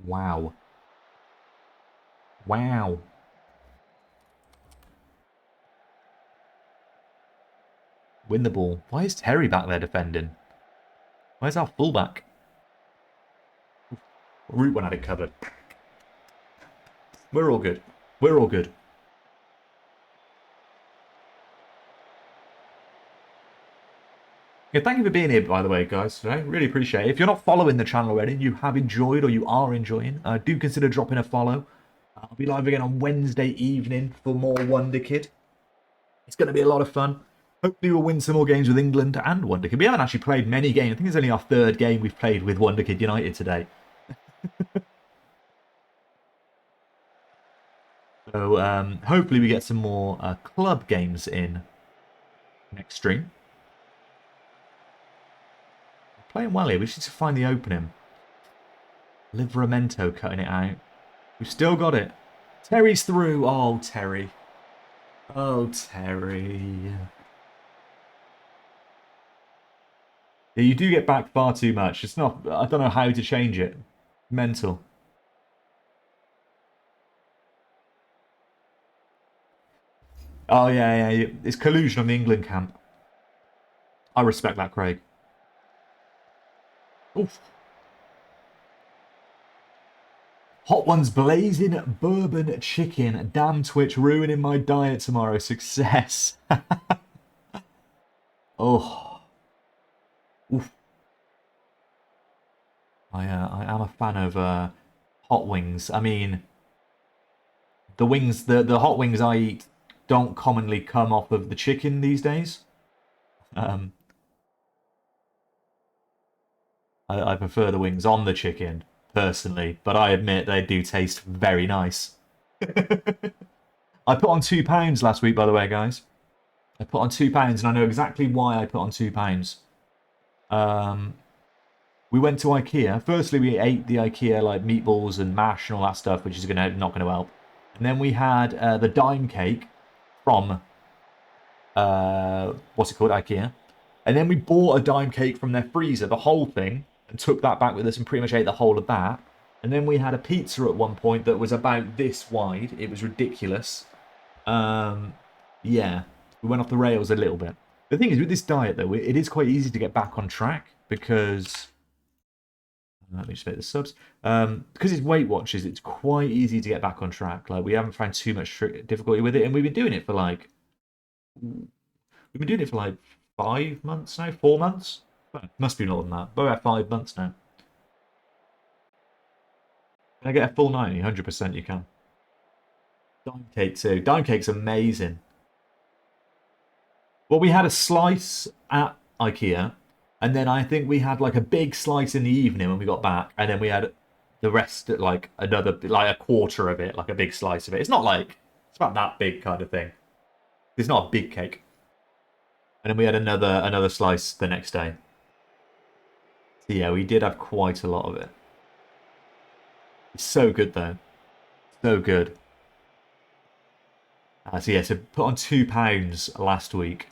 Wow. Wow. Win the ball. Why is Terry back there defending? Where's our fullback? Route 1 had it covered. We're all good. We're all good. Yeah, thank you for being here, by the way, guys. I really appreciate it. If you're not following the channel already and you have enjoyed or you are enjoying, do consider dropping a follow. I'll be live again on Wednesday evening for more Wonderkid. It's going to be a lot of fun. Hopefully we'll win some more games with England and Wonderkid. We haven't actually played many games. I think it's only our 3rd game we've played with Wonderkid United today. So hopefully we get some more club games in next stream. Playing well here. We just need to find the opening. Livramento cutting it out. We've still got it. Terry's through. Oh, Terry. Oh, Terry. Yeah, you do get back far too much. It's not... I don't know how to change it. Mental. Oh, yeah. It's collusion on the England camp. I respect that, Craig. Oof. Hot Ones blazing bourbon chicken. Damn Twitch ruining my diet tomorrow. Success. Oh. Oof. I am a fan of hot wings. I mean, the hot wings I eat don't commonly come off of the chicken these days. I prefer the wings on the chicken, personally, but I admit they do taste very nice. I put on £2 last week, by the way, guys. I put on £2, and I know exactly why I put on £2. We went to IKEA. Firstly, we ate the IKEA like meatballs and mash and all that stuff, which is not going to help. And then we had the dime cake from what's it called, IKEA. And then we bought a dime cake from their freezer, the whole thing, and took that back with us and pretty much ate the whole of that. And then we had a pizza at one point that was about this wide. It was ridiculous. Yeah, we went off the rails a little bit. The thing is, with this diet, though, it is quite easy to get back on track because... Let me just make the subs. Because it's Weight Watchers, it's quite easy to get back on track. Like, we haven't found too much difficulty with it, and we've been doing it for like... We've been doing it for like 5 months now? 4 months? Well, must be more than that. About 5 months now. Can I get a full 90? 100% you can. Dime cake too. Dime cake's amazing. Well, we had a slice at IKEA, and then I think we had like a big slice in the evening when we got back, and then we had the rest, like another, like a quarter of it, like a big slice of it. It's not like, it's about that big kind of thing. It's not a big cake. And then we had another slice the next day. So yeah, we did have quite a lot of it. It's so good though. So good. So yeah, so put on £2 last week,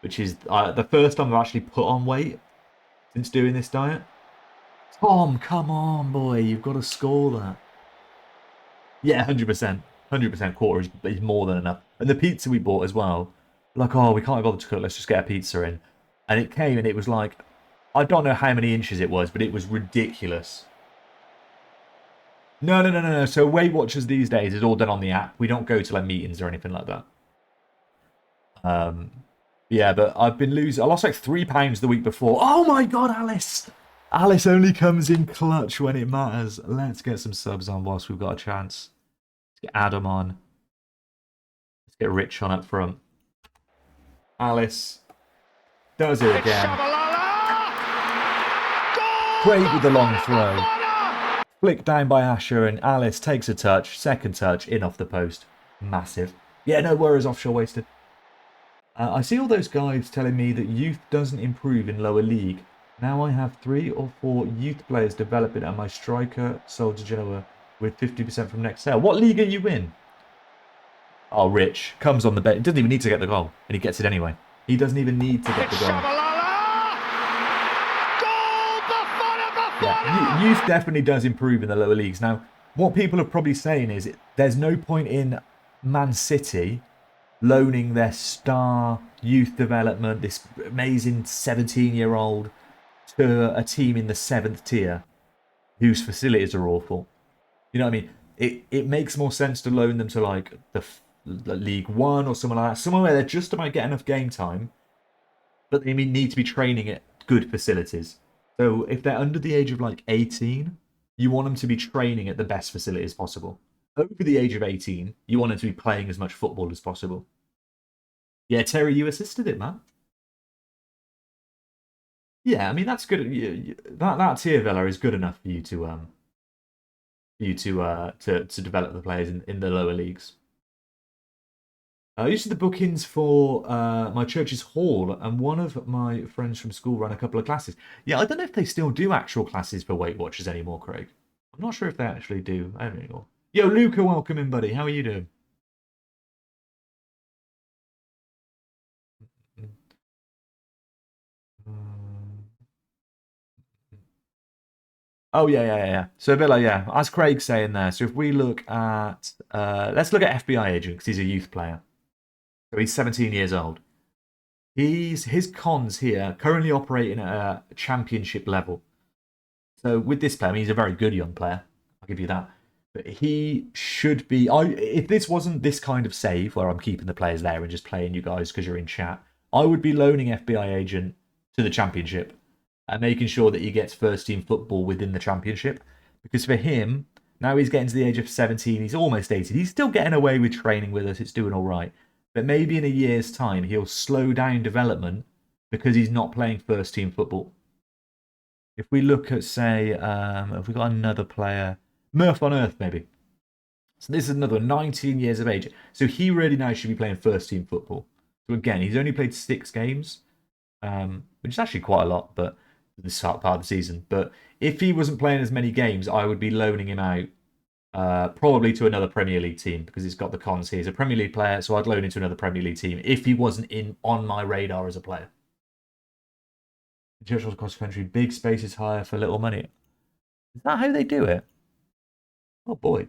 which is the first time I've actually put on weight since doing this diet. Tom, come on, boy, you've got to score that. Yeah, 100%. 100% quarter is more than enough. And the pizza we bought as well, like, oh, we can't bother to cook, let's just get a pizza in. And it came and it was like, I don't know how many inches it was, but it was ridiculous. No. So Weight Watchers these days is all done on the app. We don't go to like meetings or anything like that. Yeah, but I've been losing. I lost like £3 the week before. Oh my god, Alice! Alice only comes in clutch when it matters. Let's get some subs on whilst we've got a chance. Let's get Adam on. Let's get Rich on up front. Alice does it again. Craig with the long throw. Flick down by Asher, and Alice takes a touch. Second touch, in off the post. Massive. Yeah, no worries, offshore wasted. I see all those guys telling me that youth doesn't improve in lower league. Now I have 3 or 4 youth players developing and my striker sold to Genoa with 50% from next sale. What league are you in? Oh, Rich comes on the bench. He doesn't even need to get the goal, and he gets it anyway. He doesn't even need to get the goal. Yeah, youth definitely does improve in the lower leagues. Now, what people are probably saying is there's no point in Man City loaning their star youth development, this amazing 17-year-old, to a team in the 7th tier whose facilities are awful. You know what I mean? It makes more sense to loan them to like the League One or somewhere like that, somewhere where they're just about get enough game time, but they need to be training at good facilities. So if they're under the age of like 18, you want them to be training at the best facilities possible. Over the age of 18, you want them to be playing as much football as possible. Yeah, Terry, you assisted it, man. Yeah, I mean that's good. That tier Villa is good enough for you to develop the players in the lower leagues. I used the bookings for my church's hall, and one of my friends from school ran a couple of classes. Yeah, I don't know if they still do actual classes for Weight Watchers anymore, Craig. I'm not sure if they actually do anymore. Yo, Luca, welcome in, buddy. How are you doing? Oh, yeah. So, Villa, yeah, as Craig's saying there, so if we look at... let's look at FBI agent, because he's a youth player. So he's 17 years old. His cons here, currently operating at a championship level. So with this player, I mean, he's a very good young player. I'll give you that. But he should be. If this wasn't this kind of save where I'm keeping the players there and just playing you guys because you're in chat, I would be loaning FBI Agent to the Championship and making sure that he gets first team football within the Championship. Because for him, now he's getting to the age of 17, he's almost 18. He's still getting away with training with us. It's doing all right. But maybe in a year's time, he'll slow down development because he's not playing first team football. If we look at, say, if we got another player, Murph on Earth, maybe. So this is another 19 years of age. So he really now should be playing first team football. So again, he's only played 6 games, which is actually quite a lot, but this part of the season. But if he wasn't playing as many games, I would be loaning him out probably to another Premier League team because he's got the cons here. He's a Premier League player, so I'd loan him to another Premier League team if he wasn't on my radar as a player. International cross country, big spaces higher for little money. Is that how they do it? Oh boy.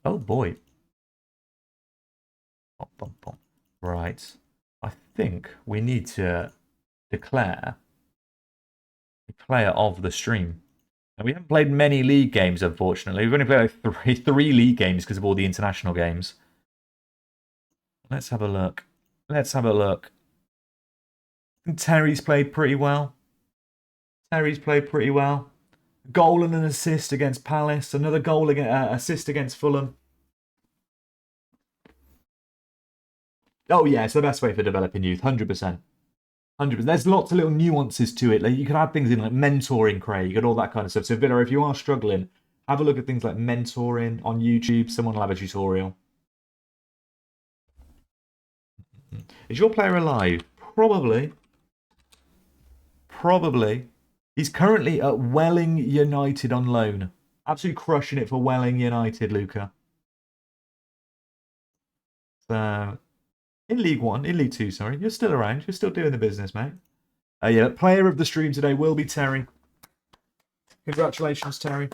Oh boy. Right. I think we need to declare a player of the stream. And we haven't played many league games, unfortunately. We've only played like three league games because of all the international games. Let's have a look. Let's have a look. I think Terry's played pretty well. Terry's played pretty well. Goal and an assist against Palace. Another goal, assist against Fulham. Oh yeah, it's the best way for developing youth. 100%. 100%. There's lots of little nuances to it. Like you can add things in like mentoring, Craig, and all that kind of stuff. So Villa, if you are struggling, have a look at things like mentoring on YouTube. Someone will have a tutorial. Is your player alive? Probably. Probably. He's currently at Welling United on loan. Absolutely crushing it for Welling United, Luca. So, in League 1, in League 2, sorry. You're still around. You're still doing the business, mate. Yeah, player of the stream today will be Terry. Congratulations, Terry.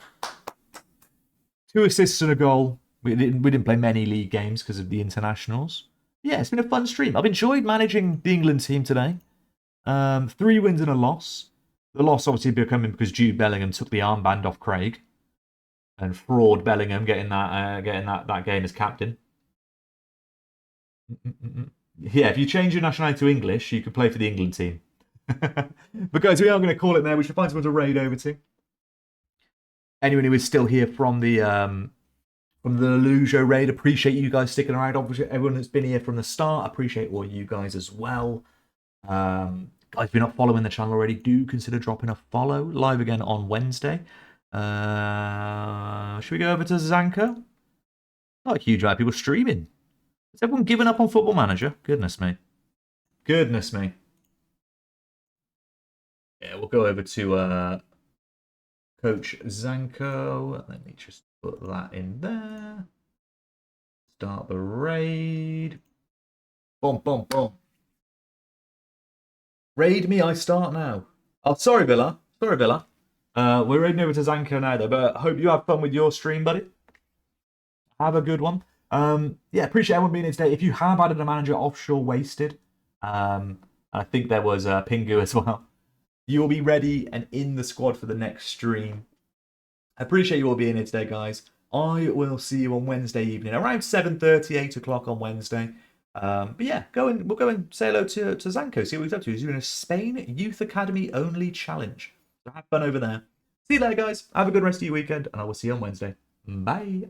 2 assists and a goal. We didn't play many league games because of the internationals. Yeah, it's been a fun stream. I've enjoyed managing the England team today. 3 wins and a loss. The loss obviously becoming because Jude Bellingham took the armband off Craig, and fraud Bellingham getting that game as captain. Yeah, if you change your nationality to English, you can play for the England team. But guys, we are going to call it there. We should find someone to raid over to. Anyone who is still here from the Lujo raid, appreciate you guys sticking around. Obviously, everyone that's been here from the start, appreciate all you guys as well. Guys, if you're not following the channel already, do consider dropping a follow. Live again on Wednesday. Should we go over to Zanko? Not a huge amount of people streaming. Has everyone given up on Football Manager? Goodness me. Goodness me. Yeah, we'll go over to Coach Zanko. Let me just put that in there. Start the raid. Boom, boom, boom. Raid me, I start now. Oh, sorry, Villa. Sorry, Villa. We're raiding over to Zanko now, though, but I hope you have fun with your stream, buddy. Have a good one. Yeah, appreciate everyone being here today. If you have added a manager offshore wasted, I think there was Pingu as well, you will be ready and in the squad for the next stream. I appreciate you all being here today, guys. I will see you on Wednesday evening, around 7:30, 8 o'clock on Wednesday. But yeah, we'll go and say hello to Zanko, see what he's up to. He's doing a Spain Youth Academy only challenge. So have fun over there. See you later, guys. Have a good rest of your weekend, and I will see you on Wednesday. Bye.